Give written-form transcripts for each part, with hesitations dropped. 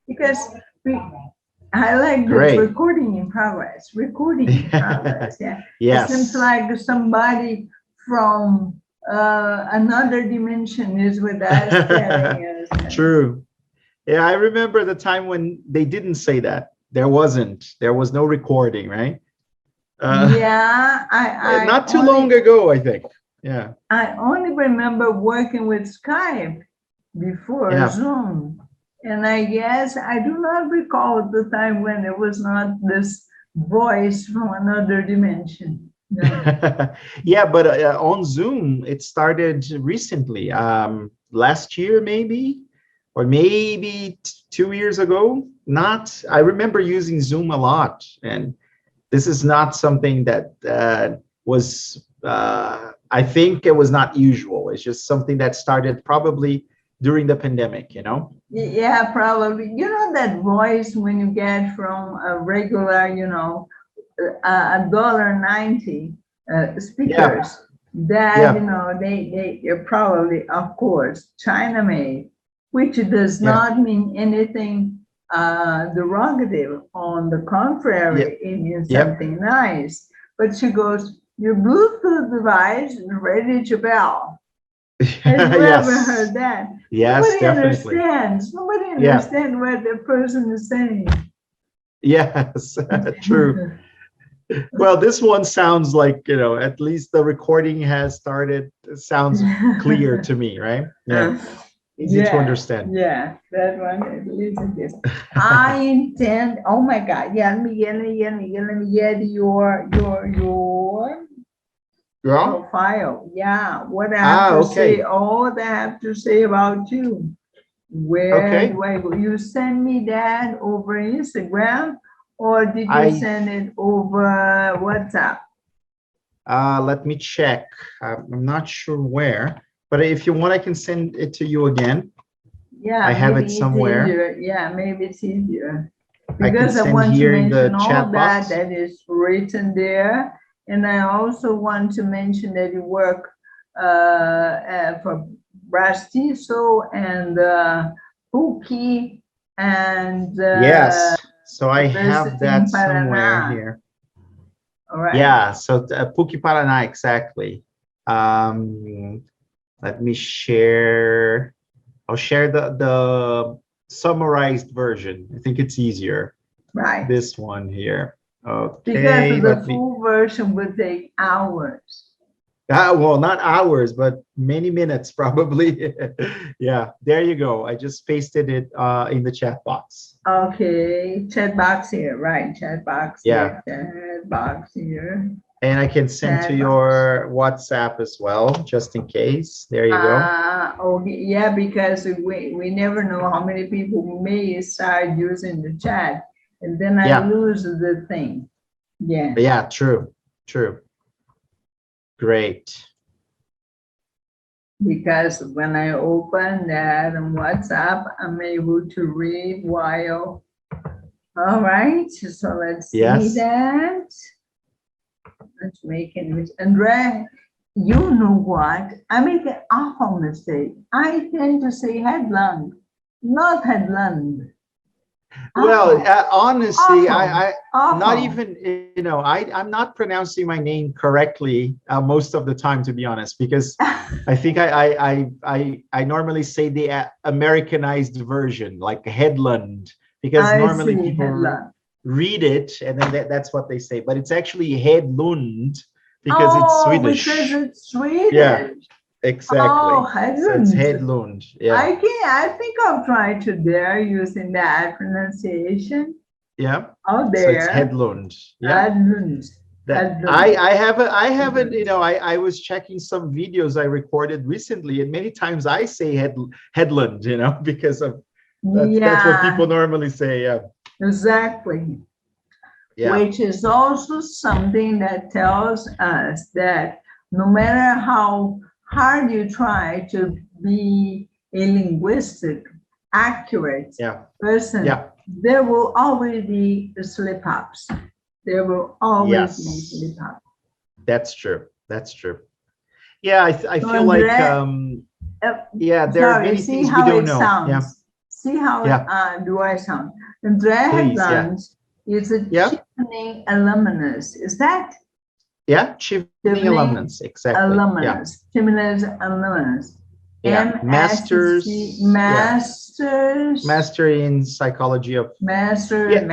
because we, I like the Great. recording in progress. Recording in progress. Yeah. It seems Yes. like somebody from another dimension is with us telling us. True. Yeah, I remember the time when they didn't say that. There was no recording, right? Yeah, Not too long ago, I think. Yeah. I only remember working with Skype before Yeah. Zoom. And I guess I do not recall the time when it was not this voice from another dimension. No. Yeah, but on Zoom, it started recently, last year maybe, or maybe 2 years ago. Not, I remember using Zoom a lot, and this is not something that was, I think it was not usual. It's just something that started probably during the pandemic, you know? Yeah, probably. You know that voice when you get from a regular, $1.90 Yeah, speakers that, yeah, they're probably, of course, China made, which does yeah, not mean anything derogative. On the yeah, contrary, it means yeah. something nice. But she goes, your Bluetooth device is ready to bell. Have you ever Yes, heard that? yes, Nobody definitely. understands. Nobody Yeah, understands what the person is saying. yes, true. Well, this one sounds like, at least the recording has started. It sounds clear to me, right? Yeah, easy to Yeah, understand. yeah, that one at least it is. I intend. Oh my God! Yeah, let me get your Yeah. profile. Yeah, what I have to say, Okay. all that I have to say about you. Where Okay. do I go? You send me that over Instagram, or did you I send it over WhatsApp? Let me check. I'm not sure where, but if you want, I can send it to you again. Yeah, I have it maybe it's somewhere. easier. Yeah, maybe it's eeasier. I can Because I send want to here in mention the all chat that box. that is written there. And I also want to mention that you work for Brastiso and Puki and Yes. So I have University that in somewhere Paraná. here. All right. Yeah. So PUC Paraná, exactly. Let me share. I'll share the summarized version. I think it's easier. Right. This one here. Because Okay. the Let me. full version would take hours. Well, not hours, but many minutes probably. Yeah, there you go. I just pasted it in the chat box. Okay, chat box here, right? Chat box Yeah, here, chat box here, and I can send to chat box. your WhatsApp as well, just in case. There you go. Okay, yeah, because we never know how many people may start using the chat, and then I Yeah, lose the thing. Yeah, yeah, true, true. Great. because when I open that on WhatsApp, I'm able to read while. All right, so let's see Yes. that. Let's make it. André, you know what? I make an awful mistake. I tend to say Hedlund, not Hedlund. Well, Awful, honestly, awful, not awful. even, I'm not pronouncing my name correctly most of the time, to be honest, because I think I normally say the Americanized version, like Headland, because I normally see people Hedlund. read it and then that's what they say, but it's actually Hedlund because it's Oh, because Swedish. it's Yeah, Swedish. Oh, exactly. So it's Hedlund. Hedlund. Yeah, I think I'll try to dare using that pronunciation. yeah. Oh, So it's there. Hedlund. Yeah. Hedlund. That Hedlund. I haven't, I was checking some videos I recorded recently, and many times I say headland, because of that's what people Yeah, normally say. Yeah, exactly. yeah, Which is also something that tells us that no matter how hard you try to be a linguistic accurate yeah, person, yeah. there will always be slip ups. There will always be Yes, slip ups. that's true. That's true. Yeah, I So feel like Andre, yeah, there are sorry, many see things we how don't it know. Yeah, sounds. See how do I sound? André Hedlund is a chevening alumnus. Is that? Yeah, chevening alumnus, exactly. Alumnus, chevening alumnus. Yeah, masters in psychology of master in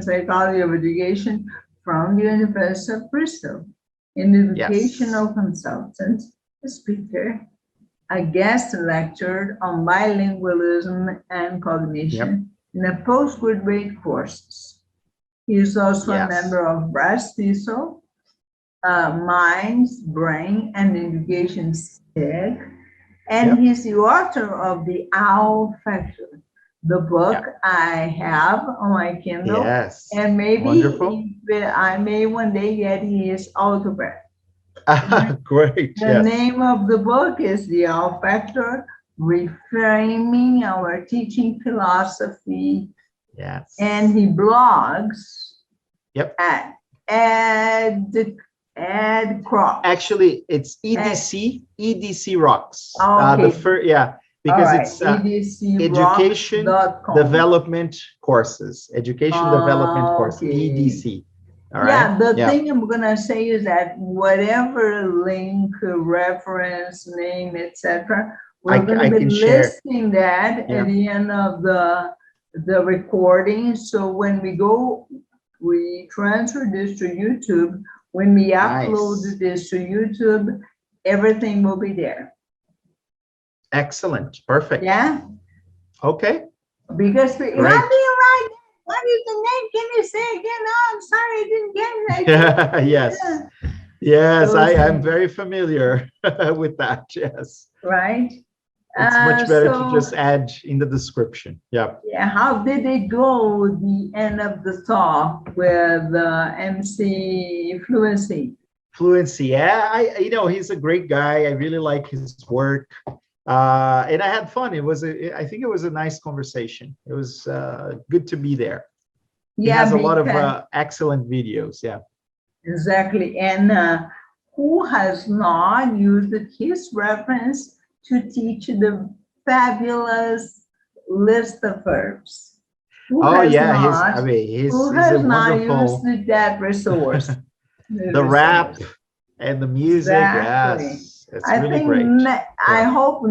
psychology of education from the University of Bristol, an educational consultant, a speaker, a guest lectured on bilingualism and cognition in the postgraduate courses. He is also a member of Brasil, Minds, Brain, and Education STEG, and he's the author of The Owl Factor, the book I have on my Kindle, and maybe I may one day get his autograph. Great. The name of the book is The Owl Factor, Reframing Our Teaching Philosophy. Yes. And he blogs at Crop. Actually, it's EDC Rocks. Okay. Because it's education development courses, development course, EDC. All right. The thing I'm gonna say is that whatever link, reference, name, etc., we're gonna be listing that at the end of the recording. So when we transfer this to YouTube. When we upload this to YouTube, everything will be there. Excellent. Perfect. Yeah. Okay. Because what is the name? Can you say again? Oh, I'm sorry, I didn't get it. Yes, I'm very familiar with that. Yes. Right. It's much better to just add in the description. Yeah. How did it go? The end of the talk with MC Fluency. He's a great guy. I really like his work, and I had fun. I think it was a nice conversation. It was good to be there. He has a lot of excellent videos. Yeah. Exactly. And who has not used his reference to teach the fabulous list of verbs? Who has not used that resource? The rap and the music, yes, it's really great. I hope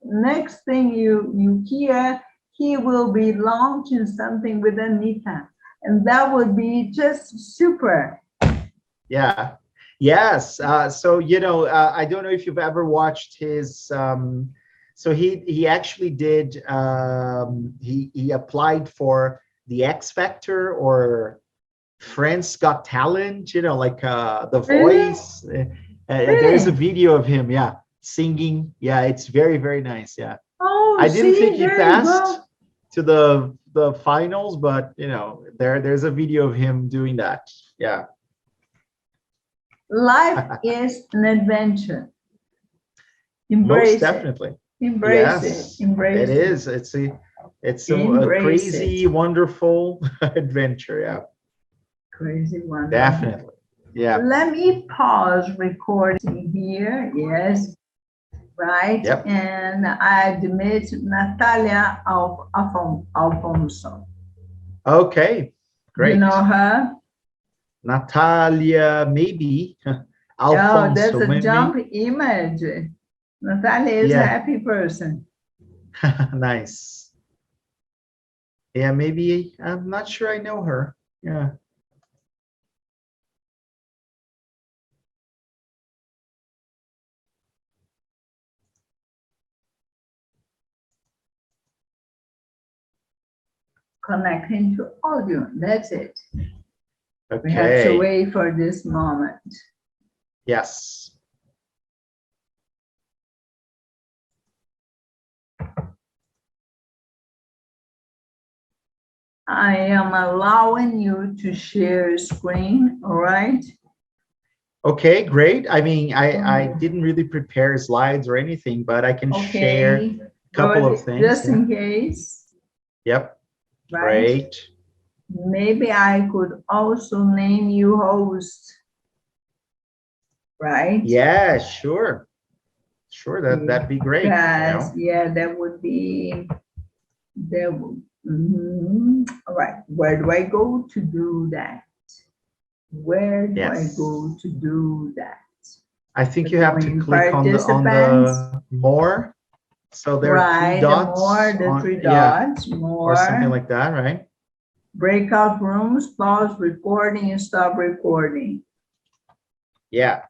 next thing you hear, he will be launching something with Anita, and that would be just super. Yeah. Yes. So, I don't know if you've ever watched his, so he actually did, he applied for the X Factor or France Got Talent, The Voice. There's a video of him, singing. Yeah, it's very, very nice. Yeah. Oh, I didn't think he passed to the finals, but, there's a video of him doing that. Yeah. Life is an adventure. Embrace Most definitely. Embrace it. Embrace it. It is. It's a crazy, wonderful adventure. Yeah. Crazy, wonderful. Definitely. Yeah. Let me pause recording here. Yes. Right. Yep. And I admit Natalia Alfonso. Okay. Great. You know her? Natalia, maybe. Alfonso, that's a maybe. jump image. Natalia is a happy person. Nice. Yeah, maybe. I'm not sure I know her. Yeah. Connecting to audio. That's it. Okay. We have to wait for this moment. Yes. I am allowing you to share screen, all right? Okay, great. I mean, I didn't really prepare slides or anything, but I can share a couple of things. Just in case. Yep. Right? Great. Maybe I could also name you host. Right? Yeah, sure. Sure, that'd be great. Because, yeah, that would be, all right, where do I go to do that? Where do I go to do that? I think you have to click on the more. So there are three dots. The three dots, more. Or something like that, right? Breakout rooms, pause recording and stop recording. Yeah.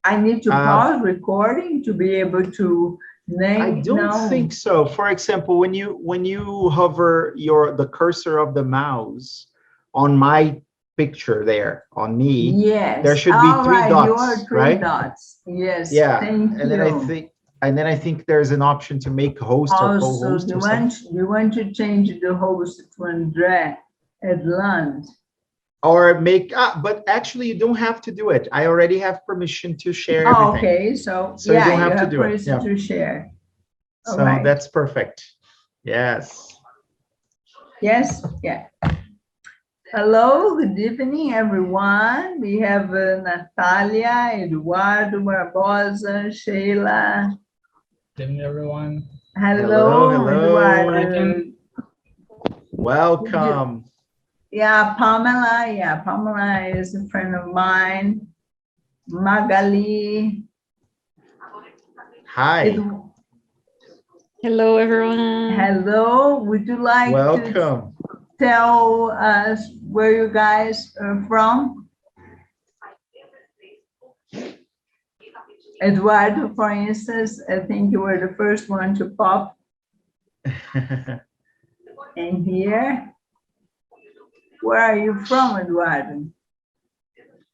I need to pause recording to be able to name. I don't think so. For example, when you hover the cursor of the mouse on my picture there, on me, yes, there should be three dots, three dots. Yes. Yeah. Thank you. Then I think there's an option to make host or co-host. You want to change the host to André Hedlund. Or make, but actually you don't have to do it. I already have permission to share everything. Okay, so you don't have to do it. To share. So that's perfect. Yes. Yes, yeah. Hello, good evening, everyone. We have Natalia, Eduardo, Barbosa, Sheila. Good evening, everyone. Hello, Eduardo. Welcome. Yeah, Pamela. Yeah, Pamela is a friend of mine. Magali. Hi. Hello, everyone. Hello. Would you like to tell us where you guys are from? Eduardo, for instance, I think you were the first one to pop in here. Where are you from, Eduardo?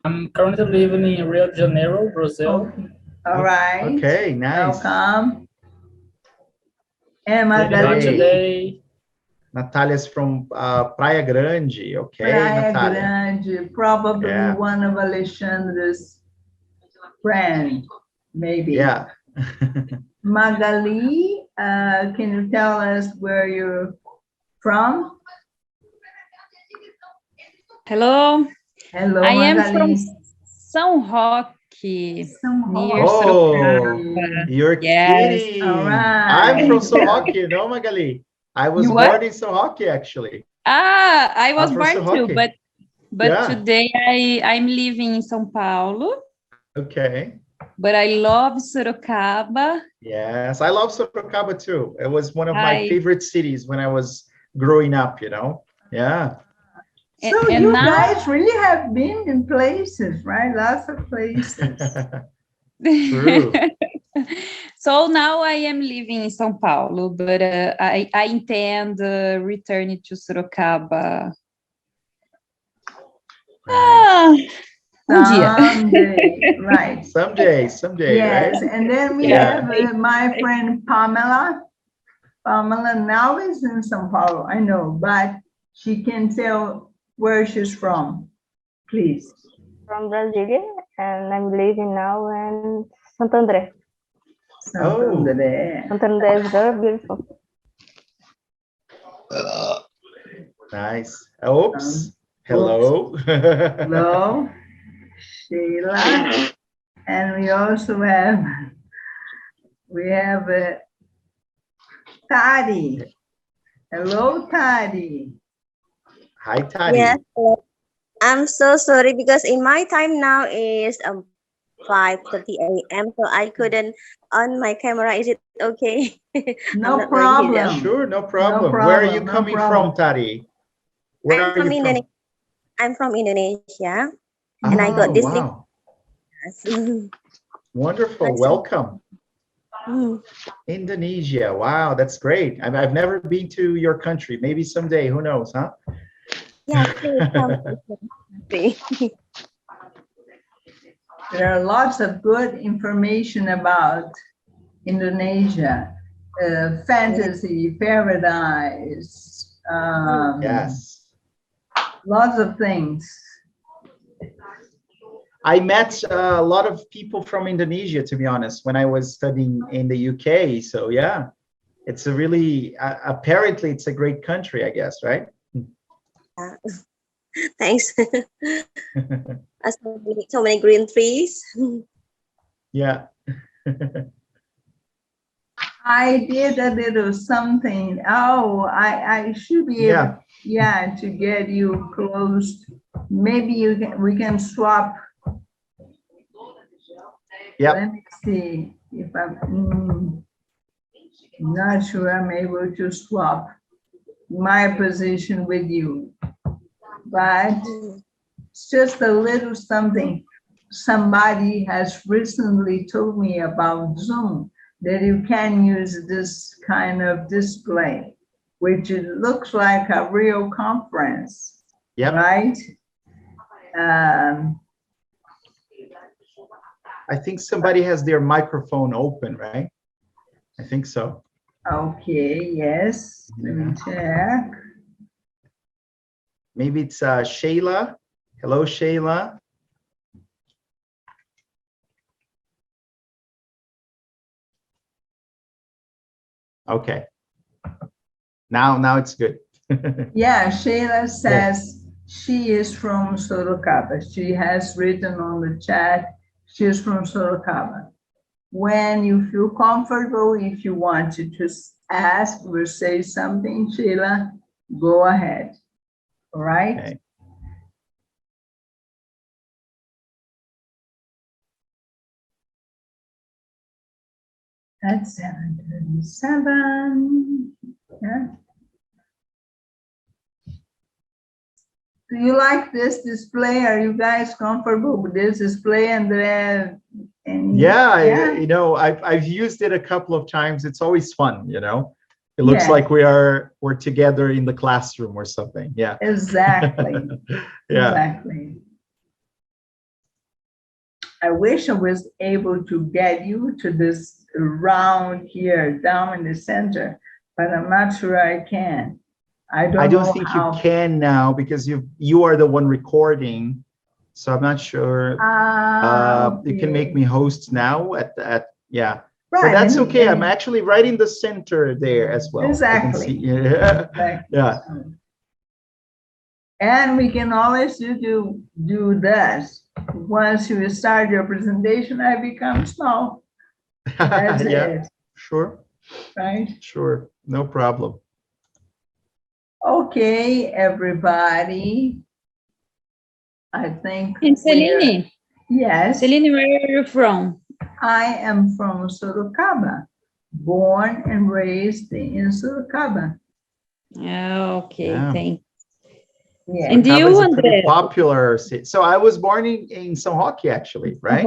I'm currently living in Rio de Janeiro, Brazil. Okay. All right. Okay, nice. Welcome. And Magali. Natalia's from Praia Grande. Okay, Praia Natalia. Grande, probably one of Alexandra's friends, maybe. Yeah. Magali, can you tell us where you're from? Hello. Hello, I Magali. am from São Roque, near Oh, Sorocaba. you're kidding. All right. I'm from São Roque, you know, Magali. I was born in São Roque, actually. I was born too, but today I'm living in São Paulo. Okay. But I love Sorocaba. Yes, I love Sorocaba too. It was one of my favorite cities when I was growing up, you know? Yeah. So you guys really have been in places, right? Lots of places. True. So now I am living in São Paulo, but I intend returning to Sorocaba. Someday, right. Someday, yes, right? And then we have my friend Pamela. Pamela now is in São Paulo, I know, but she can tell where she's from, please. From Brazil, and I'm living now in Santander. Santander is very beautiful. Nice. Oops. Hello. Hello, Sheila. And we also have Tari. Hello, Tari. Hi, Tari. Yes, hello. I'm so sorry because in my time now is 5:30 a.m. so I couldn't on my camera. Is it okay? No problem. Sure, no problem. Where are you coming from, Tari? I'm from Indonesia. I'm from Indonesia, and I got this. Wow. Wonderful. Welcome. Indonesia. Wow, that's great. I've never been to your country. Maybe someday. Who knows, huh? Yeah. There are lots of good information about Indonesia, fantasy, paradise. Yes. Lots of things. I met a lot of people from Indonesia, to be honest, when I was studying in the UK. So yeah, it's a really, apparently it's a great country, I guess, right? Thanks. So many green trees. Yeah. I did a little something. Oh, I should be able, to get you close. Maybe we can swap. Yeah. Let me see if I'm not sure I'm able to swap my position with you, but it's just a little something. Somebody has recently told me about Zoom, that you can use this kind of display, which it looks like a real conference, right? I think somebody has their microphone open, right? I think so. Okay, yes, let me check. Maybe it's Shayla. Hello, Shayla. Okay. Now it's good. Yeah, Shayla says she is from Sorocaba. She has written on the chat, she is from Sorocaba. When you feel comfortable, if you want to just ask or say something, Sheila, go ahead. All right? Okay. That's 7:37. Yeah. Do you like this display? Are you guys comfortable with this display, André? You know, I've used it a couple of times. It's always fun, you know. It looks like we're together in the classroom or something. Yeah. Exactly. Exactly. I wish I was able to get you to this round here down in the center, but I'm not sure I can. I don't think you can now because you are the one recording, so I'm not sure. You can make me host now at right, but that's okay. I'm actually right in the center there as well. Exactly. Yeah. And we can always do this. Once you start your presentation, I become small. That's it. Sure. Right? Sure. No problem. Okay, everybody. I think. And Celene. Yes. Celene, where are you from? I am from Sorocaba, born and raised in Sorocaba. Okay, thanks. Yeah. And you, Sorocaba is a pretty André? popular city. So I was born in São Roque, actually, right?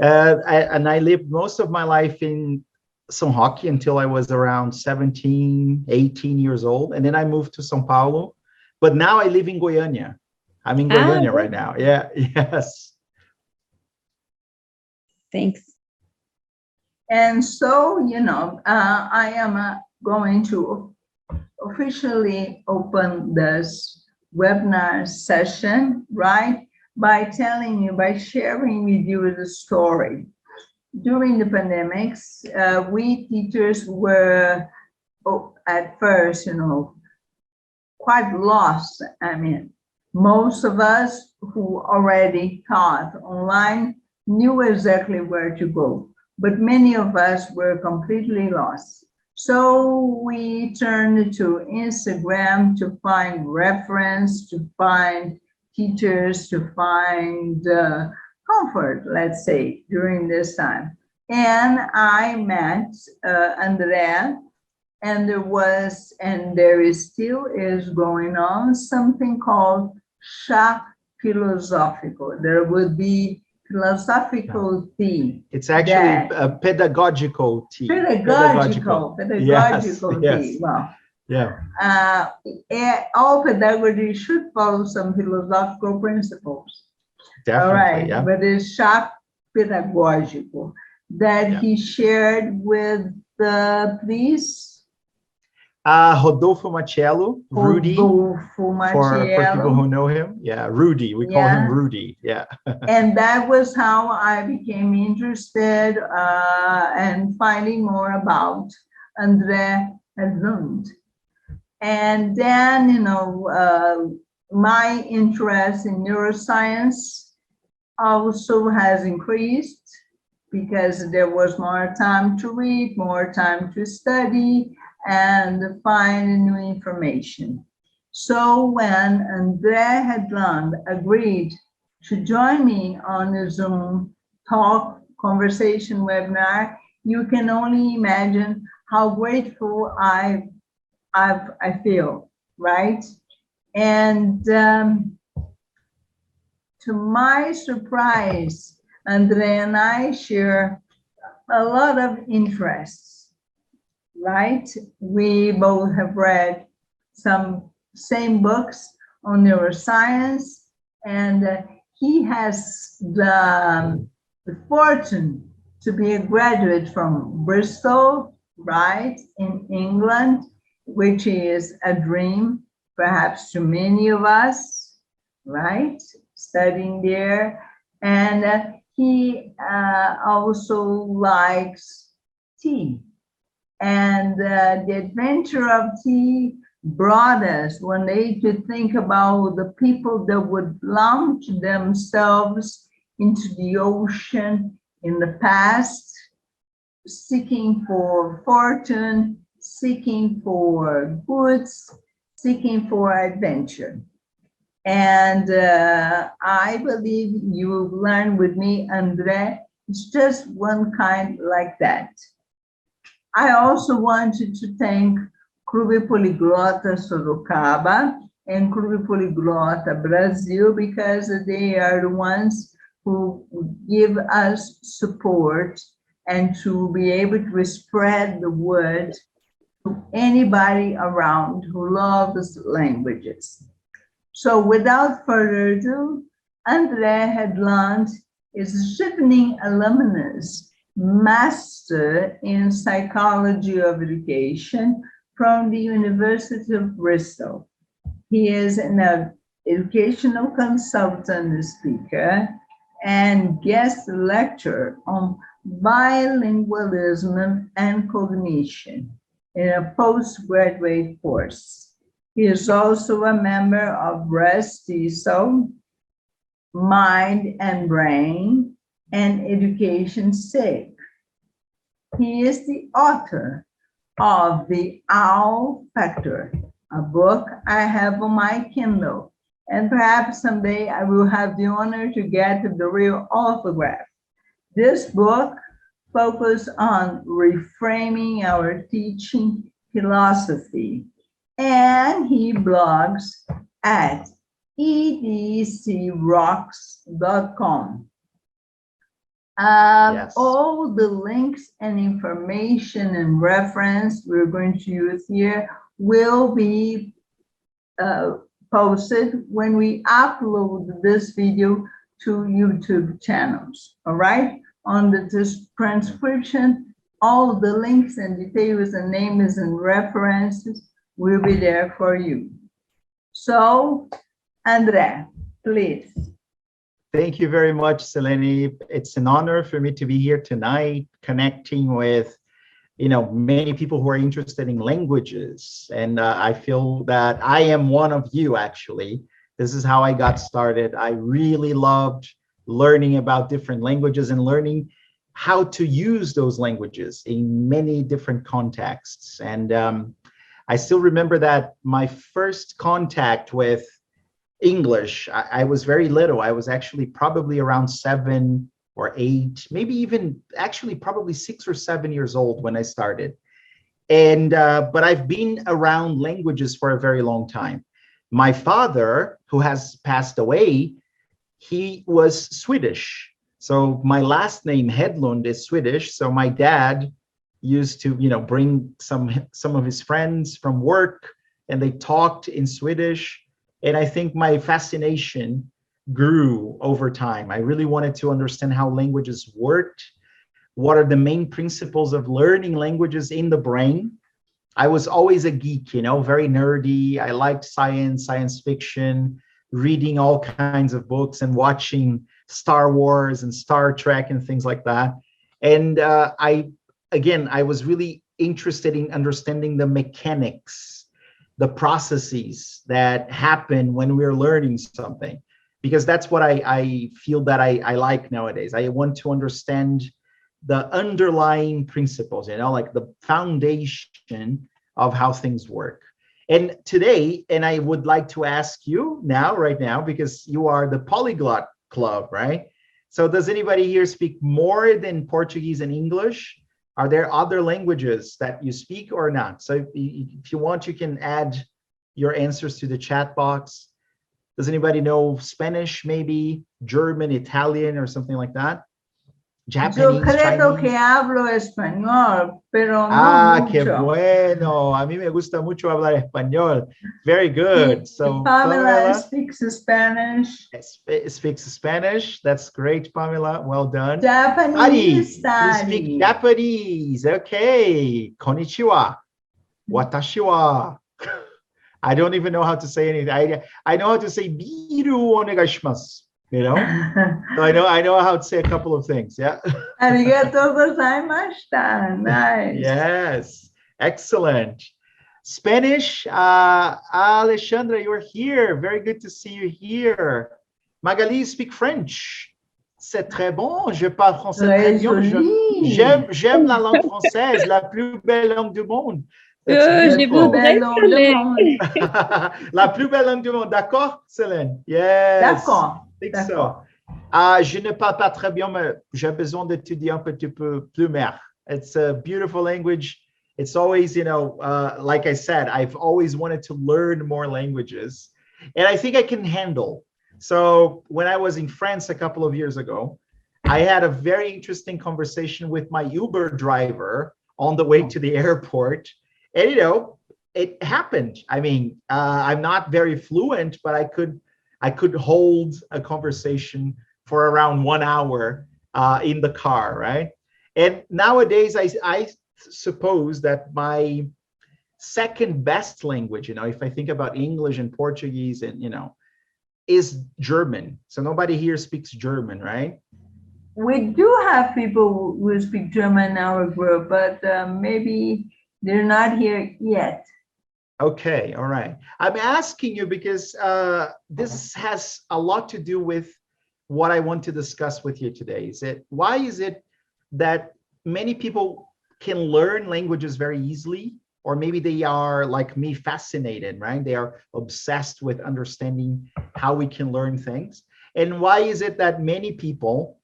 And I lived most of my life in São Roque until I was around 17, 18 years old. And then I moved to São Paulo. But now I live in Goiânia. I'm in Goiânia right now. Yeah, yes. Thanks. And so, you know, I am going to officially open this webinar session, right? By sharing with you the story. During the pandemics, we teachers were at first, you know, quite lost. I mean, most of us who already taught online knew exactly where to go, but many of us were completely lost. So we turned to Instagram to find reference, to find teachers, to find comfort, let's say, during this time. And I met André, and there still is going on something called chá filosófico. There would be philosophical tea. It's actually a pedagogical tea. Pedagogical tea. Well, all pedagogy should follow some philosophical principles. Definitely, all right, but it's chá pedagógico that he shared with please. Rodolfo Machello, Rudy, Rodolfo Machello. For people who know him. Yeah, Rudy, we call him Rudy, yeah. And that was how I became interested and finding more about André Hedlund. And then, you know, my interest in neuroscience also has increased. because there was more time to read, more time to study, and find new information. So when André Hedlund agreed to join me on a Zoom talk conversation webinar, you can only imagine how grateful I feel, right? And to my surprise, André and I share a lot of interests, right? We both have read some same books on neuroscience, and he has the fortune to be a graduate from Bristol, right, in England, which is a dream, perhaps to many of us, right, studying there. And he also likes tea. And the adventure of tea brought us one day to think about the people that would launch themselves into the ocean in the past, seeking for fortune, seeking for goods, seeking for adventure. And I believe you will learn with me, André. It's just one kind like that. I also wanted to thank Clube Poliglota Sorocaba and Clube Poliglota Brasil, because they are the ones who give us support and to be able to spread the word to anybody around who loves languages. So without further ado, André Hedlund is a Scheveningen alumnus, master in psychology of education from the University of Bristol. He is an educational consultant and speaker and guest lecturer on bilingualism and cognition in a postgraduate course. He is also a member of REST-ESO, Mind and Brain, and Education SIG. He is the author of The Owl Factor, a book I have on my Kindle, and perhaps someday I will have the honor to get the real autograph. This book focuses on reframing our teaching philosophy, and he blogs at edcrocks.com. Yes. All the links and information and reference we're going to use here will be posted when we upload this video to YouTube channels, all right? On this transcription, all the links and details and names and references will be there for you. So, André, please. Thank you very much, Celene. It's an honor for me to be here tonight, connecting with, many people who are interested in languages. And I feel that I am one of you, actually. This is how I got started. I really loved learning about different languages and learning how to use those languages in many different contexts. And I still remember that my first contact with English, I was very little. I was actually probably around 7 or 8, maybe even actually probably 6 or 7 years old when I started. And but I've been around languages for a very long time. My father, who has passed away, he was Swedish. So my last name Hedlund is Swedish. So my dad used to, bring some of his friends from work, and they talked in Swedish. And I think my fascination grew over time. I really wanted to understand how languages worked. What are the main principles of learning languages in the brain? I was always a geek, very nerdy. I liked science fiction, reading all kinds of books and watching Star Wars and Star Trek and things like that. And I was really interested in understanding the mechanics, the processes that happen when we're learning something, because that's what I feel that I like nowadays. I want to understand the underlying principles, like the foundation of how things work. And today, and I would like to ask you right now, because you are the Polyglot Club, right? So does anybody here speak more than Portuguese and English? Are there other languages that you speak or not? So if you want, you can add your answers to the chat box. Does anybody know Spanish, maybe German, Italian, or something like that? Japanese, Yo creo Chinese? que hablo español, pero no Qué mucho. bueno. A mí me gusta mucho hablar español. Very good. So Pamela speaks Spanish. Speaks Spanish. That's great, Pamela. Well done. Japanese, you speak Japanese. Okay. Konnichiwa. Watashi wa. I don't even know how to say anything. I know how to say biru onegaishimasu. So I know how to say a couple of things. Yeah. Arigatou gozaimashita. Nice. Yes. Excellent. Spanish. Alexandra, you're here. Very good to see you here. Magali, you speak French. C'est très bon. Je parle français très bien. J'aime la langue française, la plus belle langue du monde. Je voudrais parler. La plus belle langue du monde. D'accord, Celene? Yes. D'accord. So. Je ne parle pas très bien, mais j'ai besoin d'étudier un petit peu plus. It's a beautiful language. It's always, like I said, I've always wanted to learn more languages, and I think I can handle. So when I was in France a couple of years ago, I had a very interesting conversation with my Uber driver on the way to the airport. And, it happened. I mean, I'm not very fluent, but I could hold a conversation for around 1 hour in the car, right? And nowadays, I suppose that my second best language, if I think about English and Portuguese and, is German. So nobody here speaks German, right? We do have people who speak German in our group, but maybe they're not here yet. Okay, all right. I'm asking you because this has a lot to do with what I want to discuss with you today. Why is it that many people can learn languages very easily, or maybe they are like me, fascinated, right? They are obsessed with understanding how we can learn things. And why is it that many people,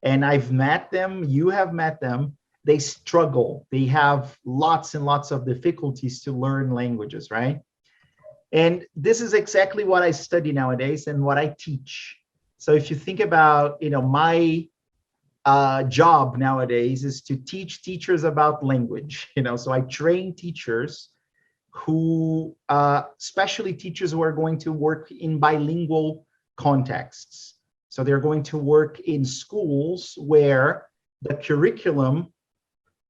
and I've met them, you have met them, they struggle. They have lots and lots of difficulties to learn languages, right? And this is exactly what I study nowadays and what I teach. So if you think about, my job nowadays is to teach teachers about language. So I train teachers who, especially teachers who are going to work in bilingual contexts. So they're going to work in schools where the curriculum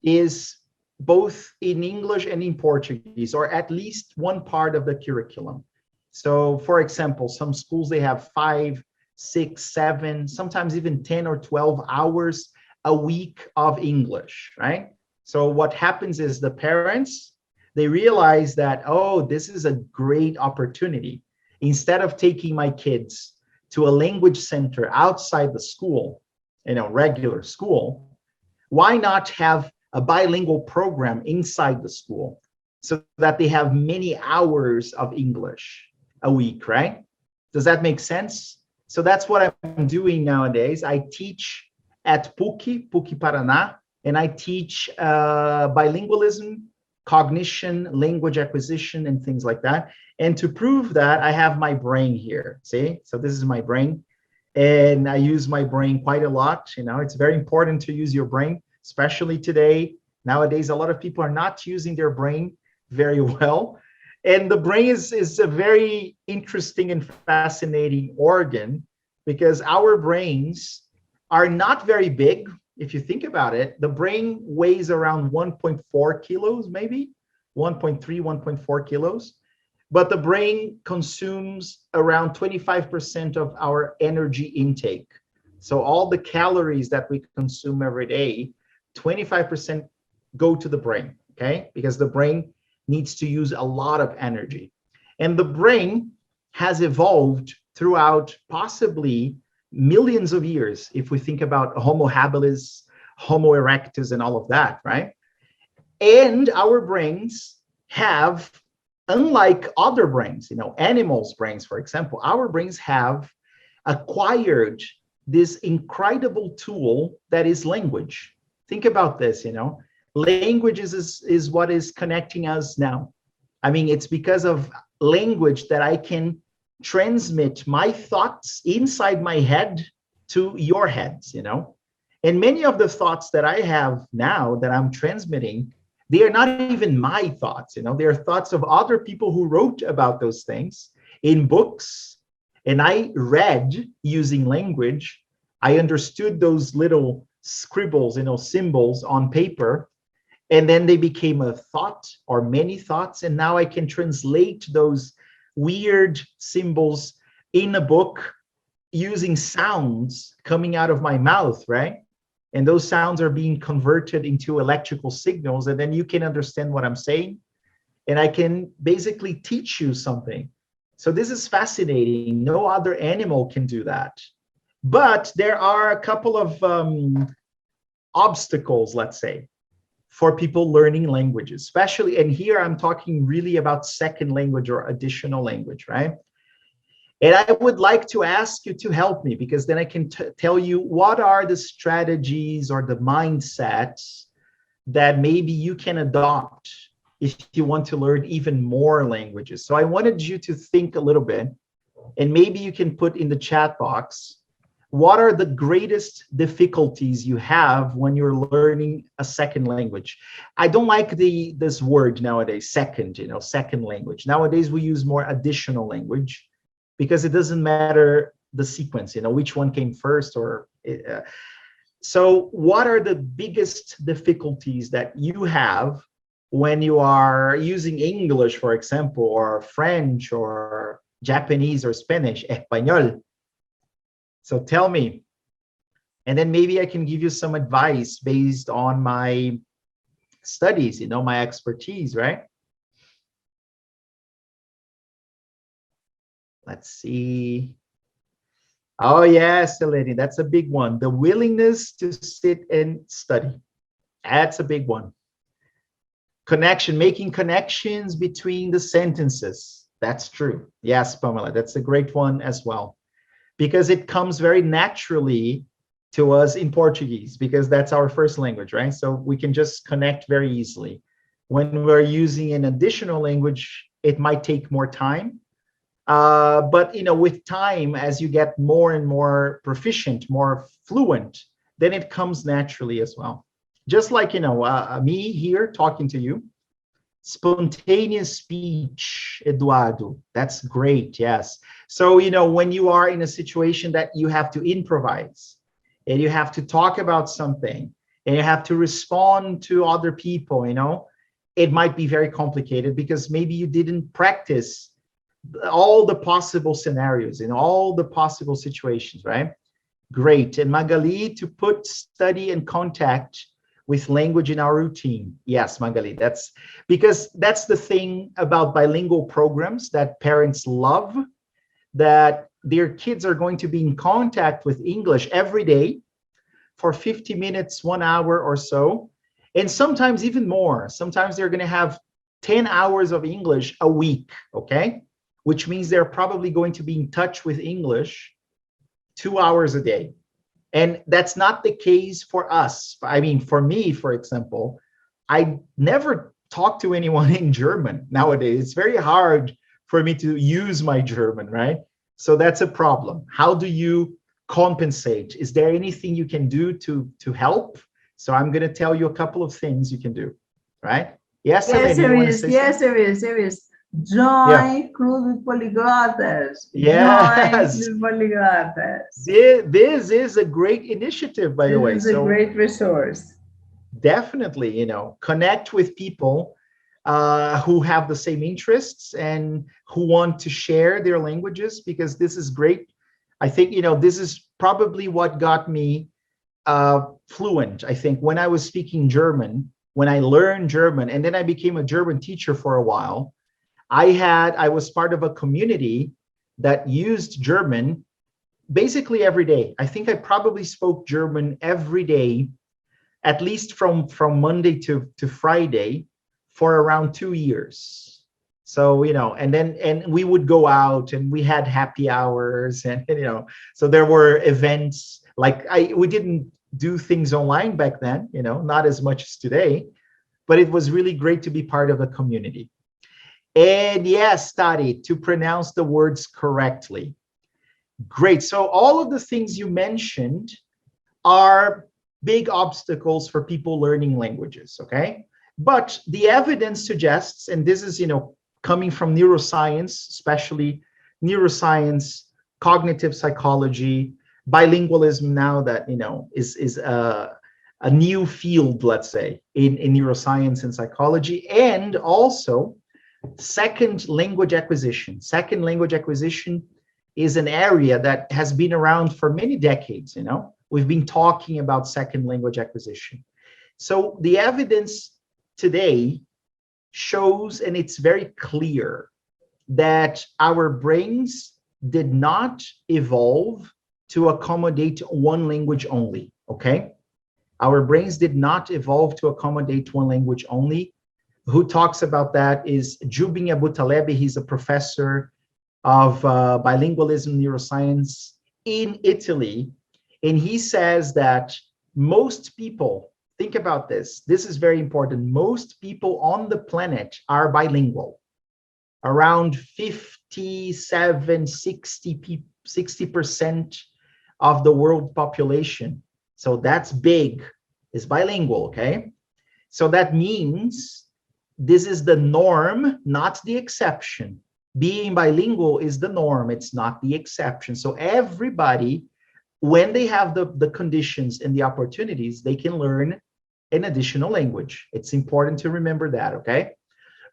is both in English and in Portuguese, or at least one part of the curriculum. So for example, some schools, they have 5, 6, 7, sometimes even 10 or 12 hours a week of English, right? So what happens is the parents, they realize that, this is a great opportunity. Instead of taking my kids to a language center outside the school, regular school, why not have a bilingual program inside the school so that they have many hours of English a week, right? Does that make sense? So that's what I'm doing nowadays. I teach at PUC Paraná, and I teach bilingualism, cognition, language acquisition, and things like that. And to prove that, I have my brain here, see? So this is my brain, and I use my brain quite a lot. It's very important to use your brain, especially today. Nowadays, a lot of people are not using their brain very well. And the brain is a very interesting and fascinating organ, because our brains are not very big. If you think about it, the brain weighs around 1.4 kilos, maybe 1.3, 1.4 kilos. But the brain consumes around 25% of our energy intake. So all the calories that we consume every day, 25% go to the brain, okay? Because the brain needs to use a lot of energy. And the brain has evolved throughout possibly millions of years. If we think about Homo habilis Homo erectus and all of that, right? And our brains have, unlike other brains, animals' brains, for example, our brains have acquired this incredible tool that is language. Think about this, language is what is connecting us now. I mean, it's because of language that I can transmit my thoughts inside my head to your heads, And many of the thoughts that I have now that I'm transmitting, they are not even my thoughts, they are thoughts of other people who wrote about those things in books. And I read using language. I understood those little scribbles, symbols on paper. And then they became a thought or many thoughts. And now I can translate those weird symbols in a book using sounds coming out of my mouth, right? And those sounds are being converted into electrical signals. And then you can understand what I'm saying. And I can basically teach you something. So this is fascinating. No other animal can do that. But there are a couple of obstacles, let's say, for people learning languages, especially, and here I'm talking really about second language or additional language, right? And I would like to ask you to help me, because then I can tell you what are the strategies or the mindsets that maybe you can adopt if you want to learn even more languages. So I wanted you to think a little bit, and maybe you can put in the chat box, what are the greatest difficulties you have when you're learning a second language? I don't like this word nowadays, second, second language. Nowadays we use more additional language, because it doesn't matter the sequence, which one came first or. So what are the biggest difficulties that you have when you are using English, for example, or French or Japanese or Spanish, español? So tell me, and then maybe I can give you some advice based on my studies, my expertise, right? Let's see. Oh, yes, Celene, that's a big one. The willingness to sit and study. That's a big one. Making connections between the sentences. That's true. Yes, Pamela, that's a great one as well. Because it comes very naturally to us in Portuguese, because that's our first language, right? So we can just connect very easily. When we're using an additional language, it might take more time. But with time, as you get more and more proficient, more fluent, then it comes naturally as well. Just like, me here talking to you. Spontaneous speech, Eduardo. That's great, yes. So, when you are in a situation that you have to improvise and you have to talk about something and you have to respond to other people, it might be very complicated because maybe you didn't practice all the possible scenarios in all the possible situations, right? Great. And Magali, to put study and contact with language in our routine. Yes, Magali, that's because that's the thing about bilingual programs that parents love, that their kids are going to be in contact with English every day for 50 minutes, 1 hour or so, and sometimes even more. Sometimes they're going to have 10 hours of English a week, okay? Which means they're probably going to be in touch with English 2 hours a day. And that's not the case for us. I mean, for me, for example, I never talk to anyone in German nowadays. It's very hard for me to use my German, right? So that's a problem. How do you compensate? Is there anything you can do to help? So I'm going to tell you a couple of things you can do, right? Yes, yes, Celene, there is. Yes, there is. There is. Join Clube Poliglotas. Yes. Join Clube Poliglotas. This is a great initiative, by the way. This is a great resource. Definitely, connect with people who have the same interests and who want to share their languages, because this is great. I think, this is probably what got me fluent. I think when I was speaking German, when I learned German, and then I became a German teacher for a while, I was part of a community that used German basically every day. I think I probably spoke German every day at least from Monday to Friday for around 2 years. So, and we would go out and we had happy hours and, so there were events like we didn't do things online back then, not as much as today, but it was really great to be part of the community. And yes, study to pronounce the words correctly. Great. So all of the things you mentioned are big obstacles for people learning languages, okay? But the evidence suggests, and this is, coming from neuroscience, especially neuroscience, cognitive psychology, bilingualism now that, is a new field, let's say, in neuroscience and psychology, and also second language acquisition. Second language acquisition is an area that has been around for many decades, We've been talking about second language acquisition. So the evidence today shows, and it's very clear, that our brains did not evolve to accommodate one language only, okay? Our brains did not evolve to accommodate one language only. Who talks about that is Jubin Abutalebi. He's a professor of bilingualism neuroscience in Italy. And he says that most people, think about this. This is very important. Most people on the planet are bilingual. Around 57, 60% of the world population. So that's big, is bilingual, okay? So that means this is the norm, not the exception. Being bilingual is the norm, it's not the exception. So everybody, when they have the conditions and the opportunities, they can learn an additional language. It's important to remember that, okay?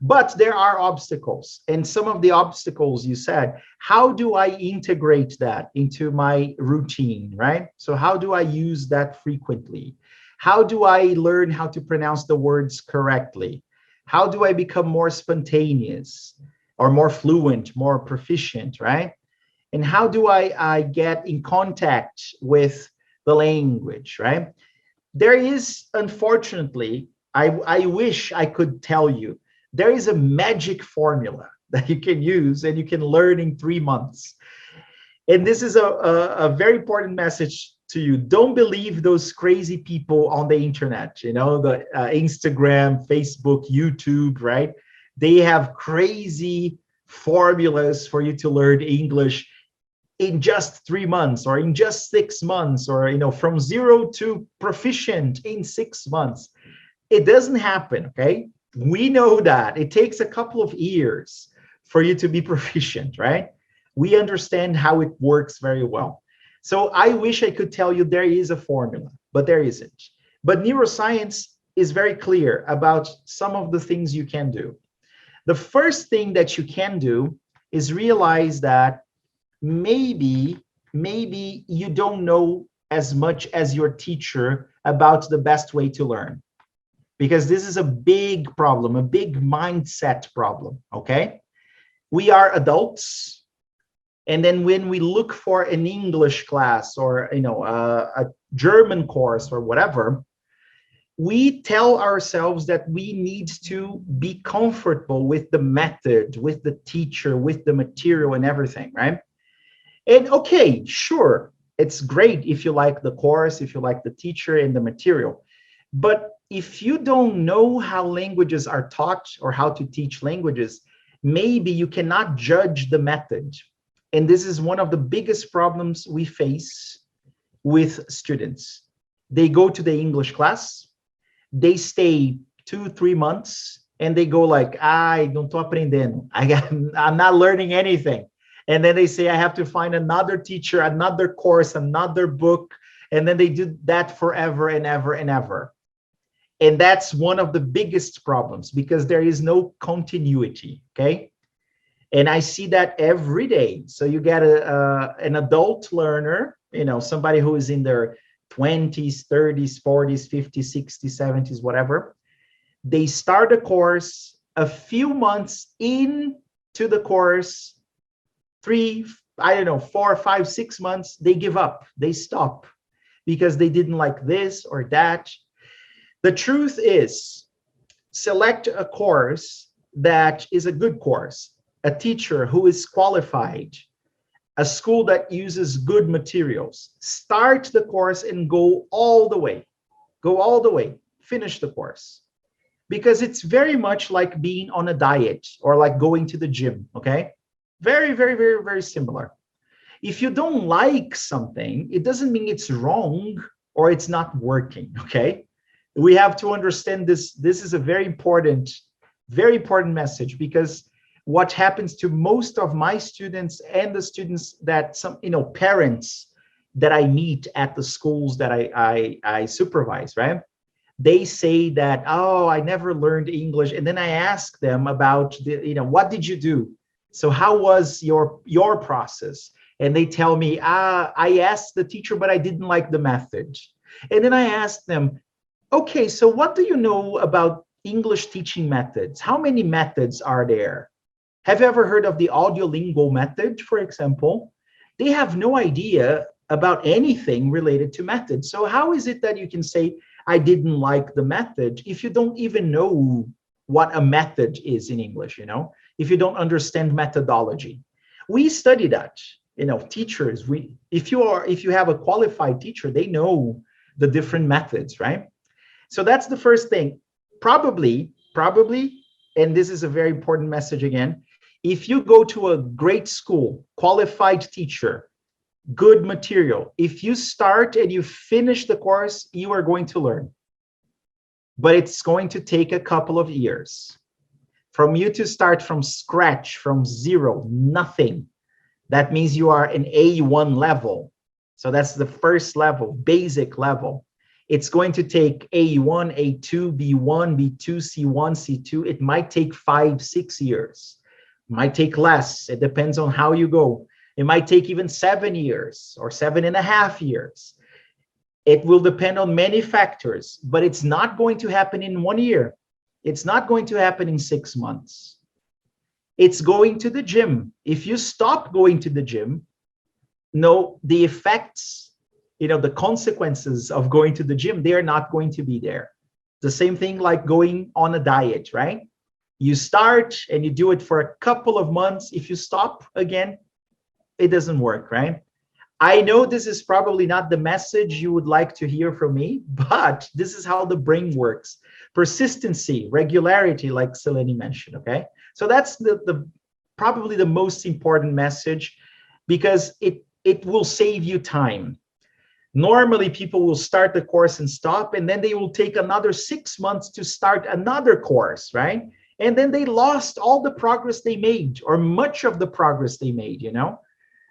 But there are obstacles. And some of the obstacles you said, how do I integrate that into my routine, right? So how do I use that frequently? How do I learn how to pronounce the words correctly? How do I become more spontaneous or more fluent, more proficient, right? And how do I get in contact with the language, right? There is, unfortunately, I wish I could tell you, there is a magic formula that you can use and you can learn in 3 months. And this is a very important message to you. Don't believe those crazy people on the internet, the Instagram, Facebook, YouTube, right? They have crazy formulas for you to learn English in just 3 months or in just 6 months, or, from 0 to proficient in 6 months. It doesn't happen, okay? We know that it takes a couple of years for you to be proficient, right? We understand how it works very well. So I wish I could tell you there is a formula, but there isn't. But neuroscience is very clear about some of the things you can do. The first thing that you can do is realize that maybe you don't know as much as your teacher about the best way to learn. Because this is a big problem, a big mindset problem, okay? We are adults, and then when we look for an English class or, a German course or whatever, we tell ourselves that we need to be comfortable with the method, with the teacher, with the material and everything, right? And okay, sure, it's great if you like the course, if you like the teacher and the material, but if you don't know how languages are taught or how to teach languages, maybe you cannot judge the method. And this is one of the biggest problems we face with students. They go to the English class, they stay 2-3 months, and they go like, ai, não tô aprendendo. I'm not learning anything. And then they say, I have to find another teacher, another course, another book. And then they do that forever and ever and ever. And that's one of the biggest problems because there is no continuity, okay? And I see that every day. So you get an adult learner, somebody who is in their 20s, 30s, 40s, 50s, 60s, 70s, whatever. They start a course, a few months into the course, 3, 4, 5, 6 months, they give up, they stop because they didn't like this or that. The truth is, select a course that is a good course, a teacher who is qualified, a school that uses good materials. Start the course and go all the way. Go all the way. Finish the course. Because it's very much like being on a diet or like going to the gym, okay? Very, very, very, very similar. If you don't like something, it doesn't mean it's wrong or it's not working, okay? We have to understand this. This is a very important message, because what happens to most of my students and the students that parents that I meet at the schools that I supervise, right? They say that, oh, I never learned English. And then I ask them about what did you do? So how was your process? And they tell me, I asked the teacher, but I didn't like the method. And then I ask them, okay, so what do you know about English teaching methods? How many methods are there? Have you ever heard of the audiolingual method, for example? They have no idea about anything related to methods. So how is it that you can say, I didn't like the method, if you don't even know what a method is in English, if you don't understand methodology? We study that, teachers, if you have a qualified teacher, they know the different methods, right? So that's the first thing. Probably, and this is a very important message again, if you go to a great school, qualified teacher, good material, if you start and you finish the course, you are going to learn. But it's going to take a couple of years from you to start from scratch, from zero, nothing. That means you are an A1 level. So that's the first level, basic level. It's going to take A1, A2, B1, B2, C1, C2. It might take 5-6 years. It might take less. It depends on how you go. It might take even 7 years or 7.5 years. It will depend on many factors, but it's not going to happen in 1 year. It's not going to happen in 6 months. It's going to the gym. If you stop going to the gym, the effects, the consequences of going to the gym, they are not going to be there. The same thing like going on a diet, right? You start and you do it for a couple of months. If you stop again, it doesn't work, right? I know this is probably not the message you would like to hear from me, but this is how the brain works. Persistency, regularity, like Celene mentioned, okay? So that's the probably the most important message, because it will save you time. Normally, people will start the course and stop, and then they will take another 6 months to start another course, right? And then they lost all the progress they made, or much of the progress they made,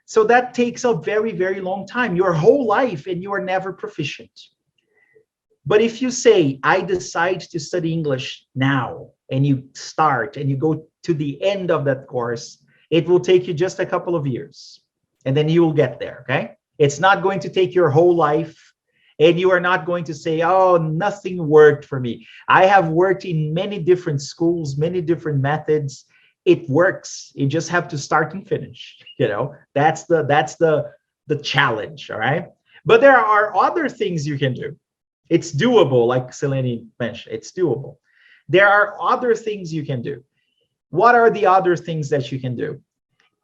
So that takes a very, very long time, your whole life, and you are never proficient. But if you say, I decide to study English now, and you start and you go to the end of that course, it will take you just a couple of years, and then you will get there, okay? It's not going to take your whole life, and you are not going to say, oh, nothing worked for me. I have worked in many different schools, many different methods. It works. You just have to start and finish. That's the challenge, all right? But there are other things you can do. It's doable, like Celene mentioned. It's doable. There are other things you can do. What are the other things that you can do?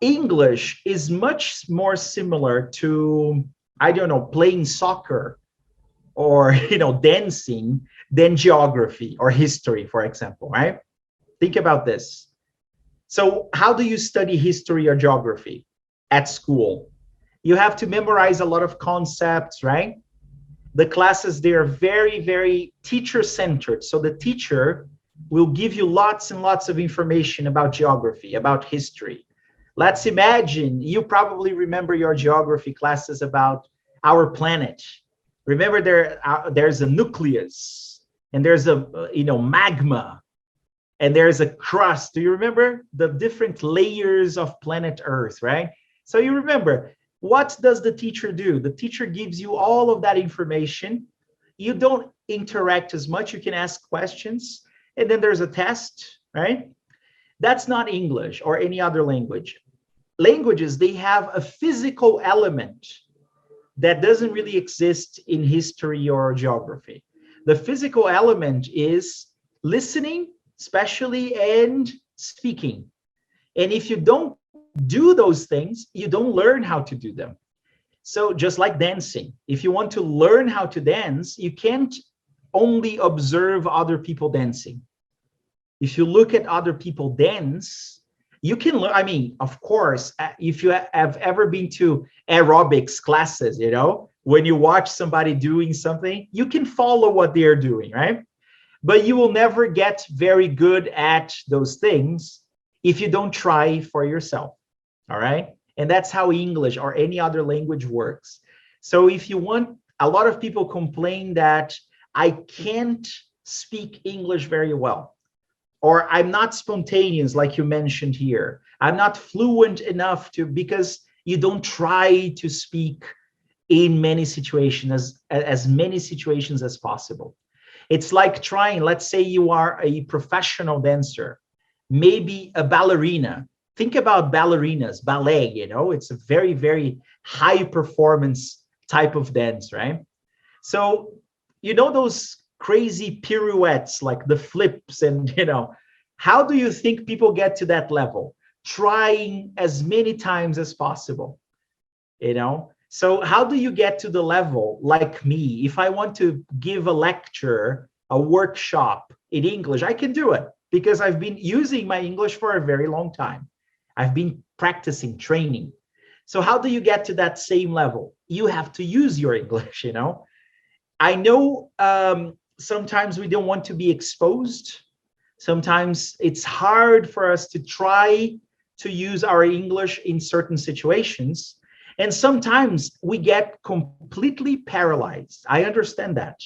English is much more similar to, I don't know, playing soccer or, dancing than geography or history, for example, right? Think about this. So how do you study history or geography at school? You have to memorize a lot of concepts, right? The classes, they are very, very teacher-centered. So the teacher will give you lots and lots of information about geography, about history. Let's imagine, you probably remember your geography classes about our planet. Remember there's a nucleus, and there's a magma, and there's a crust. Do you remember the different layers of planet Earth, right? So you remember, what does the teacher do? The teacher gives you all of that information. You don't interact as much. You can ask questions, and then there's a test, right? That's not English or any other language. Languages, they have a physical element that doesn't really exist in history or geography. The physical element is listening, especially, and speaking. And if you don't do those things, you don't learn how to do them. So just like dancing, if you want to learn how to dance, you can't only observe other people dancing. If you look at other people dance, you can learn. I mean, of course, if you have ever been to aerobics classes, you know, when you watch somebody doing something, you can follow what they're doing, right? But you will never get very good at those things if you don't try for yourself, all right? And that's how English or any other language works. So if you want, a lot of people complain that I can't speak English very well, or I'm not spontaneous, like you mentioned here. I'm not fluent enough to, because you don't try to speak in many situations, as many situations as possible. It's like trying, let's say you are a professional dancer, maybe a ballerina. Think about ballerinas, ballet, you know, it's a very, very high performance type of dance, right? So, you know, those crazy pirouettes, like the flips and, you know, how do you think people get to that level? Trying as many times as possible, you know? So how do you get to the level like me? If I want to give a lecture, a workshop in English, I can do it because I've been using my English for a very long time. I've been practicing, training. So how do you get to that same level? You have to use your English, you know? I know sometimes we don't want to be exposed. Sometimes it's hard for us to try to use our English in certain situations. And sometimes we get completely paralyzed. I understand that.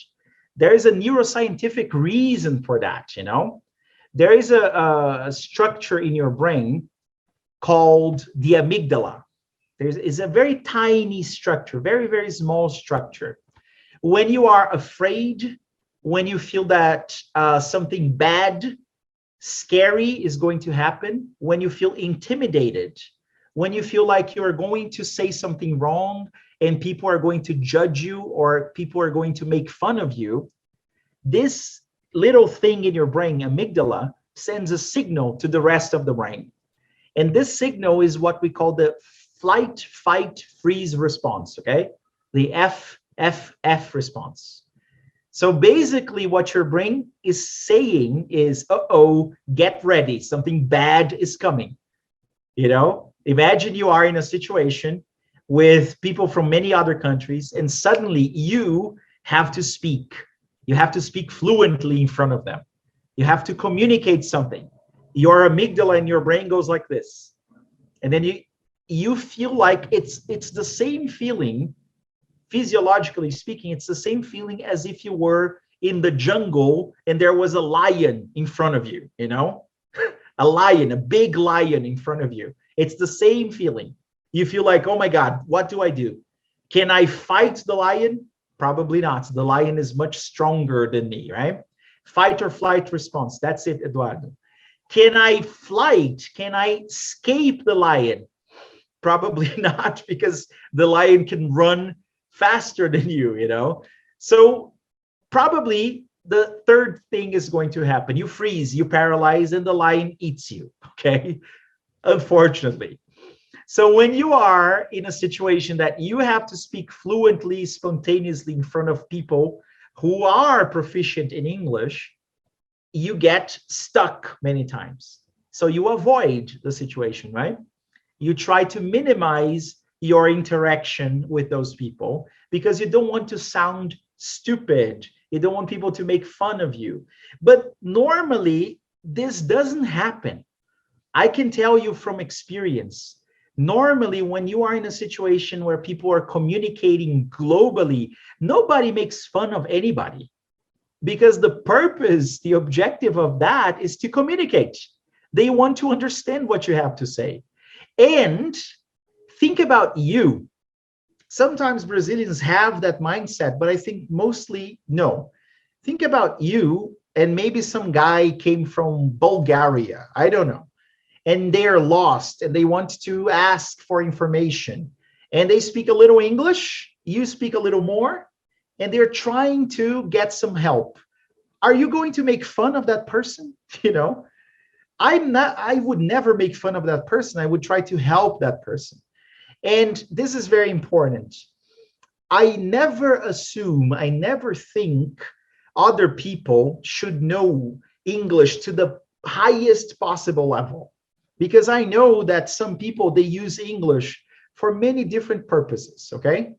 There is a neuroscientific reason for that, you know? There is a structure in your brain called the amygdala. It's a very tiny structure, very, very small structure. When you are afraid, when you feel that something bad, scary is going to happen, when you feel intimidated, when you feel like you're going to say something wrong and people are going to judge you or people are going to make fun of you, this little thing in your brain, amygdala, sends a signal to the rest of the brain. And this signal is what we call the flight, fight, freeze response, okay? The FFF response. So basically what your brain is saying is, uh-oh, get ready, something bad is coming. You know, imagine you are in a situation with people from many other countries and suddenly you have to speak. You have to speak fluently in front of them. You have to communicate something. Your amygdala in your brain goes like this. And then you feel like it's the same feeling, physiologically speaking, it's the same feeling as if you were in the jungle and there was a lion in front of you, you know? A lion, a big lion in front of you. It's the same feeling. You feel like, oh my God, what do I do? Can I fight the lion? Probably not. The lion is much stronger than me, right? Fight or flight response. That's it, Eduardo. Can I flight? Can I escape the lion? Probably not, because the lion can run faster than you, you know? So probably the third thing is going to happen. You freeze, you paralyze, and the lion eats you, okay? Unfortunately. So when you are in a situation that you have to speak fluently, spontaneously in front of people who are proficient in English, you get stuck many times. So you avoid the situation, right? You try to minimize your interaction with those people because you don't want to sound stupid. You don't want people to make fun of you. But normally, this doesn't happen. I can tell you from experience, normally when you are in a situation where people are communicating globally, nobody makes fun of anybody. Because the purpose, the objective of that is to communicate. They want to understand what you have to say. And think about you. Sometimes Brazilians have that mindset, but I think mostly no. Think about you and maybe some guy came from Bulgaria, I don't know, and they're lost and they want to ask for information and they speak a little English, you speak a little more, and they're trying to get some help. Are you going to make fun of that person? You know, I would never make fun of that person. I would try to help that person. And this is very important. I never assume, I never think other people should know English to the highest possible level, because I know that some people, they use English for many different purposes, okay?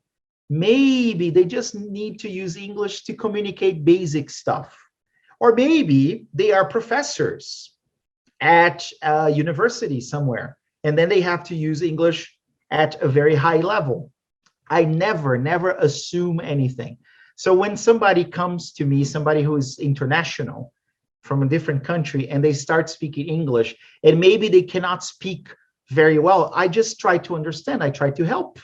Maybe they just need to use English to communicate basic stuff. Or maybe they are professors at a university somewhere, and then they have to use English at a very high level. I never assume anything. So when somebody comes to me, somebody who is international from a different country, and they start speaking English, and maybe they cannot speak very well, I just try to understand. I try to help,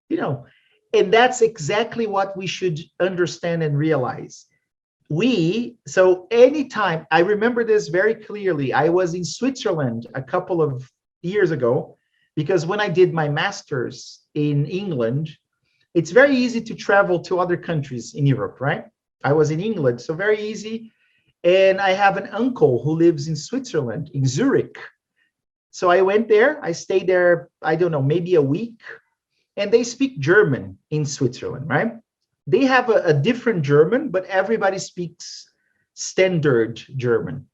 you know, and that's exactly what we should understand and realize. So anytime, I remember this very clearly. I was in Switzerland a couple of years ago, because when I did my master's in England, it's very easy to travel to other countries in Europe, right? I was in England, so very easy. And I have an uncle who lives in Switzerland, in Zurich. So I went there, I stayed there, I don't know, maybe a week, and they speak German in Switzerland, right? They have a different German, but everybody speaks standard German.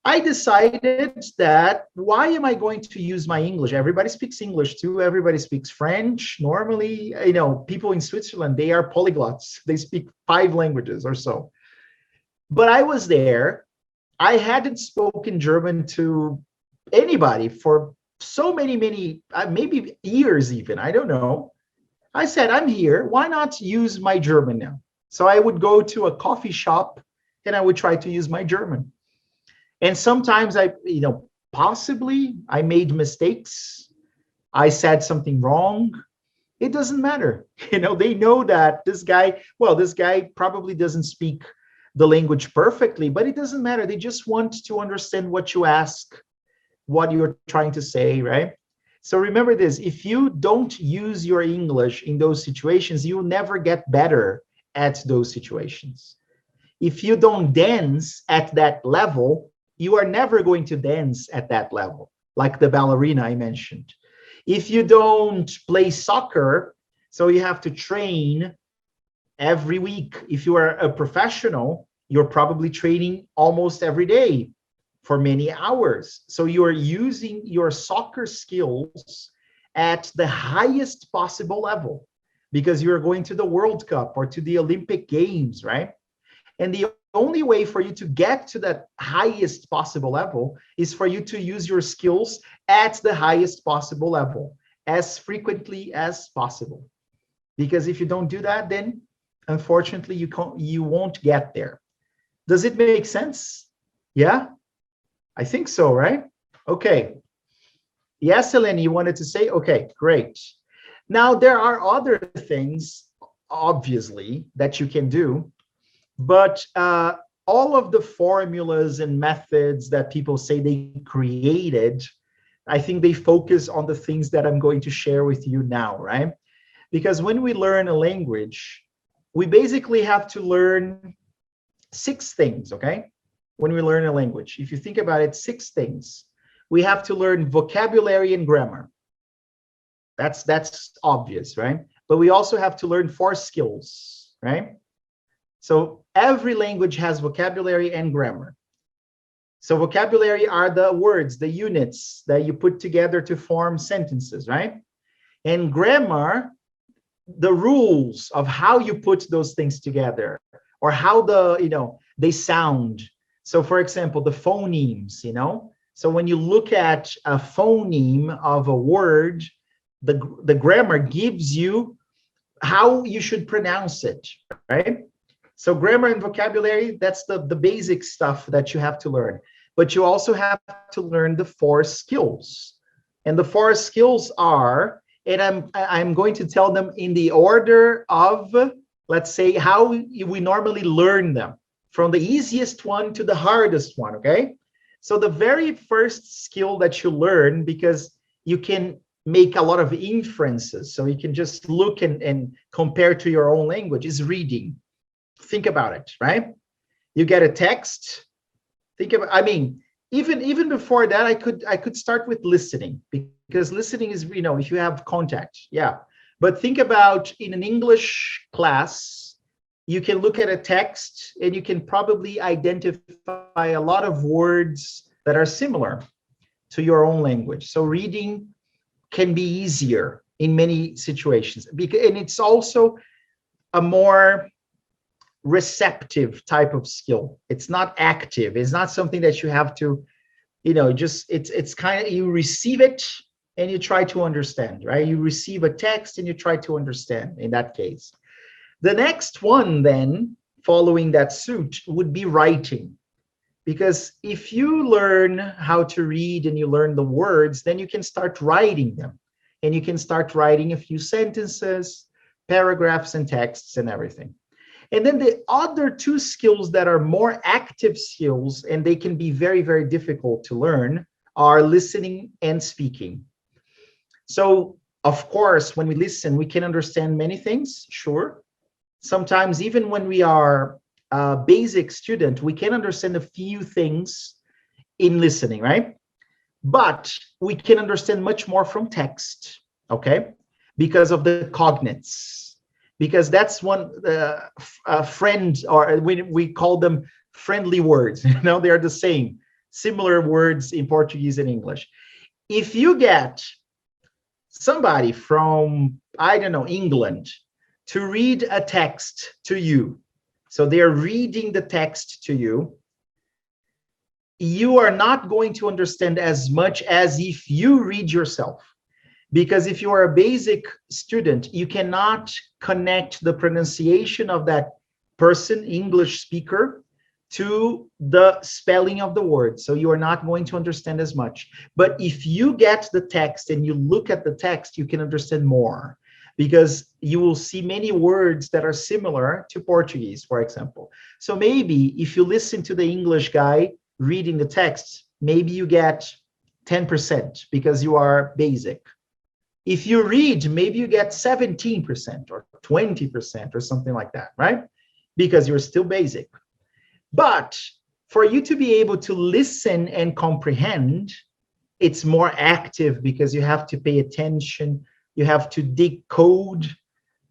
I decided that, why am I going to use my English? Everybody speaks English too. Everybody speaks French. Normally, you know, people in Switzerland, they are polyglots. They speak 5 languages or so. But I was there. I hadn't spoken German to anybody for so many, maybe years even. I don't know. I said, I'm here. Why not use my German now? So I would go to a coffee shop and I would try to use my German. And sometimes possibly I made mistakes. I said something wrong. It doesn't matter. They know that this guy probably doesn't speak the language perfectly, but it doesn't matter. They just want to understand what you ask, what you're trying to say, right? So remember this, if you don't use your English in those situations, you'll never get better at those situations. If you don't dance at that level, you are never going to dance at that level, like the ballerina I mentioned. If you don't play soccer, so you have to train every week. If you are a professional, you're probably training almost every day for many hours. So you are using your soccer skills at the highest possible level, because you're going to the World Cup or to the Olympic Games, right? And the only way for you to get to that highest possible level is for you to use your skills at the highest possible level as frequently as possible. Because if you don't do that, then unfortunately you won't get there. Does it make sense? Yeah? I think so, right? Okay. Yes, Celene, you wanted to say? Okay, great. Now, there are other things, obviously, that you can do, but all of the formulas and methods that people say they created, I think they focus on the things that I'm going to share with you now, right? Because when we learn a language, we basically have to learn 6 things, okay? When we learn a language, if you think about it, 6 things. We have to learn vocabulary and grammar. That's obvious, right? But we also have to learn 4 skills, right? So every language has vocabulary and grammar. So vocabulary are the words, the units that you put together to form sentences, right? And grammar, the rules of how you put those things together, or how they sound. So for example, the phonemes, so when you look at a phoneme of a word, the grammar gives you how you should pronounce it, right? So grammar and vocabulary, that's the basic stuff that you have to learn. But you also have to learn the 4 skills. And the 4 skills are, and I'm going to tell them in the order of, let's say, how we normally learn them, from the easiest one to the hardest one, okay? So the very first skill that you learn, because you can make a lot of inferences, so you can just look and compare to your own language, is reading. Think about it, right? You get a text. Think about, I mean, even before that, I could start with listening, because listening is, you know, if you have contact, yeah. But think about in an English class, you can look at a text and you can probably identify a lot of words that are similar to your own language. So reading can be easier in many situations, and it's also a more receptive type of skill. It's not active. It's not something that you have to, you know, just, it's kind of, you receive it and you try to understand, right? You receive a text and you try to understand in that case. The next one then, following that suit, would be writing. Because if you learn how to read and you learn the words, then you can start writing them. And you can start writing a few sentences, paragraphs and texts and everything. And then the other two skills that are more active skills, and they can be very, very difficult to learn, are listening and speaking. So, of course, when we listen, we can understand many things, sure. Sometimes even when we are a basic student, we can understand a few things in listening, right? But we can understand much more from text, okay? Because of the cognates. Because that's one friend, or we call them friendly words. You know, they're the same, similar words in Portuguese and English. If you get somebody from, I don't know, England to read a text to you, so they're reading the text to you, you are not going to understand as much as if you read yourself. Because if you are a basic student, you cannot connect the pronunciation of that person, English speaker, to the spelling of the word. So you are not going to understand as much. But if you get the text and you look at the text, you can understand more, because you will see many words that are similar to Portuguese, for example. So maybe if you listen to the English guy reading the text, maybe you get 10% because you are basic. If you read, maybe you get 17% or 20% or something like that, right? Because you're still basic. But for you to be able to listen and comprehend, it's more active, because you have to pay attention. You have to decode,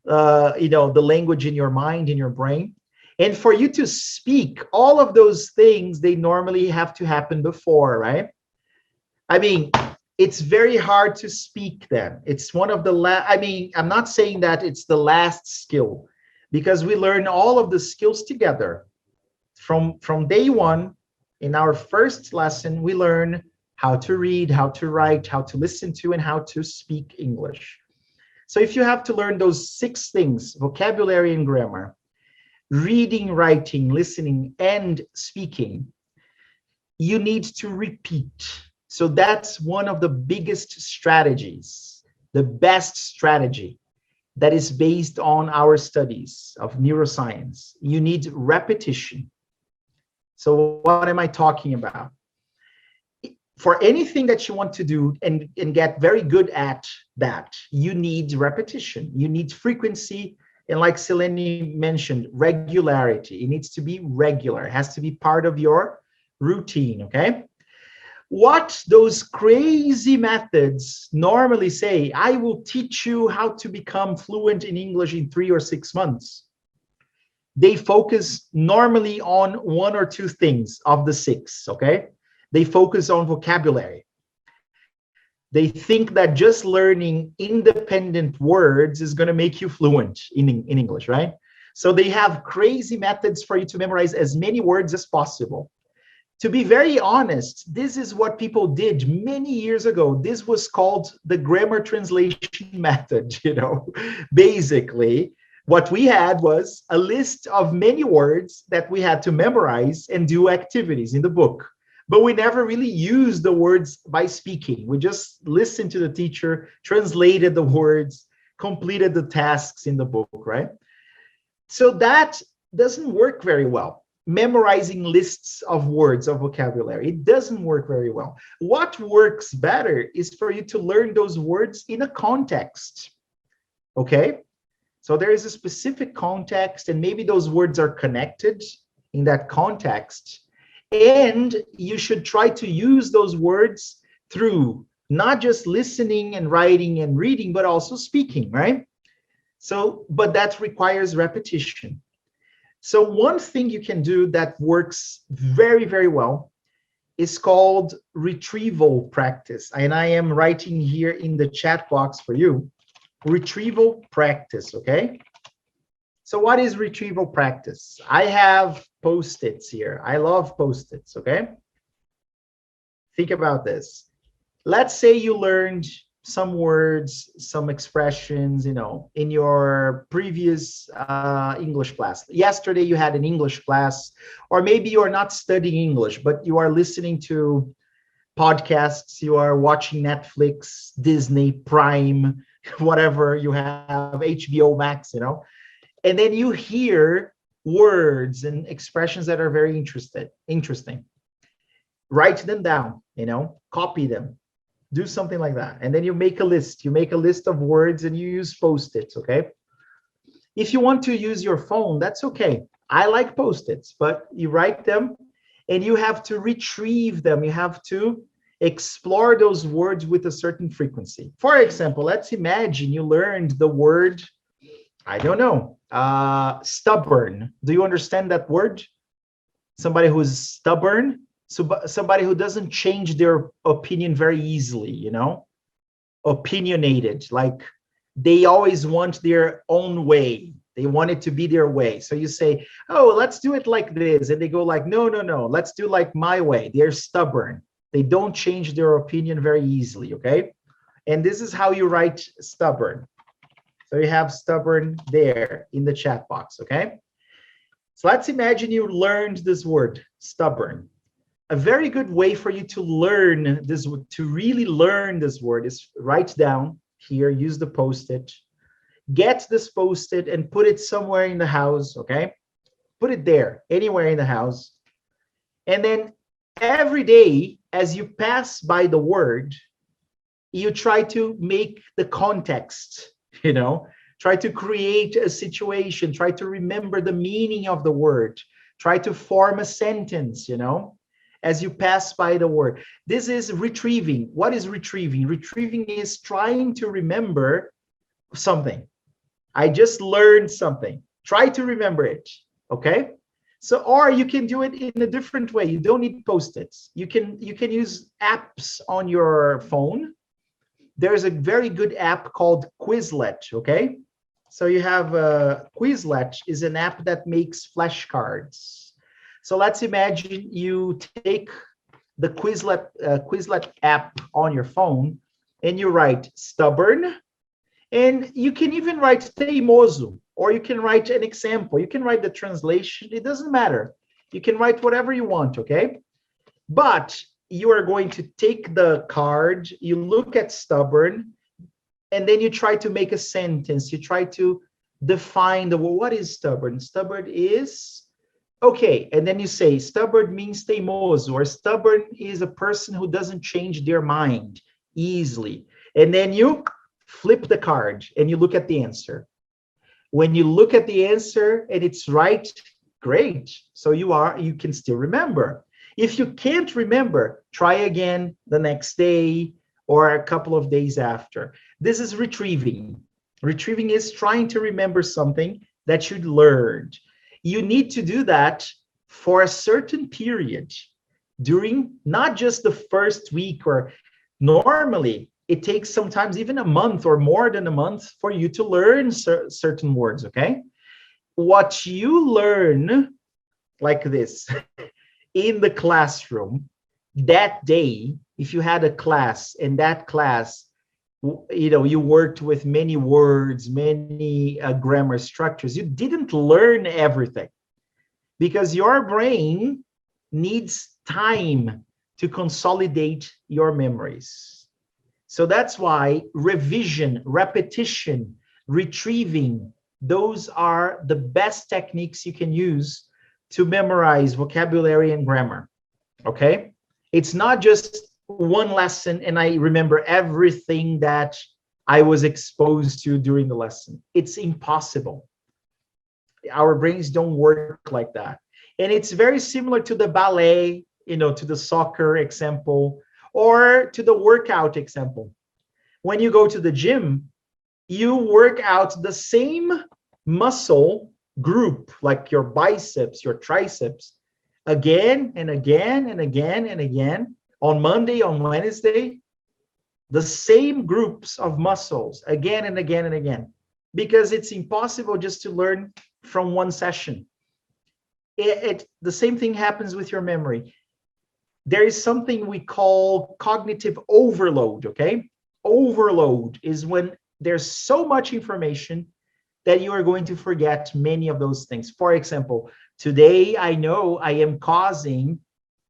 you know, the language in your mind, in your brain. And for you to speak, all of those things, they normally have to happen before, right? I mean, it's very hard to speak then. It's one of the I mean, I'm not saying that it's the last skill, because we learn all of the skills together. From day one, in our first lesson, we learn how to read, how to write, how to listen to, and how to speak English. So if you have to learn those 6 things, vocabulary and grammar, reading, writing, listening, and speaking, you need to repeat. So that's one of the biggest strategies, the best strategy that is based on our studies of neuroscience. You need repetition. So what am I talking about? For anything that you want to do and get very good at that, you need repetition. You need frequency. And like Celene mentioned, regularity. It needs to be regular. It has to be part of your routine, okay? What those crazy methods normally say, I will teach you how to become fluent in English in 3 or 6 months. They focus normally on 1 or 2 things of the 6, okay? They focus on vocabulary. They think that just learning independent words is going to make you fluent in English, right? So they have crazy methods for you to memorize as many words as possible. To be very honest, this is what people did many years ago. This was called the grammar translation method, you know. Basically, what we had was a list of many words that we had to memorize and do activities in the book. But we never really used the words by speaking. We just listened to the teacher, translated the words, completed the tasks in the book, right? So that doesn't work very well. memorizing lists of words, of vocabulary. It doesn't work very well. What works better is for you to learn those words in a context, okay? So there is a specific context, and maybe those words are connected in that context, and you should try to use those words through not just listening and writing and reading, but also speaking, right? So, but that requires repetition. So one thing you can do that works very, very well is called retrieval practice. And I am writing here in the chat box for you, retrieval practice, okay? So what is retrieval practice? I have Post-its here. I love Post-its, okay? Think about this. Let's say you learned some words, some expressions, you know, in your previous English class. Yesterday you had an English class, or maybe you are not studying English, but you are listening to podcasts, you are watching Netflix, Disney, Prime, whatever you have, HBO Max, you know, and then you hear words and expressions that are very interesting. Write them down, you know, copy them. Do something like that. And then you make a list. You make a list of words and you use Post-its, okay? If you want to use your phone, that's okay. I like Post-its, but you write them and you have to retrieve them. You have to explore those words with a certain frequency. For example, let's imagine you learned the word, I don't know, stubborn. Do you understand that word? Somebody who's stubborn? So somebody who doesn't change their opinion very easily, you know, opinionated, like they always want their own way. They want it to be their way. So you say, oh, let's do it like this. And they go like, no, let's do like my way. They're stubborn. They don't change their opinion very easily, okay? And this is how you write stubborn. So you have stubborn there in the chat box, okay? So let's imagine you learned this word, stubborn. A very good way for you to learn this, to really learn this word, is write down here, use the Post-it, get this Post-it and put it somewhere in the house, okay? Put it there, anywhere in the house. And then every day, as you pass by the word, you try to make the context, you know, try to create a situation, try to remember the meaning of the word, try to form a sentence, you know, as you pass by the word. This is retrieving. What is retrieving? Retrieving is trying to remember something. I just learned something. Try to remember it, okay? So, or you can do it in a different way. You don't need Post-its. You can use apps on your phone. There's a very good app called Quizlet, okay? So you have Quizlet is an app that makes flashcards. So let's imagine you take the Quizlet app on your phone and you write stubborn, and you can even write teimoso, or you can write an example. You can write the translation. It doesn't matter. You can write whatever you want, okay? But you are going to take the card, you look at stubborn, and then you try to make a sentence. You try to define the, well, what is stubborn? Stubborn is, okay, and then you say stubborn means teimoso, or stubborn is a person who doesn't change their mind easily. And then you flip the card and you look at the answer. When you look at the answer and it's right, great. So you can still remember. If you can't remember, try again the next day or a couple of days after. This is retrieving. Retrieving is trying to remember something that you learned. You need to do that for a certain period during not just the first week, or normally it takes sometimes even a month or more than a month for you to learn certain words, okay? What you learn like this in the classroom that day, if you had a class and that class, you know, you worked with many words, many grammar structures, you didn't learn everything because your brain needs time to consolidate your memories. So that's why revision, repetition, retrieving, those are the best techniques you can use to memorize vocabulary and grammar, okay? It's not just one lesson and I remember everything that I was exposed to during the lesson. It's impossible. Our brains don't work like that. And it's very similar to the ballet, you know, to the soccer example, or to the workout example. When you go to the gym, you work out the same muscle group, like your biceps, your triceps, again and again and again and again, on Monday, on Wednesday, the same groups of muscles again and again and again, because it's impossible just to learn from one session. The same thing happens with your memory. There is something we call cognitive overload, okay? Overload is when there's so much information that you are going to forget many of those things. For example, today I know I am causing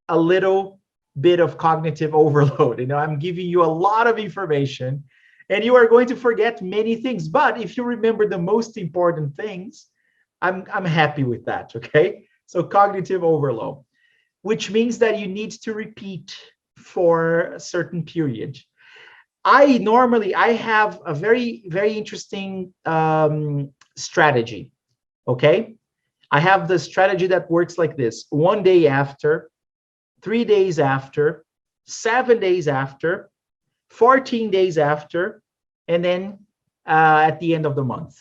a little bit of cognitive overload. You know, I'm giving you a lot of information and you are going to forget many things. But if you remember the most important things, I'm happy with that, okay? So cognitive overload, which means that you need to repeat for a certain period. I have a very, very interesting strategy, okay? I have the strategy that works like this: 1 day after, 3 days after, 7 days after, 14 days after, and then at the end of the month.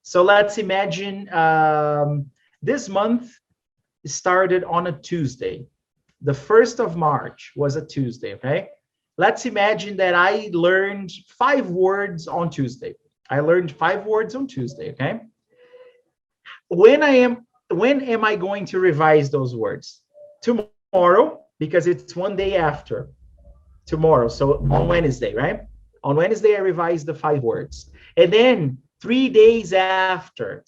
So let's imagine this month started on a Tuesday. The 1st of March was a Tuesday, okay? Let's imagine that I learned 5 words on Tuesday. I learned 5 words on Tuesday, okay? When am I going to revise those words? Tomorrow, because it's 1 day after tomorrow. So on Wednesday, right? On Wednesday, I revise the 5 words. And then 3 days after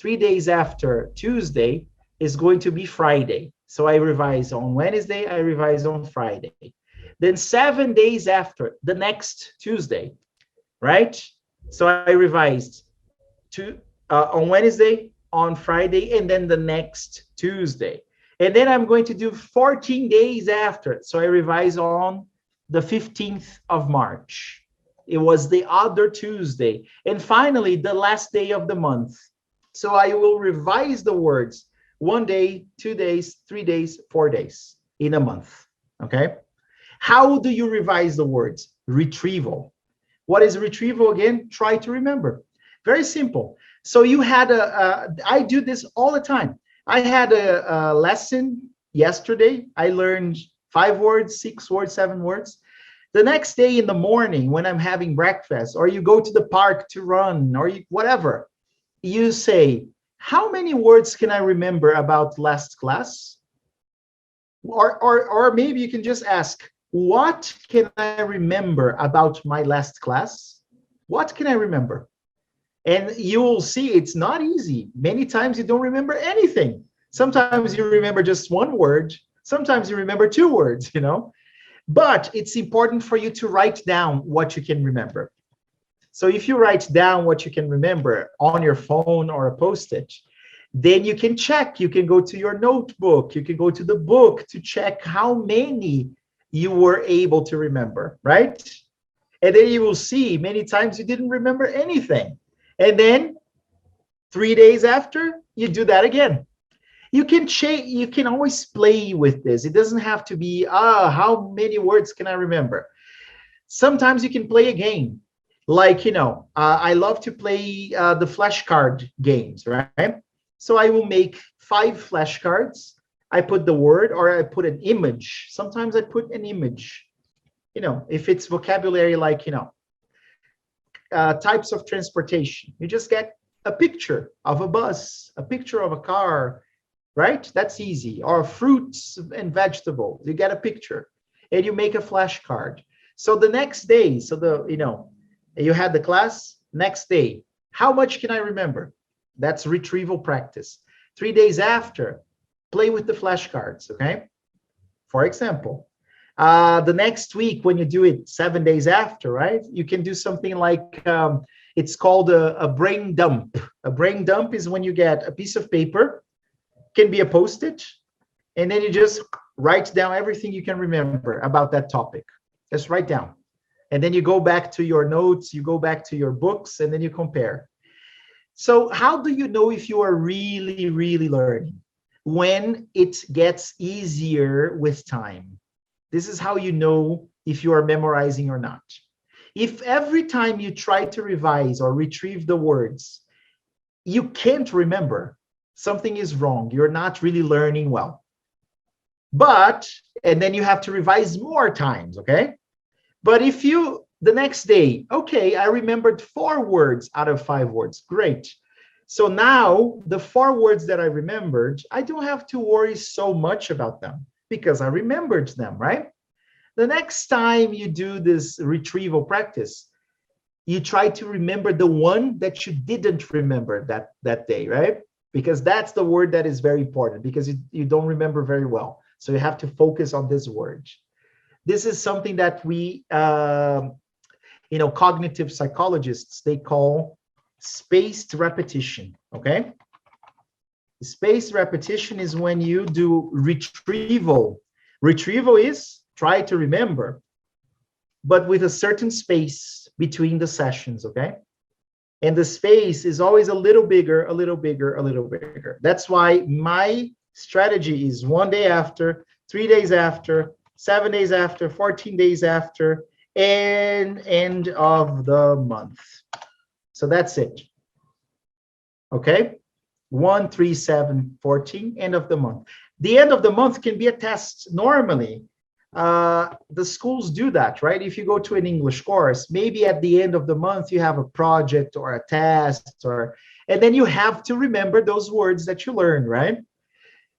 Tuesday is going to be Friday. So I revise on Wednesday, I revise on Friday. Then 7 days after, the next Tuesday, right? So I revised on Wednesday, on Friday, and then the next Tuesday. And then I'm going to do 14 days after. So I revise on the 15th of March. It was the other Tuesday. And finally, the last day of the month. So I will revise the words 1 day, 2 days, 3 days, 4 days in a month, okay? How do you revise the words? Retrieval. What is retrieval again? Try to remember. Very simple. So you had I do this all the time. I had a lesson yesterday. I learned 5 words, 6 words, 7 words. The next day in the morning when I'm having breakfast, or you go to the park to run, or whatever, you say, how many words can I remember about last class? Or maybe you can just ask, what can I remember about my last class? What can I remember? And you will see it's not easy. Many times you don't remember anything. Sometimes you remember just 1 word. Sometimes you remember 2 words, you know. But it's important for you to write down what you can remember. So if you write down what you can remember on your phone or a Post-it, then you can check. You can go to your notebook. You can go to the book to check how many you were able to remember, right? And then you will see many times you didn't remember anything. And then 3 days after, you do that again. You can always play with this. It doesn't have to be, how many words can I remember? Sometimes you can play a game. Like, you know, I love to play the flashcard games, right? So I will make 5 flashcards. I put the word, or I put an image. Sometimes I put an image. You know, if it's vocabulary like, you know, types of transportation, you just get a picture of a bus, a picture of a car, right? That's easy. Or fruits and vegetables, you get a picture and you make a flashcard. So the next day, you had the class, next day, how much can I remember? That's retrieval practice. 3 days after, play with the flashcards, okay? For example, the next week when you do it 7 days after, right? You can do something like, it's called a brain dump. A brain dump is when you get a piece of paper, can be a Post-it, and then you just write down everything you can remember about that topic. Just write down. And then you go back to your notes, you go back to your books, and then you compare. So how do you know if you are really, really learning? When it gets easier with time. This is how you know if you are memorizing or not. If every time you try to revise or retrieve the words, you can't remember, something is wrong. You're not really learning well. And then you have to revise more times, okay? But if you, the next day, okay, I remembered 4 words out of 5 words, great. So now the 4 words that I remembered, I don't have to worry so much about them because I remembered them, right? The next time you do this retrieval practice, you try to remember the one that you didn't remember that day, right? Because that's the word that is very important because you don't remember very well. So you have to focus on this word. This is something that we, cognitive psychologists, they call spaced repetition, okay? Spaced repetition is when you do retrieval. Retrieval is try to remember, but with a certain space between the sessions, okay? And the space is always a little bigger, a little bigger, a little bigger. That's why my strategy is 1 day after, 3 days after, 7 days after, 14 days after, and end of the month. So that's it. Okay? 1, 3, 7, 14, end of the month. The end of the month can be a test. Normally, the schools do that, right? If you go to an English course, maybe at the end of the month, you have a project or a test, and then you have to remember those words that you learned, right?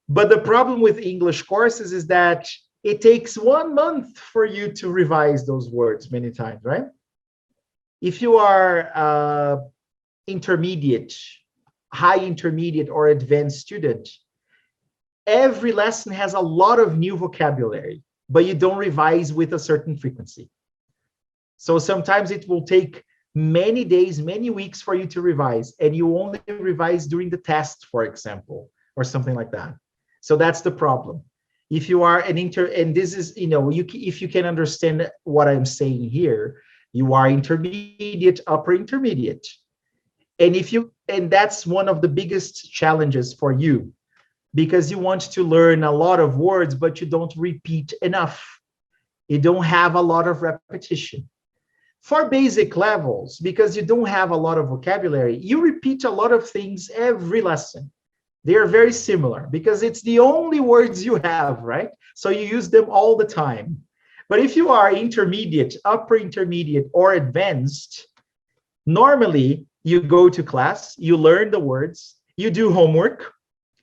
But the problem with English courses is that it takes 1 month for you to revise those words many times, right? If you are intermediate, high intermediate, or advanced student, every lesson has a lot of new vocabulary, but you don't revise with a certain frequency. So sometimes it will take many days, many weeks for you to revise, and you only revise during the test, for example, or something like that. So that's the problem. If you are an and this is, if you can understand what I'm saying here, you are intermediate, upper intermediate. And that's one of the biggest challenges for you, because you want to learn a lot of words, but you don't repeat enough. You don't have a lot of repetition. For basic levels, because you don't have a lot of vocabulary, you repeat a lot of things every lesson. They are very similar because it's the only words you have, right? So you use them all the time. But if you are intermediate, upper intermediate, or advanced, normally you go to class, you learn the words, you do homework,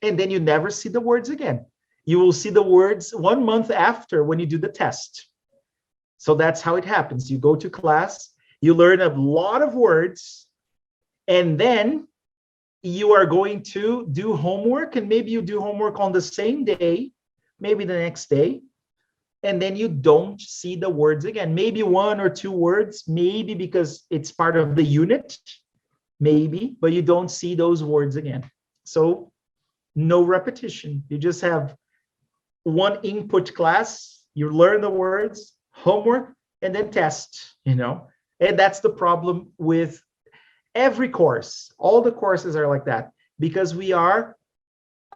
and then you never see the words again. You will see the words 1 month after when you do the test. So that's how it happens. You go to class, you learn a lot of words, and then you are going to do homework, and maybe you do homework on the same day, maybe the next day, and then you don't see the words again. Maybe 1 or 2 words, maybe because it's part of the unit, maybe, but you don't see those words again. So no repetition. You just have 1 input class, you learn the words, homework, and then test, and that's the problem with every course. All the courses are like that because we are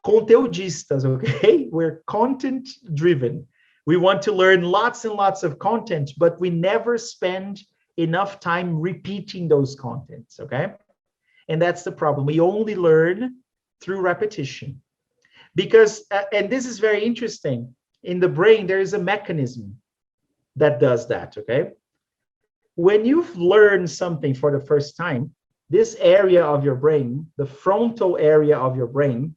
conteudistas, okay? We're content driven. We want to learn lots and lots of content, but we never spend enough time repeating those contents, okay? And that's the problem. We only learn through repetition. Because, and this is very interesting, in the brain, there is a mechanism that does that, okay? When you've learned something for the first time, this area of your brain, the frontal area of your brain,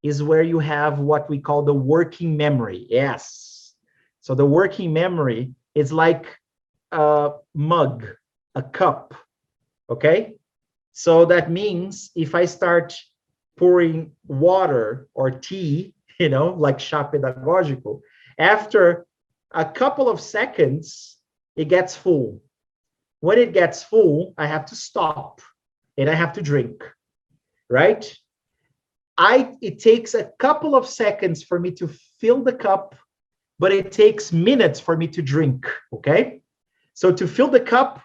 is where you have what we call the working memory. Yes. So the working memory is like a mug, a cup, okay? So that means if I start pouring water or tea, like chá pedagógico, after a couple of seconds, it gets full. When it gets full, I have to stop and I have to drink, right? it takes a couple of seconds for me to fill the cup, but it takes minutes for me to drink, okay? So to fill the cup,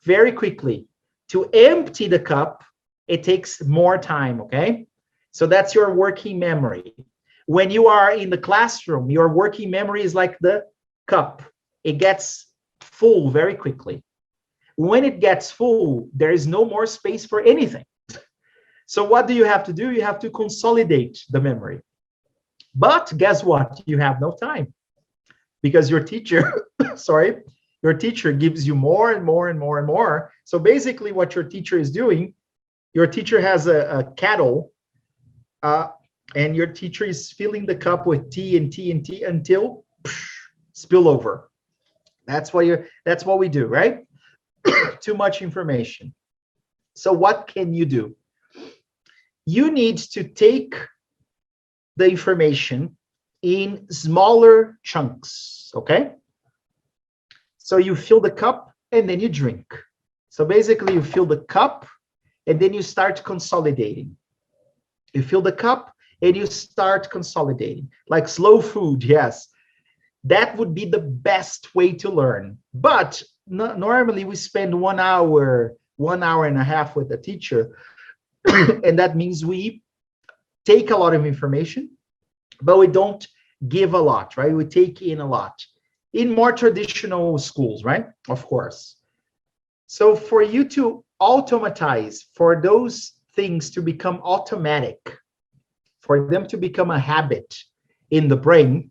very quickly. To empty the cup, it takes more time, okay? So that's your working memory. When you are in the classroom, your working memory is like the cup. It gets full very quickly. When it gets full, there is no more space for anything. So what do you have to do? You have to consolidate the memory. But guess what? You have no time because your teacher, your teacher gives you more and more and more and more. So basically what your teacher is doing, your teacher has a kettle, and your teacher is filling the cup with tea and tea and tea until spill over. That's what we do, right? Too much information. So what can you do? You need to take the information in smaller chunks, okay? So you fill the cup and then you drink. So basically you fill the cup and then you start consolidating. You fill the cup and you start consolidating, like slow food, yes. That would be the best way to learn. But normally we spend 1 hour, 1 hour and a half with the teacher. And that means we take a lot of information, but we don't give a lot, right? We take in a lot. In more traditional schools, right? Of course. So for you to automatize, for those things to become automatic, for them to become a habit in the brain,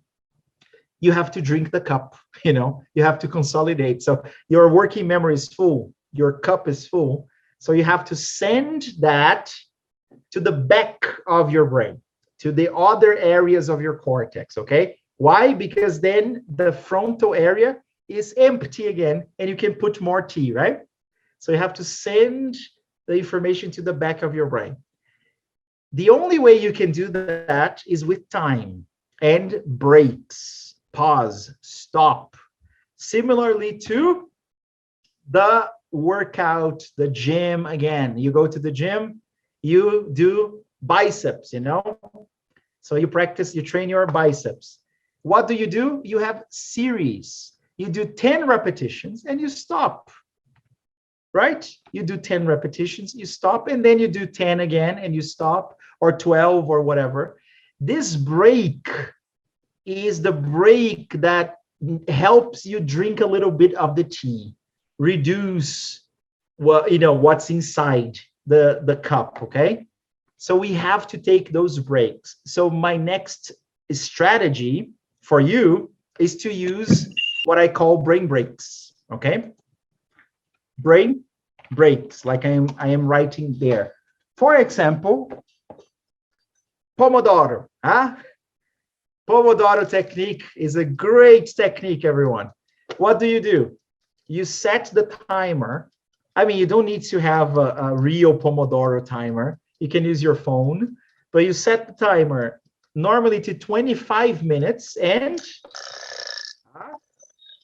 you have to drink the cup, you have to consolidate. So your working memory is full, your cup is full. So you have to send that to the back of your brain, to the other areas of your cortex, okay? Why? Because then the frontal area is empty again and you can put more tea, right? So you have to send the information to the back of your brain. The only way you can do that is with time and breaks, pause, stop. Similarly to the workout, the gym, again, you go to the gym, you do biceps, So you practice, you train your biceps. What do? You have series. You do 10 repetitions and you stop, right? You do 10 repetitions, you stop, and then you do 10 again and you stop, or 12 or whatever. This break is the break that helps you drink a little bit of the tea, reduce what's inside the cup, okay? So we have to take those breaks. So my next strategy for you is to use what I call brain breaks, okay? Brain breaks, like I am writing there. For example, Pomodoro, huh? Pomodoro technique is a great technique, everyone. What do? You set the timer. I mean, you don't need to have a real Pomodoro timer. You can use your phone, but you set the timer normally to 25 minutes. And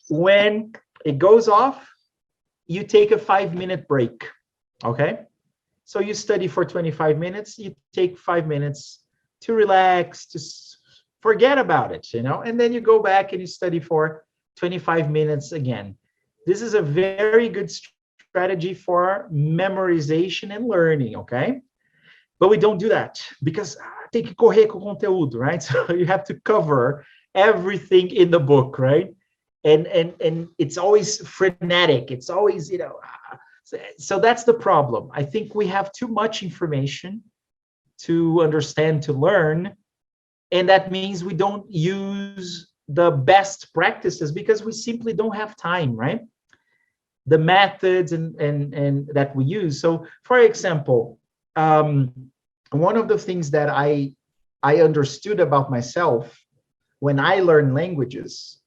when it goes off, you take a 5-minute break, okay? So you study for 25 minutes, you take 5 minutes to relax, to forget about it, and then you go back and you study for 25 minutes again. This is a very good strategy for memorization and learning, okay? But we don't do that because tem que correr com conteúdo, right? So you have to cover everything in the book, right? And it's always frenetic. It's always, so that's the problem. I think we have too much information to understand, to learn. And that means we don't use the best practices because we simply don't have time, right? The methods and that we use. So for example, one of the things that I understood about myself when I learn languages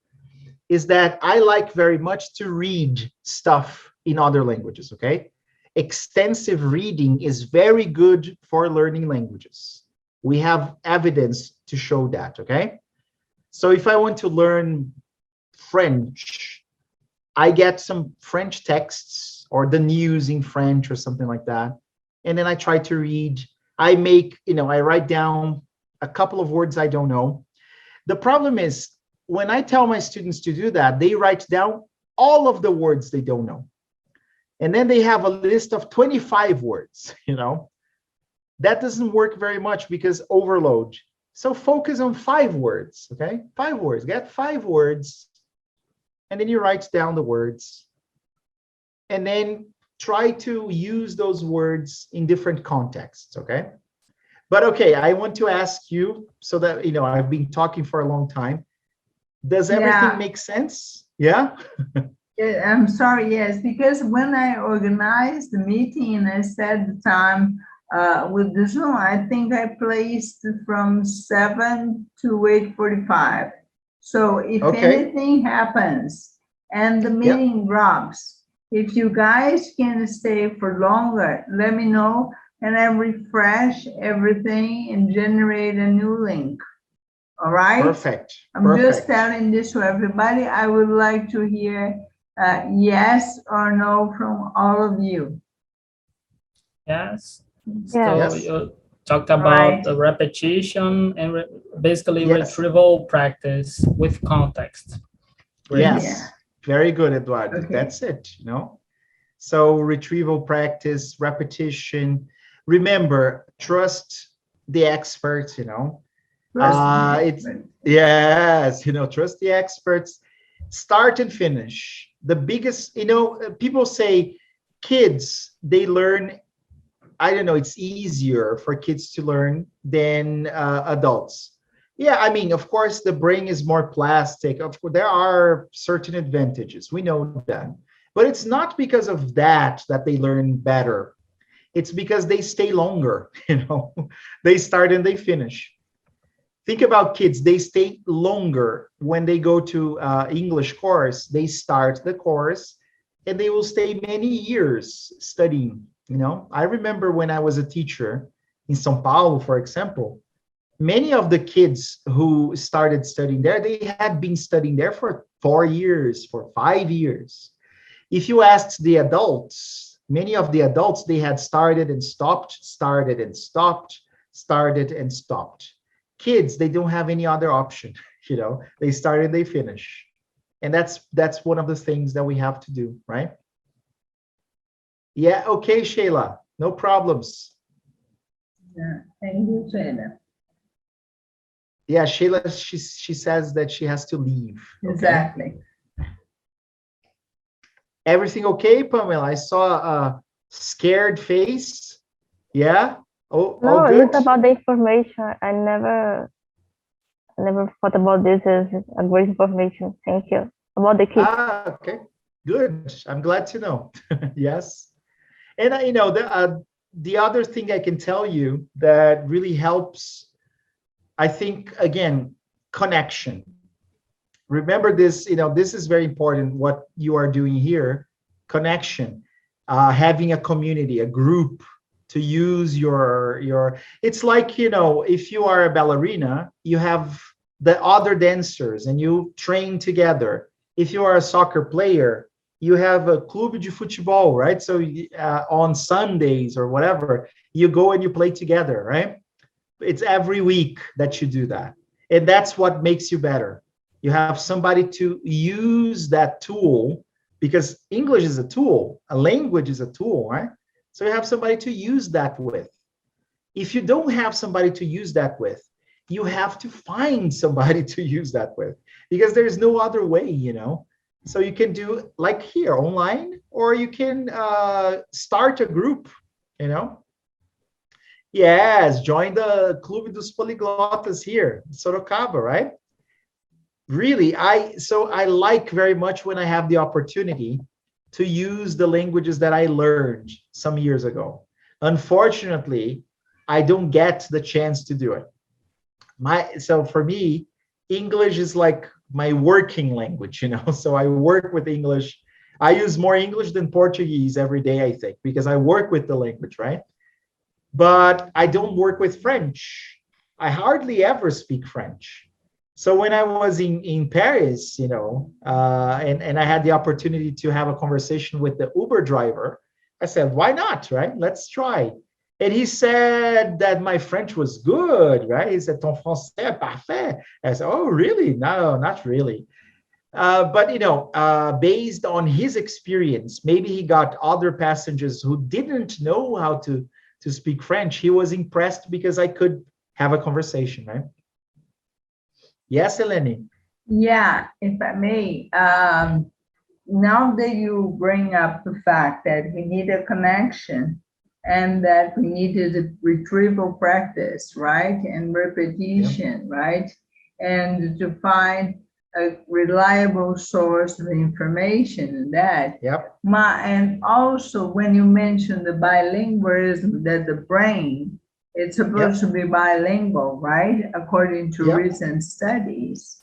is that I like very much to read stuff in other languages, okay? Extensive reading is very good for learning languages. We have evidence to show that, okay? So if I want to learn French, I get some French texts or the news in French or something like that. And then I try to read I make, I write down a couple of words I don't know. The problem is when I tell my students to do that, they write down all of the words they don't know. And then they have a list of 25 words, That doesn't work very much because overload. So focus on 5 words, okay? 5 words, get 5 words, and then you write down the words. And then try to use those words in different contexts, okay? But okay, I want to ask you, so that, I've been talking for a long time. Does everything make sense? Yeah? I'm sorry, yes, because when I organized the meeting and I set the time with the Zoom, I think I placed from 7 to 8:45. So if anything happens and the meeting drops, if you guys can stay for longer, let me know and I refresh everything and generate a new link. All right? Perfect. I'm just telling this to everybody. I would like to hear yes or no from all of you. Yes. Yeah. So you talked about the repetition and basically retrieval practice with context. Great. Yes. Very good, Eduardo. Okay. That's it, So retrieval practice, repetition. Remember, trust the experts, Yes, trust the experts. Start and finish. The biggest, people say kids, they learn, I don't know, it's easier for kids to learn than adults. Yeah, I mean, of course, the brain is more plastic. Of course, there are certain advantages. We know that. But it's not because of that they learn better. It's because they stay longer, They start and they finish. Think about kids, they stay longer when they go to English course. They start the course and they will stay many years studying, I remember when I was a teacher in São Paulo, for example, many of the kids who started studying there, they had been studying there for 4 years, for 5 years. If you asked the adults, many of the adults, they had started and stopped, started and stopped, started and stopped. Kids, they don't have any other option, they start and they finish. And that's one of the things that we have to do, right? Yeah, okay, Sheila, no problems. Yeah, thank you, Sheila. Yeah, Sheila, she says that she has to leave. Okay? Exactly. Everything okay, Pamela? I saw a scared face. Yeah? Oh, No, all good? it's about the information. I never thought about this as a great information. Thank you. About the kids. Okay. Good. I'm glad to know. Yes. And the other thing I can tell you that really helps, I think, again, connection. Remember this, this is very important, what you are doing here, connection, having a community, a group to use your, it's like, if you are a ballerina, you have the other dancers and you train together. If you are a soccer player, you have a Clube de Futebol, right? So on Sundays or whatever, you go and you play together, right? It's every week that you do that. And that's what makes you better. You have somebody to use that tool, because English is a tool, a language is a tool, right? So you have somebody to use that with. If you don't have somebody to use that with, you have to find somebody to use that with, because there's no other way, So you can do like here online, or you can start a group, Yes, join the Clube dos Poliglotas here, Sorocaba, right? Really, I like very much when I have the opportunity to use the languages that I learned some years ago. Unfortunately, I don't get the chance to do it. So for me, English is like my working language, So I work with English. I use more English than Portuguese every day, I think, because I work with the language, right? But I don't work with French. I hardly ever speak French. So when I was in Paris, and I had the opportunity to have a conversation with the Uber driver, I said, why not, right? Let's try. And he said that my French was good, right? He said, ton français est parfait. I said, oh, really? No, not really. But, based on his experience, maybe he got other passengers who didn't know how to speak French. He was impressed because I could have a conversation, right? Yes, Celene? Yeah, if I may, now that you bring up the fact that we need a connection and that we needed a retrieval practice, right? And repetition, right? And to find a reliable source of information in that. Yep. And also when you mentioned the bilingualism, that the brain, it's supposed to be bilingual, right? According to recent studies.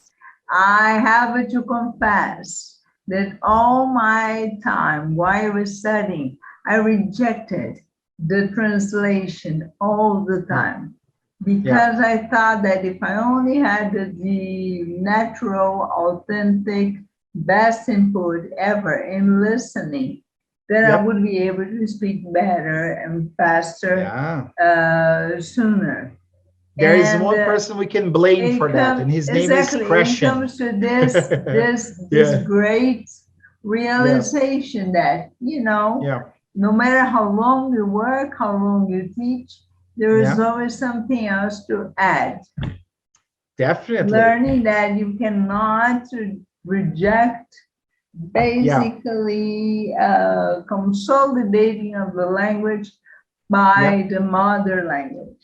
I have to confess that all my time while I was studying, I rejected the translation all the time. Because I thought that if I only had the natural, authentic, best input ever in listening, then I would be able to speak better and faster, sooner. There is one person we can blame for that, and his name is Christian. It comes to this great realization that, no matter how long you work, how long you teach, there is always something else to add. Definitely. Learning that you cannot reject, basically consolidating of the language by the mother language.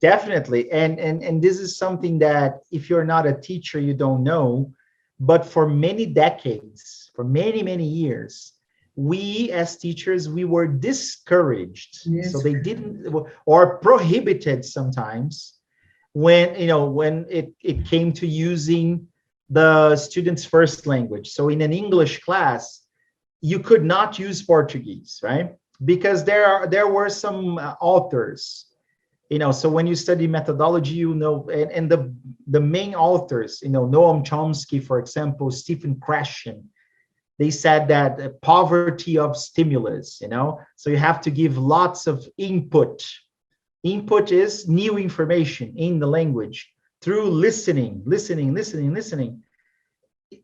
Definitely. And this is something that if you're not a teacher, you don't know. But for many decades, for many, many years, we as teachers, we were discouraged. Yes. So they didn't, or prohibited sometimes when it came to using the student's first language. So in an English class, you could not use Portuguese, right? Because there were some authors, so when you study methodology, and the main authors, Noam Chomsky, for example, Stephen Krashen, they said that poverty of stimulus, so you have to give lots of input. Input is new information in the language through listening.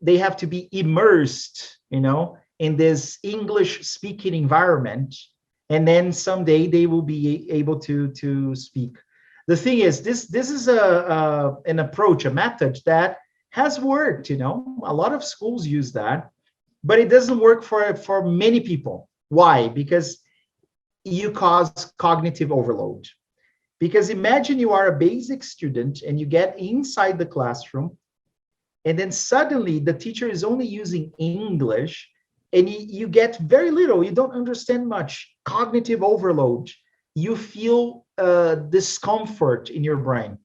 They have to be immersed, in this English speaking environment. And then someday they will be able to speak. The thing is, this is an approach, a method that has worked, a lot of schools use that. But it doesn't work for many people. Why? Because you cause cognitive overload. Because imagine you are a basic student and you get inside the classroom, and then suddenly the teacher is only using English, and you get very little, you don't understand much. Cognitive overload. You feel discomfort in your brain.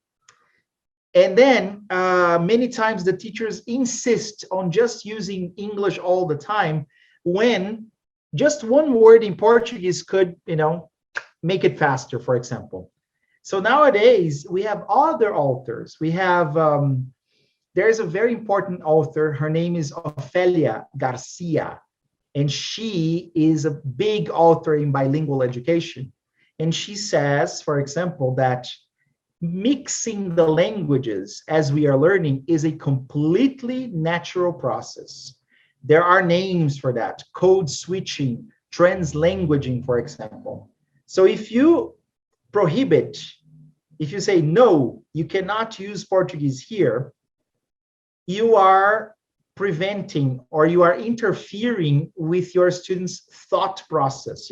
And then many times the teachers insist on just using English all the time when just one word in Portuguese could, make it faster, for example. So nowadays we have other authors. We have, there's a very important author. Her name is Ofelia Garcia, and she is a big author in bilingual education. And she says, for example, that mixing the languages as we are learning is a completely natural process. There are names for that: code switching, translanguaging, for example. So if you prohibit, if you say, no, you cannot use Portuguese here, you are preventing or you are interfering with your students' thought process,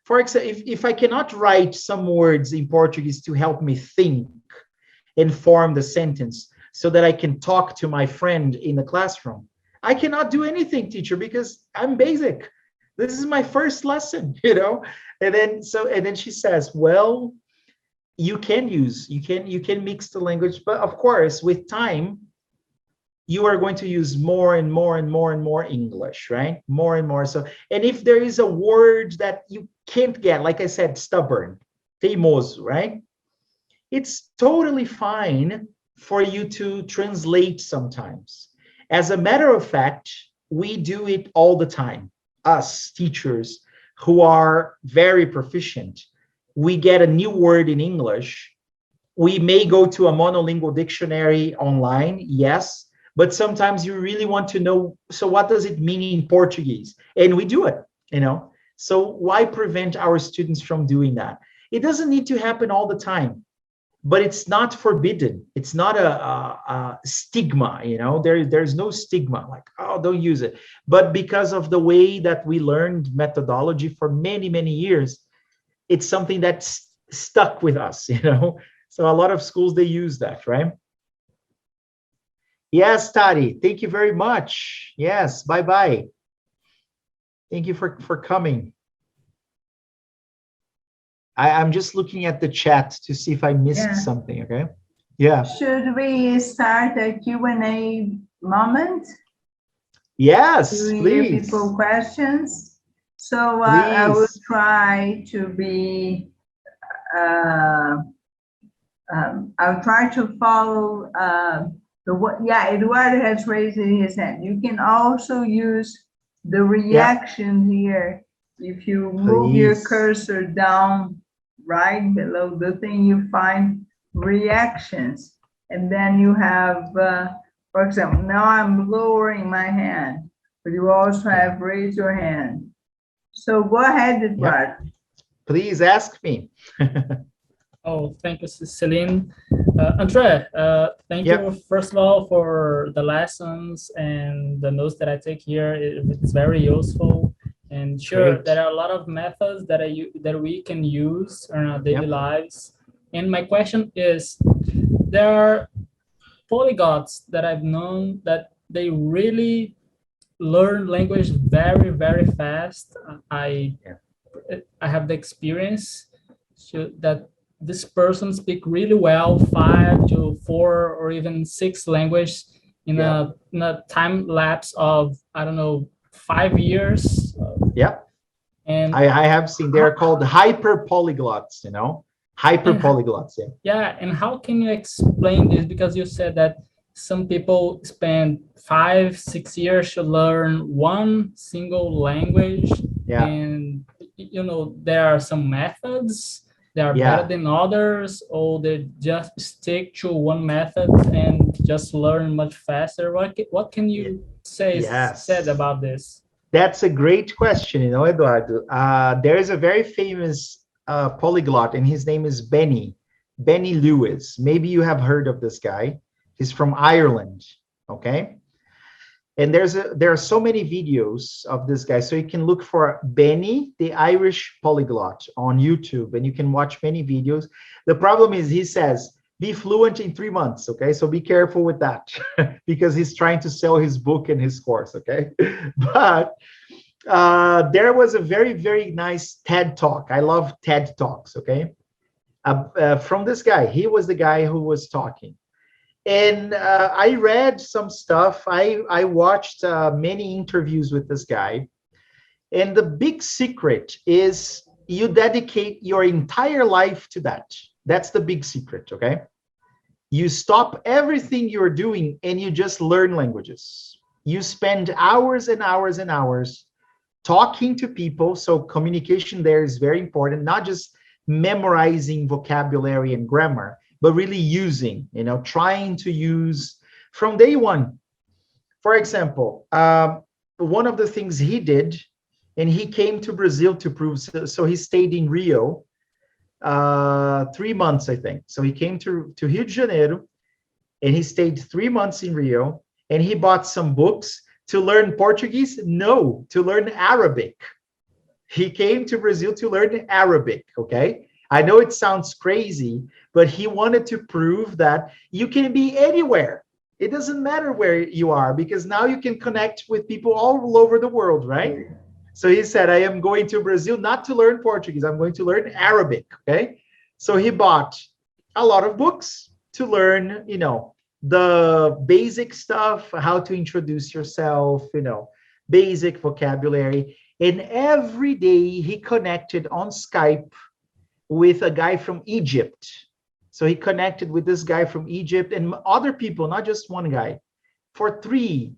For example, if I cannot write some words in Portuguese to help me think and form the sentence so that I can talk to my friend in the classroom, I cannot do anything, teacher, because I'm basic. This is my first lesson, And then she says, well, you can mix the language, but of course, with time, you are going to use more and more and more and more English, right? More and more. So, and if there is a word that you can't get, like I said, stubborn, teimoso, right? It's totally fine for you to translate sometimes. As a matter of fact, we do it all the time. Us teachers who are very proficient, we get a new word in English, we may go to a monolingual dictionary online, yes, but sometimes you really want to know, so what does it mean in Portuguese? And we do it, you know? So why prevent our students from doing that? It doesn't need to happen all the time, but it's not forbidden. It's not a stigma, you know? There's no stigma, like, oh, don't use it. But because of the way that we learned methodology for many, many years, it's something that's stuck with us, you know? So a lot of schools, they use that, right? Yes, Tari, thank you very much. Yes, bye-bye. Thank you for coming. I'm just looking at the chat to see if I missed something, okay? Yeah. Should we start a Q&A moment? Yes, to please. Hear people questions. So I will try to be, I'll try to follow Eduardo has raised his hand. You can also use the reaction here. If you move your cursor down right below the thing, you find reactions. And then you have, for example, now I'm lowering my hand, but you also have raise your hand. So go ahead, Eduardo. Please ask me. Oh, thank you, Celene. Andre, thank you, first of all, for the lessons and the notes that I take here. It's very useful. And sure, there are a lot of methods that we can use in our daily lives. And my question is, there are polyglots that I've known that they really learn language very, very fast. I have the experience that this person speak really well 5 to 4 or even 6 languages in a time lapse of, I don't know, 5 years. And I have seen, they're called hyper polyglots, you know, hyper polyglots. And how can you explain this? Because you said that some people spend 5, 6 years to learn one single language. And, you know, there are some methods they are better than others, or they just stick to one method and just learn much faster. What can you say said about this? That's a great question, you know, Eduardo. There is a very famous polyglot, and his name is Benny Lewis. Maybe you have heard of this guy. He's from Ireland, okay? And there are so many videos of this guy. So you can look for Benny, the Irish polyglot, on YouTube, and you can watch many videos. The problem is, he says, be fluent in 3 months, okay? So be careful with that because he's trying to sell his book and his course, okay? But there was a very, very nice TED Talk. I love TED Talks, okay? From this guy. He was the guy who was talking. And I read some stuff. I watched many interviews with this guy. And the big secret is you dedicate your entire life to that. That's the big secret, okay? You stop everything you're doing and you just learn languages. You spend hours and hours and hours talking to people. So communication there is very important, not just memorizing vocabulary and grammar, but really using, you know, trying to use from day one. For example, one of the things he did, and he came to Brazil to prove, so he stayed in Rio 3 months, I think. So he came to Rio de Janeiro, and he stayed 3 months in Rio, and he bought some books to learn Portuguese? No, to learn Arabic. He came to Brazil to learn Arabic, okay? I know it sounds crazy, but he wanted to prove that you can be anywhere. It doesn't matter where you are, because now you can connect with people all over the world, right? So he said, I am going to Brazil not to learn Portuguese, I'm going to learn Arabic, okay? So he bought a lot of books to learn, you know, the basic stuff, how to introduce yourself, you know, basic vocabulary. And every day he connected on Skype with a guy from Egypt. So he connected with this guy from Egypt and other people, not just one guy, for 3-4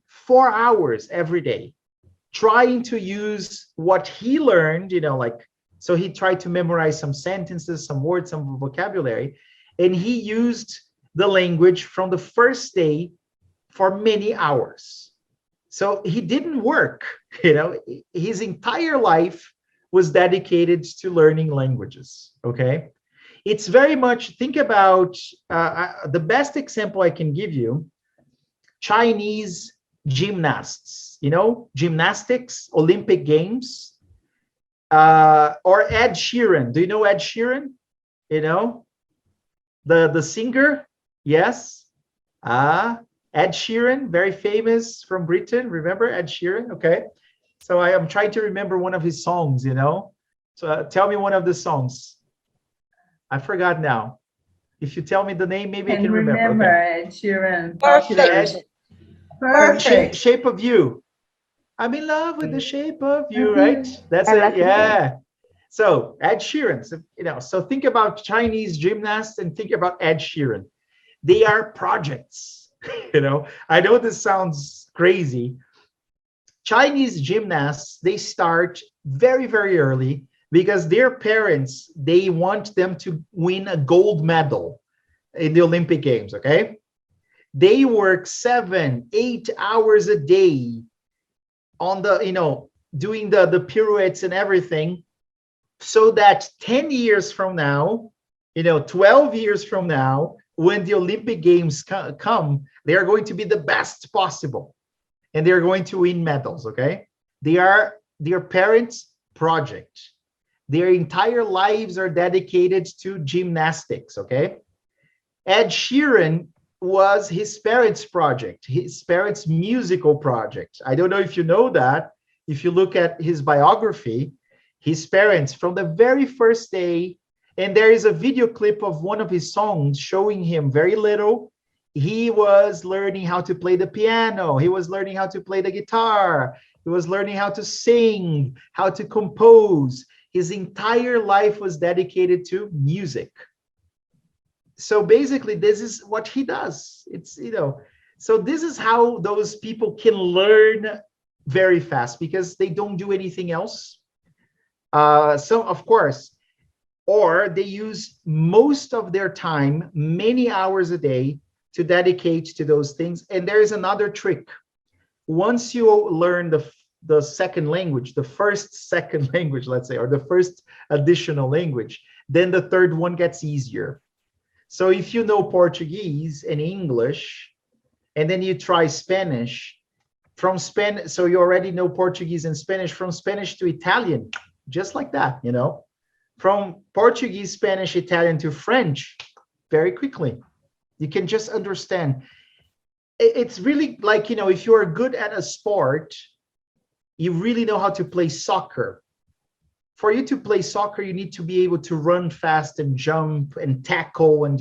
hours every day, trying to use what he learned, you know, like So he tried to memorize some sentences, some words, some vocabulary, and he used the language from the first day for many hours. So he didn't work, his entire life was dedicated to learning languages, okay? It's very much, think about, the best example I can give you, Chinese gymnasts, gymnastics, Olympic Games, or Ed Sheeran. Do you know Ed Sheeran? The singer? Yes. Ed Sheeran, very famous from Britain. Remember Ed Sheeran? Okay. So I am trying to remember one of his songs, So tell me one of the songs. I forgot now. If you tell me the name, maybe I can remember. Okay. Ed Sheeran. Perfect. Shape of You. I'm in love with the shape of you, right? That's it. Yeah. So Ed Sheeran, so think about Chinese gymnasts and think about Ed Sheeran. They are projects. I know this sounds crazy. Chinese gymnasts, they start very, very early because their parents, they want them to win a gold medal in the Olympic Games, okay? They work 7-8 hours a day on the, doing the pirouettes and everything, so that 10 years from now, 12 years from now, when the Olympic Games come, they are going to be the best possible. And they're going to win medals, okay? They are their parents' project. Their entire lives are dedicated to gymnastics, okay? Ed Sheeran was his parents' project, his parents' musical project. I don't know if you know that. If you look at his biography, his parents, from the very first day, and there is a video clip of one of his songs showing him very little. He was learning how to play the piano. He was learning how to play the guitar. He was learning how to sing, how to compose. His entire life was dedicated to music. So basically, this is what he does. It's, so this is how those people can learn very fast because they don't do anything else. So of course, or they use most of their time, many hours a day, to dedicate to those things. And there is another trick. Once you learn the second language, the second language, let's say, or the first additional language, then the third one gets easier. So if you know Portuguese and English, and then you try Spanish, so you already know Portuguese and Spanish, from Spanish to Italian, just like that, From Portuguese, Spanish, Italian to French, very quickly. You can just understand. It's really like, if you are good at a sport, you really know how to play soccer. For you to play soccer, you need to be able to run fast and jump and tackle and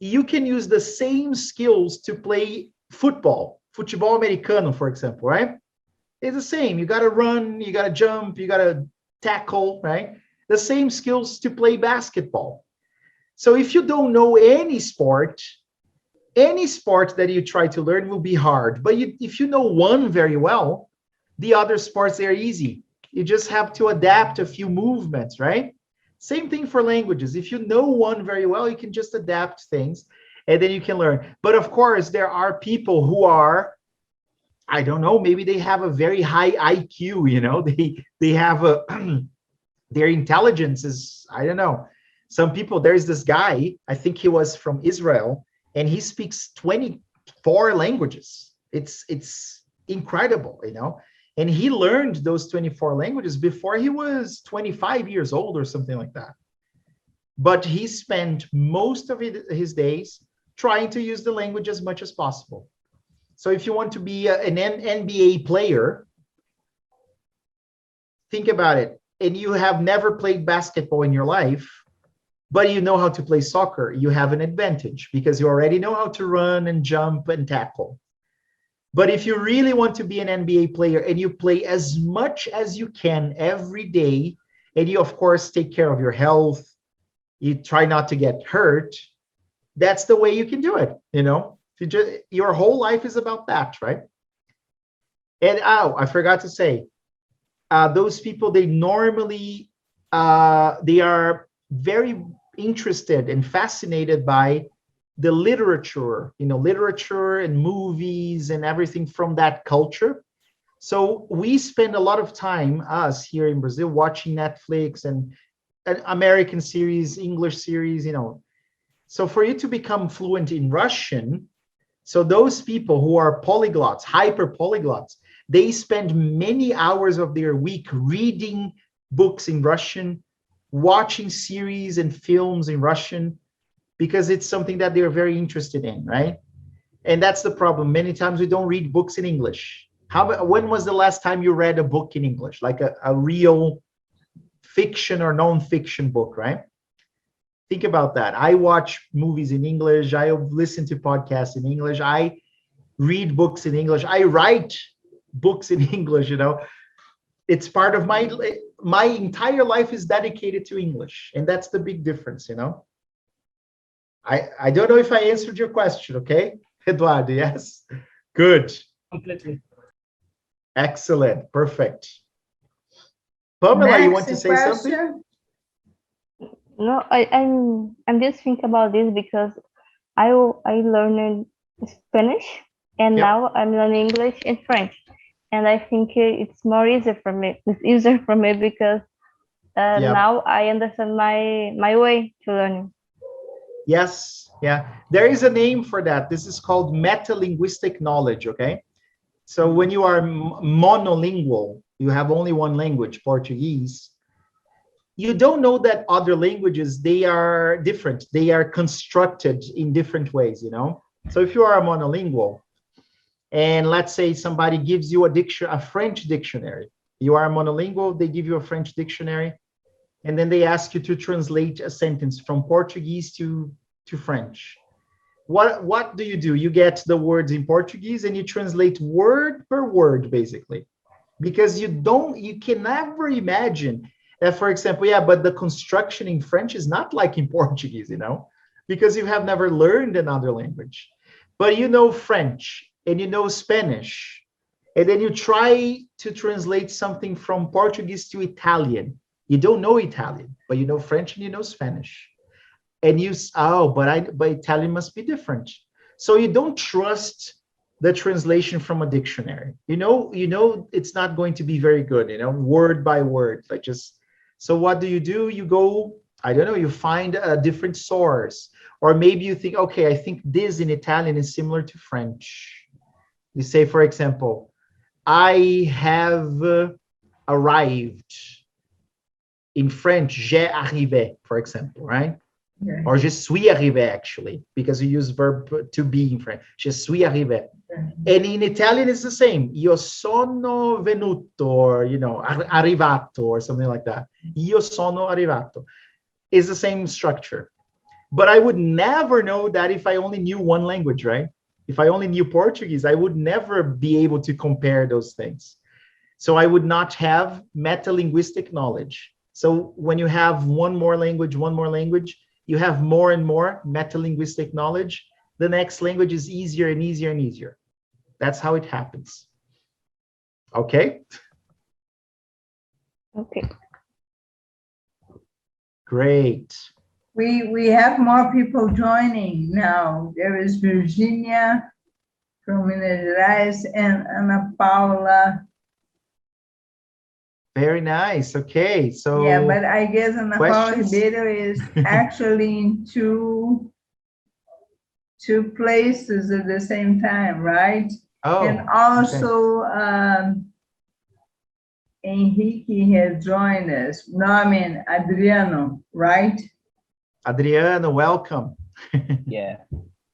you can use the same skills to play football americano, for example, right? It's the same. You got to run, you got to jump, you got to tackle, right? The same skills to play basketball. So if you don't know any sport that you try to learn will be hard. But if you know one very well, the other sports, they're easy. You just have to adapt a few movements, right? Same thing for languages. If you know one very well, you can just adapt things and then you can learn. But of course, there are people who are, I don't know, maybe they have a very high IQ, they have their intelligence is, I don't know. Some people, there's this guy, I think he was from Israel, and he speaks 24 languages. It's incredible, And he learned those 24 languages before he was 25 years old or something like that. But he spent most of his days trying to use the language as much as possible. So if you want to be an NBA player, think about it. And you have never played basketball in your life, but you know how to play soccer, you have an advantage because you already know how to run and jump and tackle. But if you really want to be an NBA player and you play as much as you can every day, and you, of course, take care of your health, you try not to get hurt, that's the way you can do it, your whole life is about that, right? And I forgot to say, those people, they normally they are very interested and fascinated by the literature, literature and movies and everything from that culture. So we spend a lot of time, us here in Brazil, watching Netflix and American series, English series, So for you to become fluent in Russian, so those people who are polyglots, hyper polyglots, they spend many hours of their week reading books in Russian, watching series and films in Russian, because it's something that they're very interested in, right? And that's the problem. Many times we don't read books in English. When was the last time you read a book in English, like a real fiction or non-fiction book, right? Think about that. I watch movies in English. I listen to podcasts in English. I read books in English. I write books in English, It's part of my entire life is dedicated to English. And that's the big difference, I don't know if I answered your question, okay? Eduardo, yes? Good. Completely. Excellent. Perfect. Pamela, you want to say something? No, I'm just thinking about this because I learned Spanish and now I'm learning English and French, and I think it's more easier for me. It's easier for me because now I understand my way to learning. Yes, yeah. There is a name for that. This is called metalinguistic knowledge, okay? So when you are monolingual, you have only one language, Portuguese, you don't know that other languages, they are different. They are constructed in different ways, So if you are a monolingual, and let's say somebody gives you a French dictionary, you are a monolingual, they give you a French dictionary, and then they ask you to translate a sentence from Portuguese to French. What do? You get the words in Portuguese and you translate word per word, basically, because you can never imagine that, for example, but the construction in French is not like in Portuguese, because you have never learned another language. But French and Spanish, and then you try to translate something from Portuguese to Italian. You don't know Italian, but you know French and you know Spanish. And but Italian must be different. So you don't trust the translation from a dictionary. It's not going to be very good, word by word. So what do? You go, I don't know, you find a different source. Or maybe you think, okay, I think this in Italian is similar to French. You say, for example, I have arrived. In French, j'ai arrivé, for example, right? Okay. Or je suis arrivé, actually, because you use verb to be in French. Je suis arrivé. Okay. And in Italian, it's the same. Io sono venuto, or, arrivato, or something like that. Io sono arrivato. It's the same structure. But I would never know that if I only knew one language, right? If I only knew Portuguese, I would never be able to compare those things. So I would not have metalinguistic knowledge. So when you have one more language, you have more and more metalinguistic knowledge. The next language is easier and easier and easier. That's how it happens. Okay? Okay. Great. We have more people joining now. There is Virginia from Minas Gerais and Ana Paula. Very nice. Okay, so yeah, but I guess Ana Paula Ribeiro is actually in two places at the same time, right? Oh, and also Henrique has joined us. No, I mean Adriano, right? Adriano, welcome. Yeah,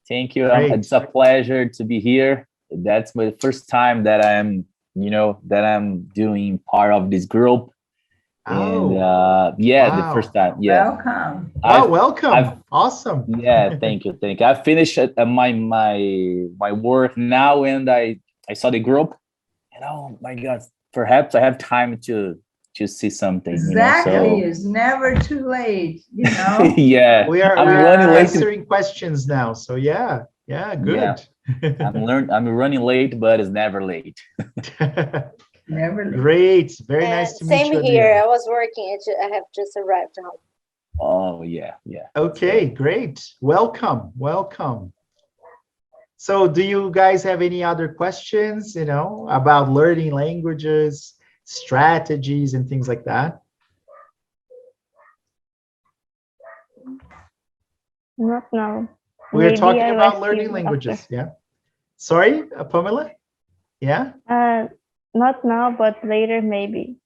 thank you. It's a pleasure to be here. That's my first time that I'm doing part of this group. And wow. The first time. Yeah. Welcome. Welcome. Awesome. Yeah, thank you. I finished my work now, and I saw the group, and oh my God, perhaps I have time to see something. Exactly. It's never too late, Yeah. We are running late answering questions now. So yeah, good. Yeah. I'm running late, but it's never late. Never late. Great. Very nice to meet Same you. here. Adriana. I was working. I have just arrived home. Oh, yeah, yeah. Okay, great. Welcome, welcome. So do you guys have any other questions, you know, about learning languages, strategies, and things like that? Not now. We're Maybe talking I about will learning see languages, after. yeah. Sorry, Pamela? Yeah? Not now, but later maybe.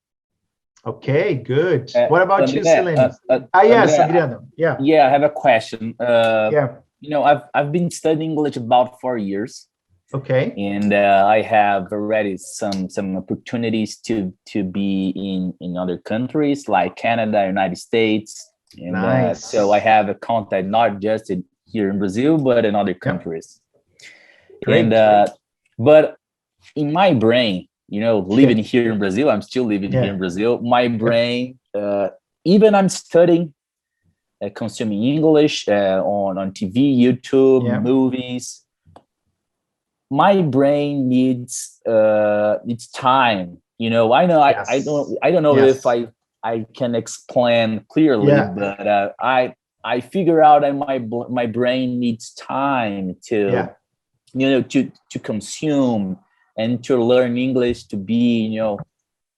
Okay, good. What about you, André, Celene? Yes, André, Adriano. Yeah. Yeah, I have a question. Yeah. You know, I've been studying English about 4 years, Okay. and I have already some opportunities to be in other countries like Canada, United States, and Nice. so I have a contact not just here in Brazil but in other countries. Great. And but in my brain, you know, living here in Brazil, I'm still living here in Brazil. My brain, even I'm studying, consuming English on TV, YouTube, movies. My brain needs time. You know, I know I don't know if I can explain clearly, but I figure out that my brain needs time to you know to consume and to learn English to be, you know,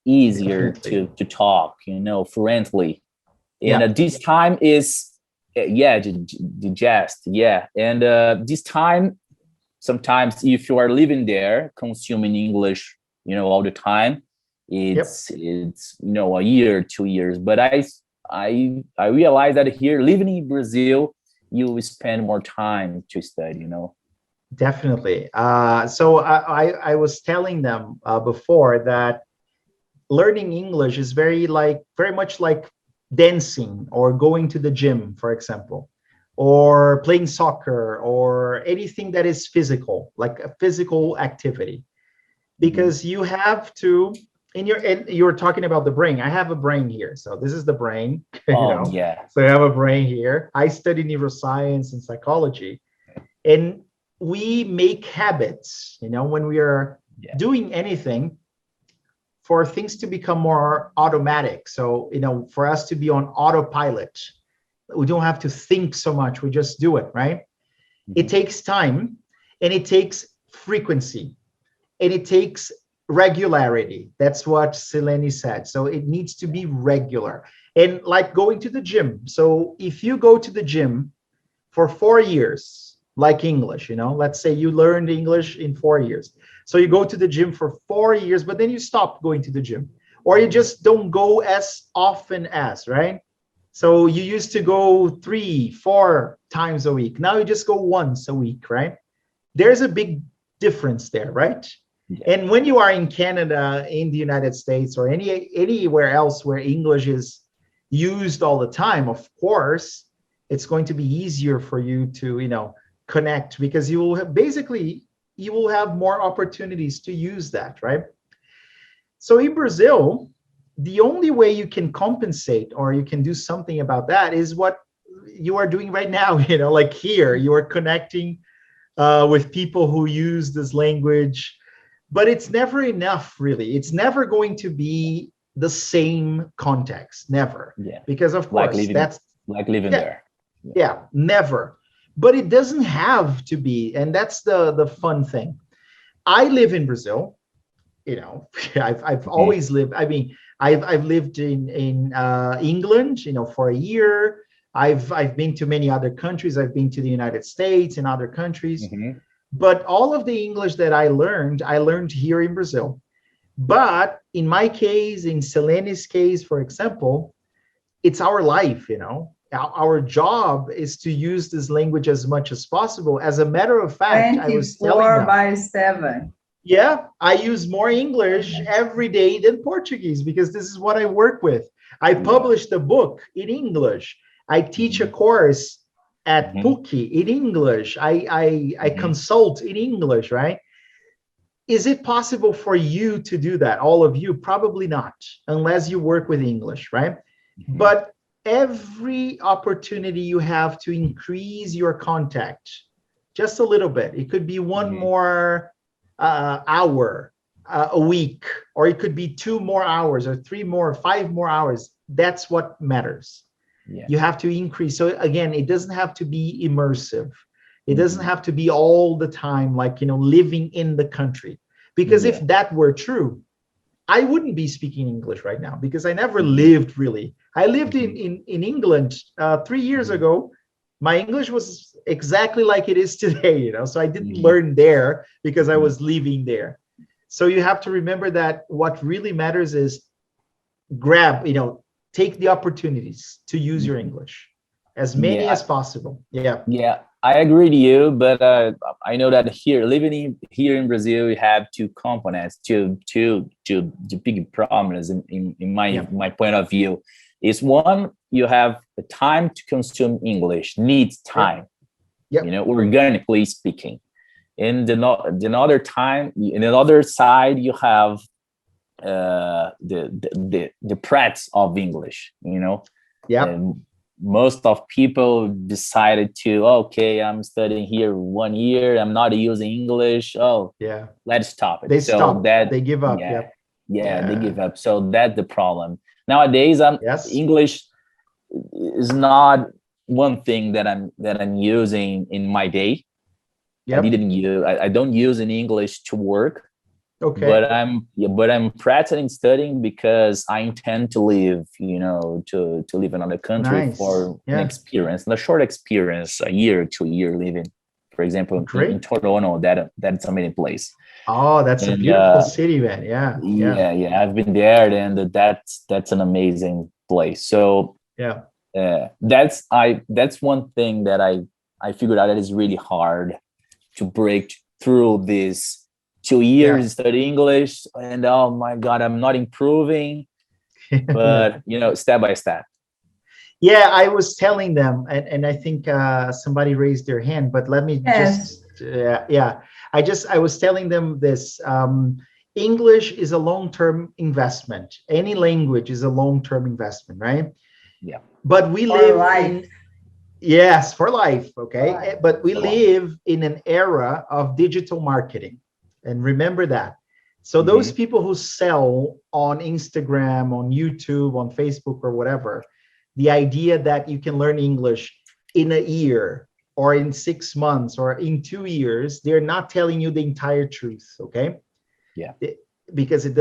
easier to talk, you know, fluently. And this time is digest, and this time sometimes if you are living there consuming English, you know, all the time, it's you know, a year, 2 years. But I realize that here living in Brazil, you will spend more time to study, you know. Definitely. So I was telling them before that learning English is very much like dancing or going to the gym, for example, or playing soccer or anything that is physical, like a physical activity, because you have to, and you're talking about the brain. I have a brain here. So this is the brain, you know? So I have a brain here. I study neuroscience and psychology, and we make habits, you know, when we are doing anything, for things to become more automatic. So, you know, for us to be on autopilot, we don't have to think so much. We just do it, right? It takes time, and it takes frequency, and it takes regularity. That's what Celene said. So it needs to be regular, and like going to the gym. So if you go to the gym for 4 years, like English, you know, let's say you learned English in 4 years. So you go to the gym for 4 years, but then you stop going to the gym, or you just don't go as often as, right? So you used to go 3-4 times a week. Now you just go once a week, right? There's a big difference there, right? And when you are in Canada, in the United States, or anywhere else where English is used all the time, of course, it's going to be easier for you to, you know, connect, because you will have, basically you will have more opportunities to use that, right? So in Brazil, the only way you can compensate or you can do something about that is what you are doing right now. You know, like here you are connecting with people who use this language, but it's never enough, really. It's never going to be the same context, never, because of course that's like living there. Never. But it doesn't have to be, and that's the fun thing. I live in Brazil, you know. I've always lived. I mean, I've lived in England, you know, for a year. I've been to many other countries. I've been to the United States and other countries. But all of the English that I learned here in Brazil. But in my case, in Celene's case, for example, it's our life, you know. Our job is to use this language as much as possible. As a matter of fact, I was telling them, 24/7. Yeah, I use more English every day than Portuguese, because this is what I work with. I published a book in English. I teach a course at PUC in English. I consult in English, right? Is it possible for you to do that? All of you? Probably not, unless you work with English, right? But every opportunity you have to increase your contact just a little bit. It could be one more hour a week, or it could be 2 more hours or 3 more, 5 more hours. That's what matters. Yeah. You have to increase. So again, it doesn't have to be immersive. It doesn't have to be all the time, like, living in the country. Because if that were true, I wouldn't be speaking English right now, because I never lived really. I lived in England 3 years ago. My English was exactly like it is today, so I didn't learn there because I was living there. So you have to remember that what really matters is take the opportunities to use your English, as many as possible. Yeah, I agree with you, but I know that living here in Brazil, you have 2 components, two big problems in my point of view. Is one, you have the time to consume English, needs time, organically speaking. In the other side, you have the threats of English, And most of people decided to, okay, I'm studying here 1 year, I'm not using English. Let's stop it. They stop. They give up. They give up. So that's the problem. Nowadays, English is not one thing that I'm using in my day. I don't use in English to work. Okay. But I'm practicing studying because I intend to live, to live in another country for an experience, a short experience, a year, 2 year living. For example, in Toronto, that's a amazing place. Oh, that's a beautiful city, man. Yeah. I've been there, and that's an amazing place. So that's one thing that I figured out that is really hard to break through this 2 years study English, and oh my God, I'm not improving. But step by step. Yeah, I was telling them, and I think somebody raised their hand, but let me I was telling them this. English is a long-term investment. Any language is a long-term investment, right? Yeah. But we live for life, okay? But we live in an era of digital marketing. And remember that. So those people who sell on Instagram, on YouTube, on Facebook, or whatever, the idea that you can learn English in a year or in 6 months or in 2 years, they're not telling you the entire truth, okay? Yeah. Because it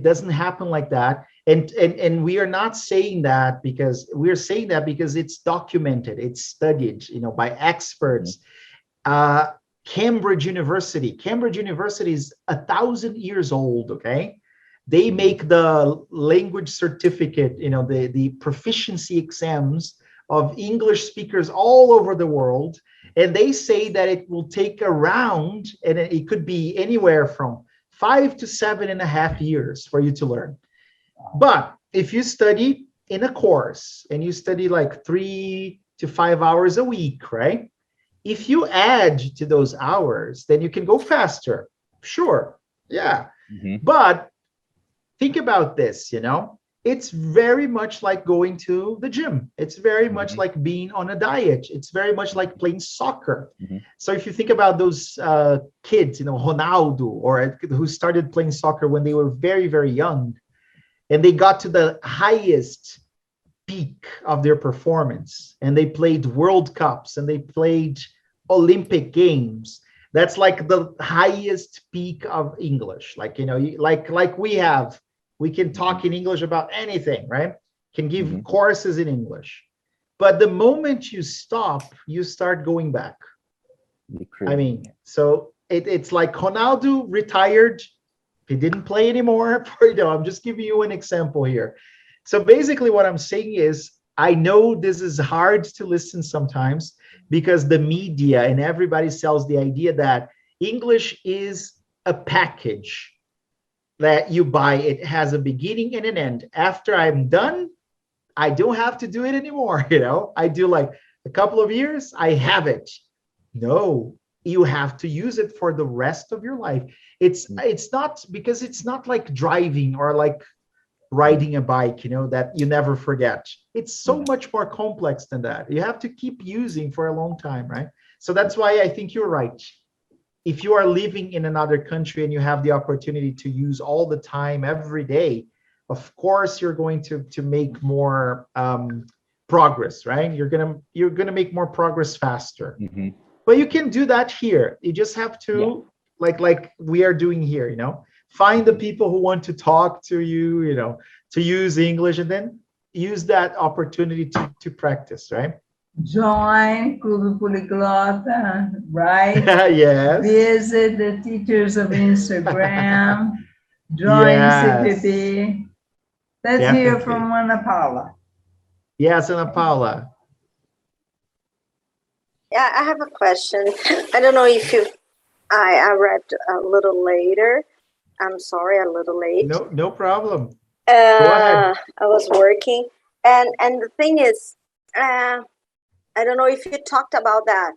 doesn't happen like that. And we are not saying that because we're saying that because it's documented, it's studied, by experts. Cambridge University is 1,000 years old, okay? They make the language certificate, the proficiency exams of English speakers all over the world. And they say that it will take around, and it could be anywhere from 5 to 7.5 years for you to learn. But if you study in a course and you study like 3 to 5 hours a week, right? If you add to those hours, then you can go faster. Sure. Yeah. But think about this, it's very much like going to the gym. It's very much like being on a diet. It's very much like playing soccer. So if you think about those kids, Ronaldo, or who started playing soccer when they were very, very young, and they got to the highest peak of their performance, and they played World Cups and they played Olympic Games. That's like the highest peak of English. Like, like we can talk in English about anything, right? Can give courses in English. But the moment you stop, you start going back. I mean, so it's like Ronaldo retired. He didn't play anymore. I'm just giving you an example here. So basically what I'm saying is, I know this is hard to listen sometimes because the media and everybody sells the idea that English is a package that you buy. It has a beginning and an end. After I'm done, I don't have to do it anymore. I do like a couple of years, I have it. No, you have to use it for the rest of your life. It's not, because it's not like driving or like riding a bike, that you never forget. It's so much more complex than that. You have to keep using for a long time, right? So that's why I think you're right. if you are living in another country and you have the opportunity to use all the time, every day, of course, you're going to make more progress, right? You're gonna make more progress faster. Mm-hmm. But you can do that here. You just have to, like we are doing here, you know, find the people who want to talk to you, you know, to use English, and then use that opportunity to practice, right? Join Clube Poliglota, right? Yes. Visit the teachers of Instagram. Join CPP. Let's hear from Ana Paula. Yes, Ana Paula. Yeah, I have a question. I don't know if I read a little later. I'm sorry, a little late. No problem. Go ahead. I was working, and the thing is, I don't know if you talked about that.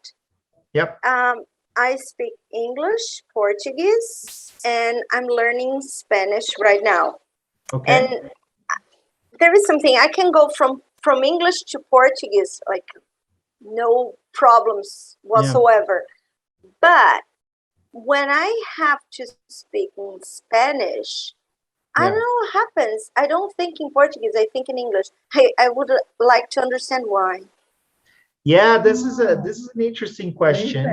Yep. I speak English, Portuguese, and I'm learning Spanish right now. Okay. And there is something I can go from English to Portuguese, like no problems whatsoever. Yeah. But when I have to speak in Spanish, I don't know what happens. I don't think in Portuguese, I think in English. I would like to understand why. Yeah, this is an interesting question.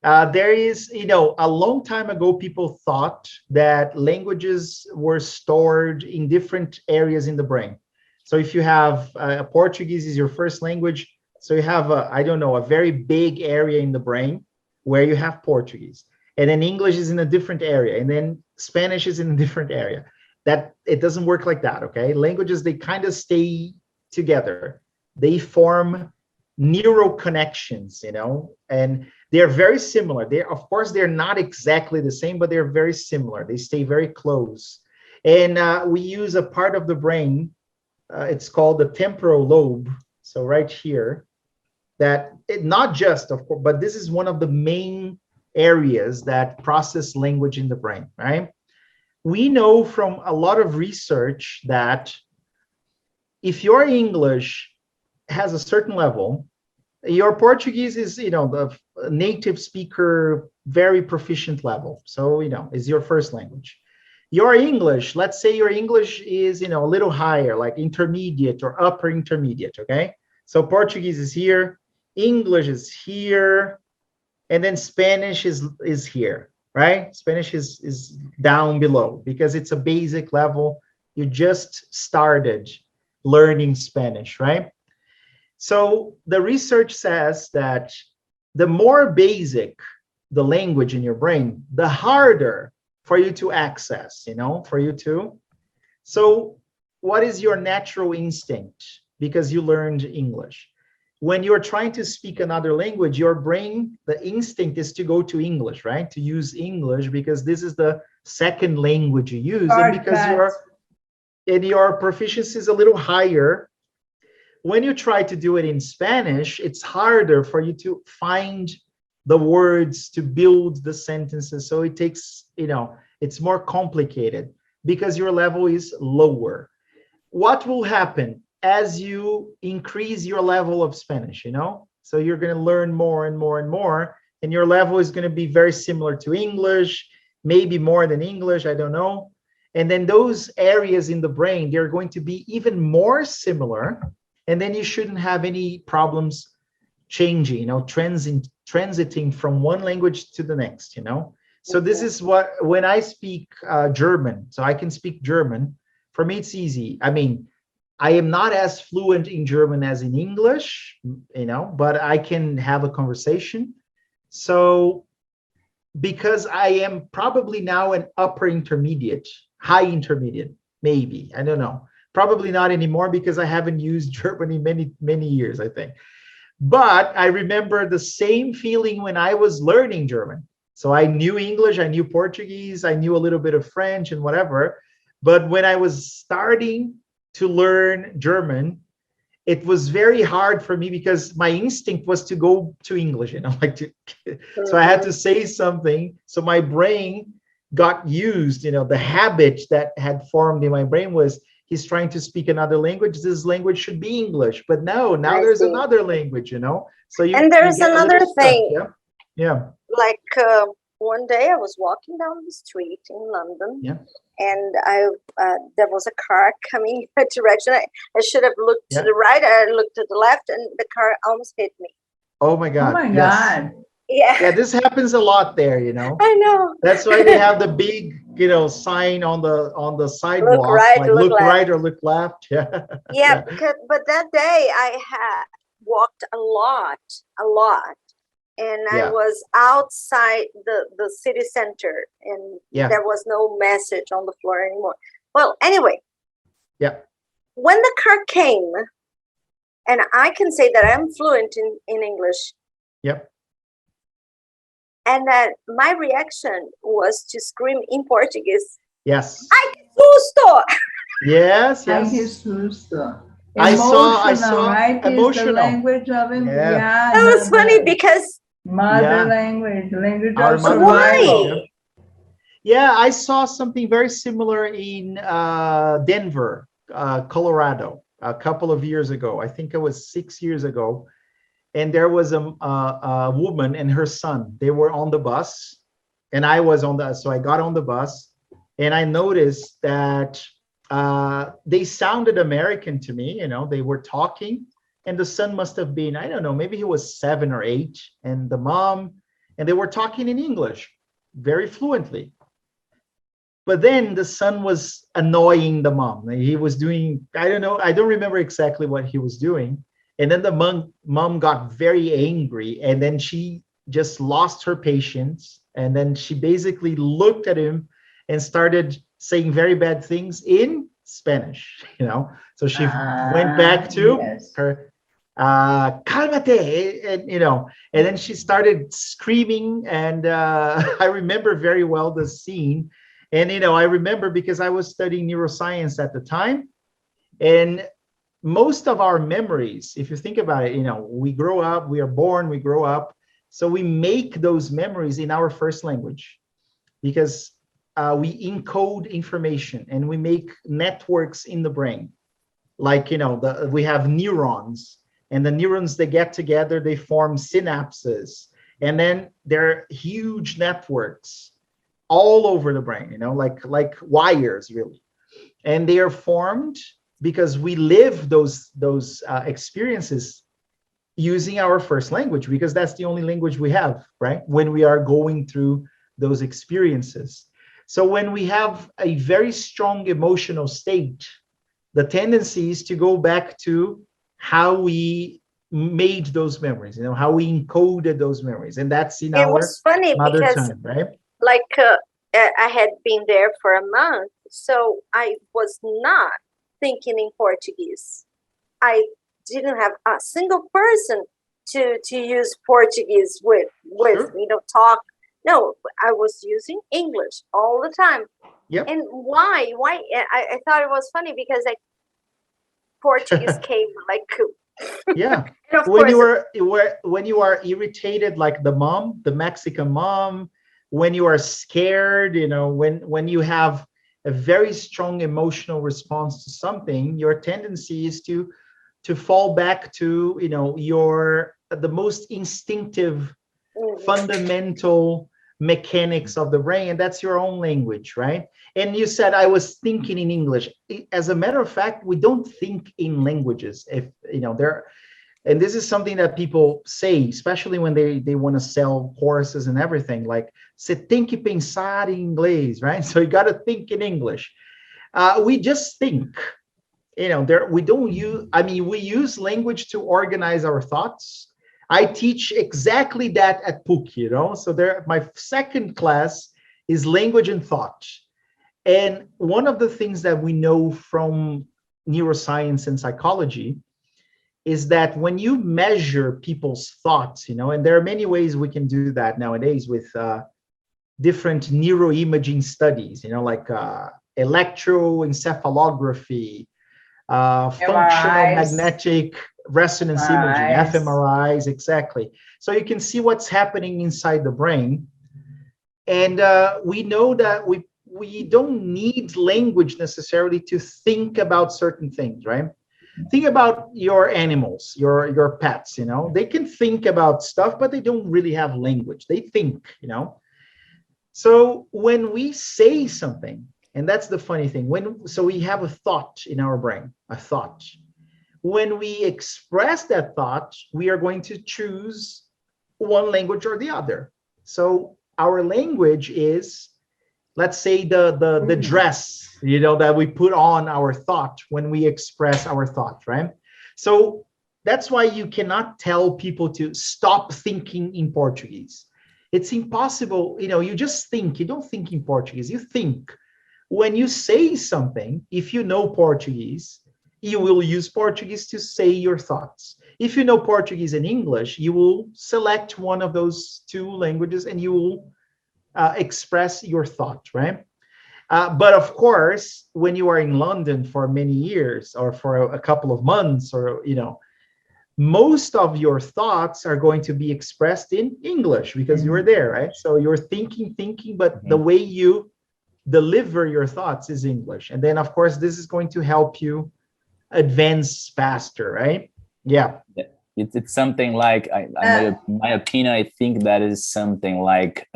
There is, you know, a long time ago, people thought that languages were stored in different areas in the brain. So if you have Portuguese is your first language, so you have I don't know, a very big area in the brain where you have Portuguese, and then English is in a different area, and then Spanish is in a different area. That it doesn't work like that. Okay, languages, they kind of stay together. They form neural connections, you know, and they're very similar. Of course, they're not exactly the same, but they're very similar. They stay very close. And we use a part of the brain, it's called the temporal lobe. So right here, not just, of course, but this is one of the main areas that process language in the brain, right? We know from a lot of research that if your English has a certain level, your Portuguese is, you know, the native speaker, very proficient level. So, you know, is your first language. Your English, let's say your English is, you know, a little higher, like intermediate or upper intermediate, okay? So Portuguese is here, English is here, and then Spanish is here, right? Spanish is down below because it's a basic level. You just started learning Spanish, right? So the research says that the more basic the language in your brain, the harder for you to access, you know, for you to. So what is your natural instinct? Because you learned English. When you're trying to speak another language, your brain, the instinct is to go to English, right? To use English because this is the second language you use. And because your proficiency is a little higher. When you try to do it in Spanish, it's harder for you to find the words to build the sentences. So it takes, you know, it's more complicated because your level is lower. What will happen as you increase your level of Spanish, you know? So you're going to learn more and more and more, and your level is going to be very similar to English, maybe more than English, I don't know. And then those areas in the brain, they're going to be even more similar. And then you shouldn't have any problems changing, you know, transiting from one language to the next, you know. So this is what, when I speak German, so I can speak German, for me it's easy. I mean, I am not as fluent in German as in English, you know, but I can have a conversation. So because I am probably now an upper intermediate, high intermediate, maybe, I don't know. Probably not anymore because I haven't used German in many years, I think. But I remember the same feeling when I was learning German. So I knew English, I knew Portuguese, I knew a little bit of French and whatever. But when I was starting to learn German, it was very hard for me because my instinct was to go to English, you know, like so I had to say something. So my brain got used, you know, the habit that had formed in my brain was, he's trying to speak another language. This language should be English, but now there's another language, you know. So and there's another thing. Yeah. Like one day I was walking down the street in London, Yeah. and there was a car coming in a direction. I should have looked to the right. I looked to the left, and the car almost hit me. Oh my God. Oh my Yes. God. Yeah. Yeah, this happens a lot there, you know. I know. That's why they have the big, you know, sign on the sidewalk, Look right, like look look left. right or look left. Yeah. Yeah, but that day I had walked a lot, and I Yeah. was outside the city center, and Yeah. there was no message on the floor anymore. Well, anyway, Yeah. when the car came, and I can say that I'm fluent in English, Yep. and that my reaction was to scream in Portuguese, Yes. "Ai, que susto!" Yes. Ai, que Yes. susto. I saw Right? Is the emotional. language of him. Yeah. That was funny because Mother Yeah. language Our of mother survival. language, yeah, I saw something very similar in Denver, Colorado, a couple of years ago. I think it was 6 years ago. And there was a woman and her son. They were on the bus, and I was so I got on the bus, and I noticed that they sounded American to me. You know, they were talking, and the son must have been, I don't know, maybe he was 7 or 8, and the mom, and they were talking in English very fluently. But then the son was annoying the mom. He was doing, I don't know, I don't remember exactly what he was doing. And then the mom got very angry, and then she just lost her patience. And then she basically looked at him and started saying very bad things in Spanish, you know. So she went back to her, cálmate, and you know, and then she started screaming. And I remember very well the scene. And you know, I remember because I was studying neuroscience at the time, and most of our memories, if you think about it, you know, we grow up, we are born, we grow up. So we make those memories in our first language because we encode information and we make networks in the brain. Like, you know, we have neurons, and the neurons, they get together, they form synapses. And then there are huge networks all over the brain, you know, like wires really. And they are formed because we live those experiences using our first language, because that's the only language we have, right? When we are going through those experiences. So when we have a very strong emotional state, the tendency is to go back to how we made those memories, you know, how we encoded those memories. And that's in our mother tongue, right? Like I had been there for a month, so I was not thinking in Portuguese. I didn't have a single person to use Portuguese with Sure. you know, talk. No, I was using English all the time. Yep. And why? I thought it was funny because like Portuguese came like yeah. and of When course, when you are irritated, like the Mexican mom, when you are scared, you know, when you have a very strong emotional response to something, your tendency is to fall back to, you know, the most instinctive, fundamental mechanics of the brain, and that's your own language, right? And you said I was thinking in English. As a matter of fact, we don't think in languages. If you know, and this is something that people say, especially when they want to sell courses and everything, like, você tem que pensar em inglês, right? So you got to think in English. We just think, you know, we don't use, I mean, we use language to organize our thoughts. I teach exactly that at PUC, you know, so my second class is language and thought. And one of the things that we know from neuroscience and psychology is that when you measure people's thoughts, you know, and there are many ways we can do that nowadays with different neuroimaging studies, you know, like electroencephalography, functional magnetic resonance imaging, fMRIs, exactly. So you can see what's happening inside the brain. And we know that we don't need language necessarily to think about certain things, right? Think about your animals, your pets, you know, they can think about stuff, but they don't really have language. They think, you know. So when we say something, and that's the funny thing, so we have a thought in our brain, a thought. When we express that thought, we are going to choose one language or the other. So our language is, let's say, the dress, you know, that we put on our thought when we express our thought, right? So that's why you cannot tell people to stop thinking in Portuguese. It's impossible, you know, you just think, you don't think in Portuguese, you think. When you say something, if you know Portuguese, you will use Portuguese to say your thoughts. If you know Portuguese and English, you will select one of those two languages and you will express your thought, right? But of course, when you are in London for many years or for a couple of months, or, you know, most of your thoughts are going to be expressed in English because you were there, right? So you're thinking, but the way you deliver your thoughts is English. And then, of course, this is going to help you advance faster, right? Yeah. It's something like, my opinion, I think that is something like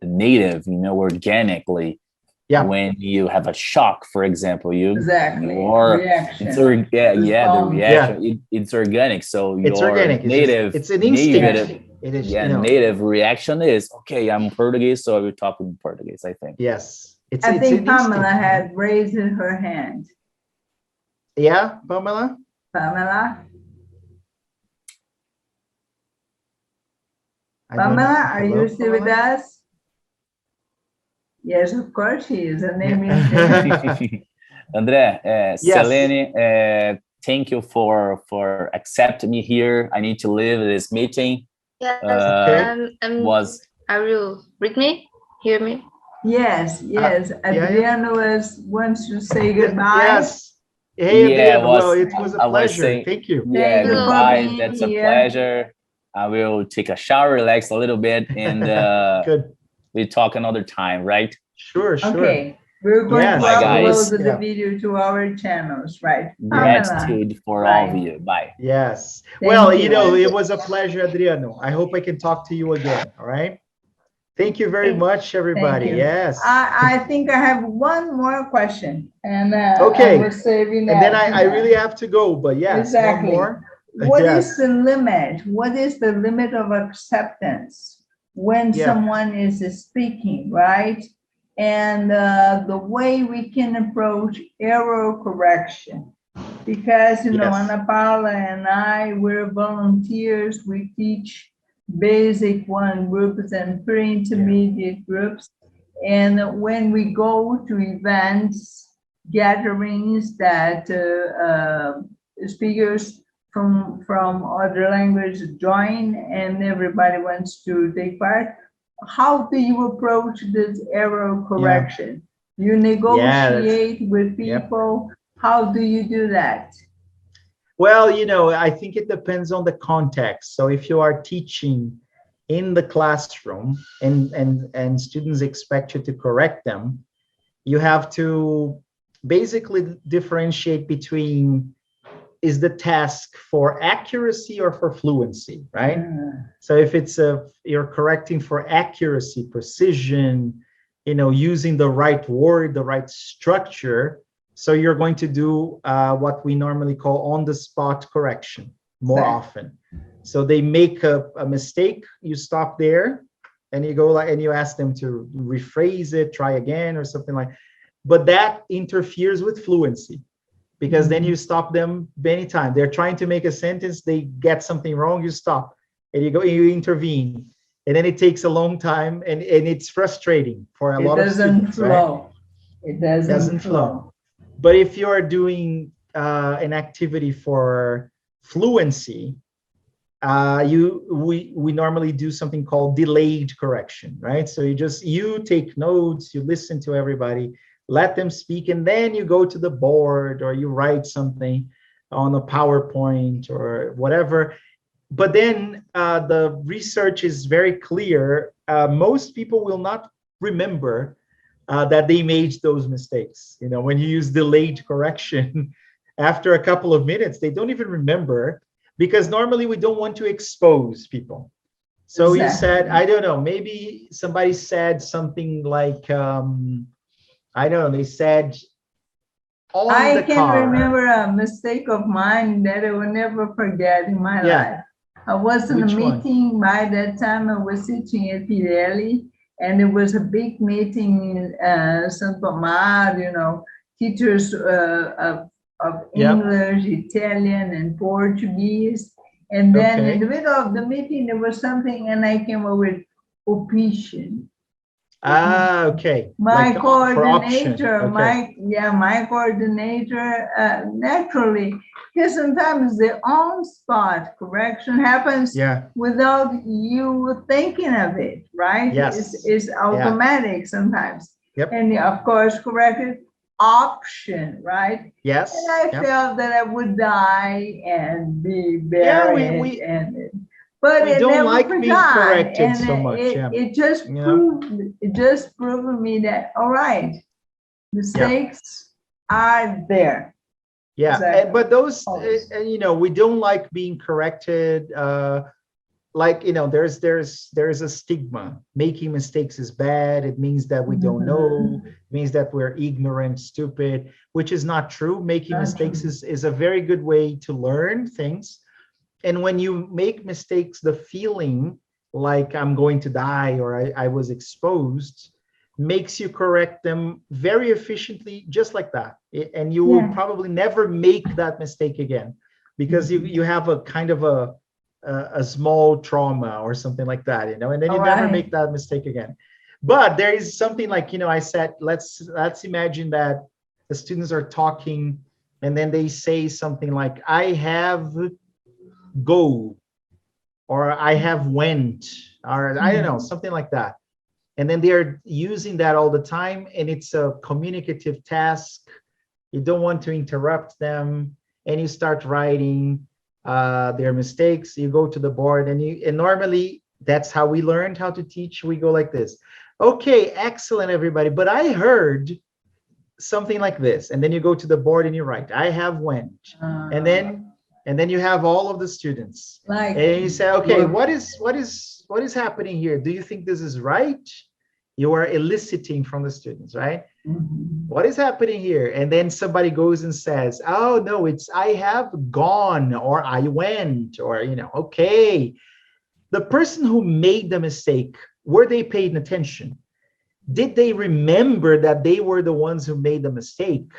native, you know, organically. Yeah. When you have a shock, for example, Exactly. or Reaction. the reaction, it's organic. So it's your organic. native, it's an instinct. It is, you know, native reaction is, okay, I'm Portuguese, so I will talk in Portuguese, I think. Yes. I think Pamela had raised her hand. Yeah, Pamela? Pamela, are you still with us? Yes, of course she is. Her name is André, yes. Celene, thank you for accepting me here. I need to leave this meeting. Yes. Are you with me? Hear me? Yes. Adriano wants to say goodbye. Yes. Hey, yeah, well, it was a pleasure. Thank you. Yeah, Thank you goodbye. That's here. A pleasure. I will take a shower, relax a little bit, and good. We talk another time, right? Sure. Okay. We're going to upload the video to our channels, right? Gratitude for all of you. Bye. Yes. Well, you know, it was a pleasure, Adriano. I hope I can talk to you again. All right. Thank you very much, everybody. Yes. I think I have one more question. And okay. I was saving that. And then I really have to go, but yes, exactly. One more. What is the limit? What is the limit of acceptance when someone is speaking, right? And the way we can approach error correction. Because, you know, Ana Paula and I, we're volunteers. We teach basic one groups and pre-intermediate groups. And when we go to events, gatherings that speakers from other languages join and everybody wants to take part, how do you approach this error correction? You negotiate with people. How do you do that? Well, you know, I think it depends on the context. So if you are teaching in the classroom and students expect you to correct them, you have to basically differentiate between, is the task for accuracy or for fluency, right? So if it's you're correcting for accuracy, precision, you know, using the right word, the right structure, so you're going to do what we normally call on-the-spot correction more often. So they make a mistake, you stop there, and you go and you ask them to rephrase it, try again, or something like. But that interferes with fluency, because then you stop them many times. They're trying to make a sentence, they get something wrong, you stop, and you intervene, and then it takes a long time, and it's frustrating for a lot of students. Right? It doesn't flow. But if you are doing an activity for fluency, we normally do something called delayed correction, right? So you take notes, you listen to everybody, let them speak, and then you go to the board or you write something on a PowerPoint or whatever. But then the research is very clear. Most people will not remember that they made those mistakes. You know, when you use delayed correction, after a couple of minutes, they don't even remember, because normally we don't want to expose people. So you said, I don't know, maybe somebody said something like, I don't know, they said on I the can car. remember a mistake of mine that I will never forget in my life. I was in a meeting by that time. I was sitting at Pirelli, and it was a big meeting in São Tomar, you know, teachers of English, Italian, and Portuguese. And then in the middle of the meeting, there was something, and I came up with option. Okay. My like coordinator, okay. my coordinator, naturally, because sometimes the on-spot correction happens without you thinking of it, right? Yes. It's automatic sometimes. Yep. And of course, corrected option, right? Yes. And I felt that I would die and be buried. But we don't like being corrected so much. It just proved me that, all right, mistakes are there. Yeah, but those, you know, we don't like being corrected. Like, you know, there's a stigma. Making mistakes is bad. It means that we don't know. It means that we're ignorant, stupid, which is not true. Making mistakes is a very good way to learn things. And when you make mistakes, the feeling like I'm going to die or I was exposed makes you correct them very efficiently, just like that. And you will probably never make that mistake again, because you have a kind of a small trauma or something like that, you know, and then you never make that mistake again. But there is something like, you know, I said, let's imagine that the students are talking and then they say something like, I have go, or I have went, or I don't know, something like that. And then they're using that all the time, and it's a communicative task. You don't want to interrupt them, and you start writing their mistakes. You go to the board, and normally that's how we learned how to teach. We go like this. Okay, excellent, everybody. But I heard something like this, and then you go to the board and you write, I have went, and then you have all of the students, and you say, okay, what is happening here? Do you think this is right? You are eliciting from the students, right? What is happening here? And then somebody goes and says, oh no, it's I have gone, or I went, or, you know, okay. The person who made the mistake, were they paying attention? Did they remember that they were the ones who made the mistake?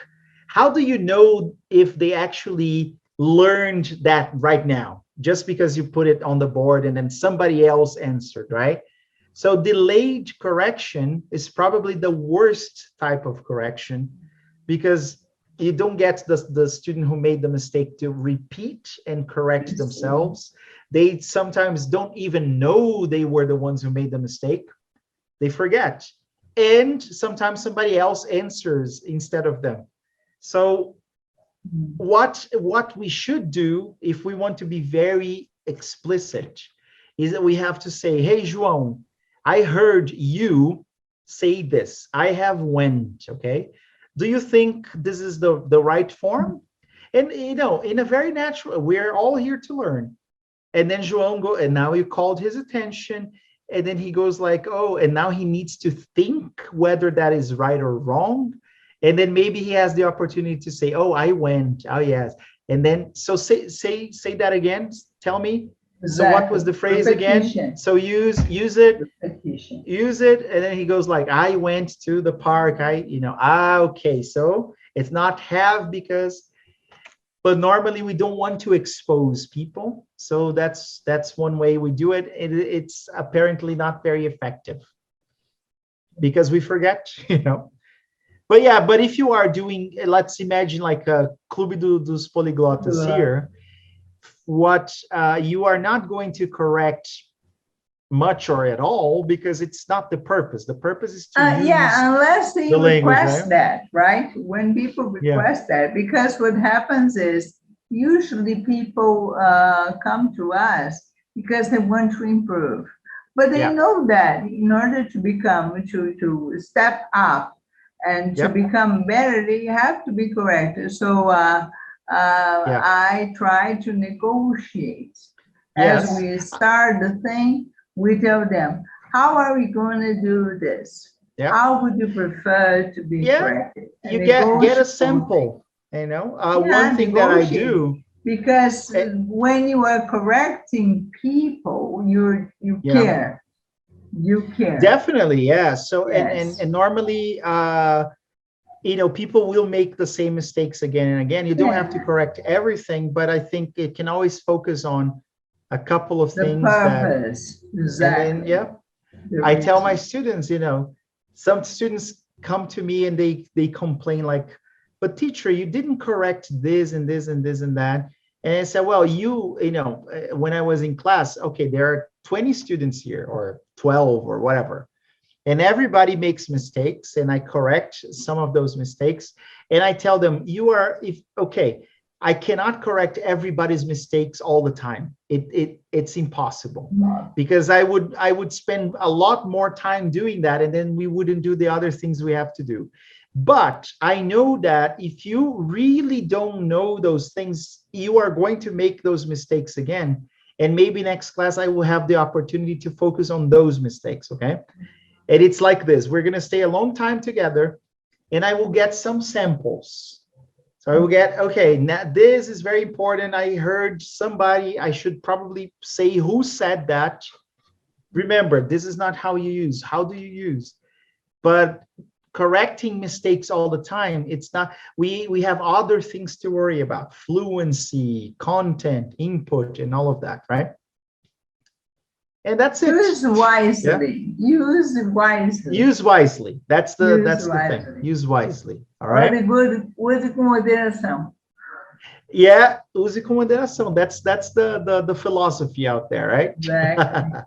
How do you know if they actually learned that right now, just because you put it on the board and then somebody else answered, right? So delayed correction is probably the worst type of correction, because you don't get the student who made the mistake to repeat and correct themselves. They sometimes don't even know they were the ones who made the mistake. They forget. And sometimes somebody else answers instead of them. So what we should do, if we want to be very explicit, is that we have to say, hey, João, I heard you say this. I have went, okay? Do you think this is the right form? And, you know, in a very natural, we're all here to learn. And then João go, and now you called his attention, and then he goes like, oh, and now he needs to think whether that is right or wrong. And then maybe he has the opportunity to say, oh, I went, oh, yes. And then, so say that again, tell me. Exactly. So what was the phrase again? So use it, use it. And then he goes like, I went to the park, okay. So it's not have, but normally we don't want to expose people. So that's one way we do it. It's apparently not very effective because we forget, you know. But yeah, but if you are doing, let's imagine like a Clube dos Poliglotas here, what you are not going to correct much or at all, because it's not the purpose. The purpose is to use unless they the language, request right? that, right? When people request that, because what happens is usually people come to us because they want to improve, but they know that in order to become, to step up and to become better, they have to be corrected. So I try to negotiate. Yes. As we start the thing, we tell them, how are we going to do this? Yeah. How would you prefer to be corrected? And You get a negotiate. sample, you know. Yeah, one thing that I negotiate. do, Because when you are correcting people, you care. You care. Definitely, yeah. So Yes. and normally you know, people will make the same mistakes again and again. You don't have to correct everything, but I think it can always focus on a couple of things. The purpose. Exactly. And then, I tell my students, you know, some students come to me and they complain like, but teacher, you didn't correct this and this and this and that. And I said, well, you know, when I was in class, okay, there are 20 students here or 12 or whatever. And everybody makes mistakes, and I correct some of those mistakes. And I tell them, I cannot correct everybody's mistakes all the time. It's impossible, because I would spend a lot more time doing that, and then we wouldn't do the other things we have to do. But I know that if you really don't know those things, you are going to make those mistakes again. And maybe next class, I will have the opportunity to focus on those mistakes, okay? And it's like this, we're gonna stay a long time together, and I will get some samples. So I will get, okay, now this is very important. I heard somebody, I should probably say who said that. Remember, this is not how you use, how do you use? But correcting mistakes all the time, it's not, we have other things to worry about, fluency, content, input, and all of that, right? And that's it. Use wisely. Yeah. Use wisely. Use wisely. That's the thing. Use wisely. All right. Very good. Use com moderação. Yeah, use com moderação. That's the philosophy out there, right? Exactly.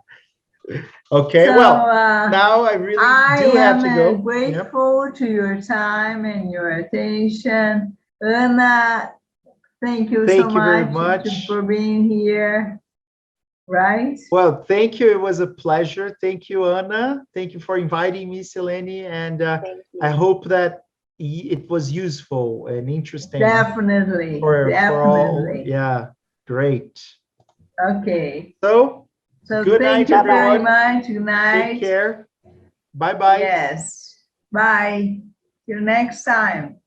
Okay. So, well, now I really do have to go. I am grateful to your time and your attention, Ana. Thank you so much for being here. Right. Well, thank you. It was a pleasure. Thank you, Ana. Thank you for inviting me, Celene. And I hope that it was useful and interesting. Definitely. For all. Yeah, great. Okay. So good night, thank you everyone. very much. Good night. Take care. Bye-bye. Yes. Bye. Till next time.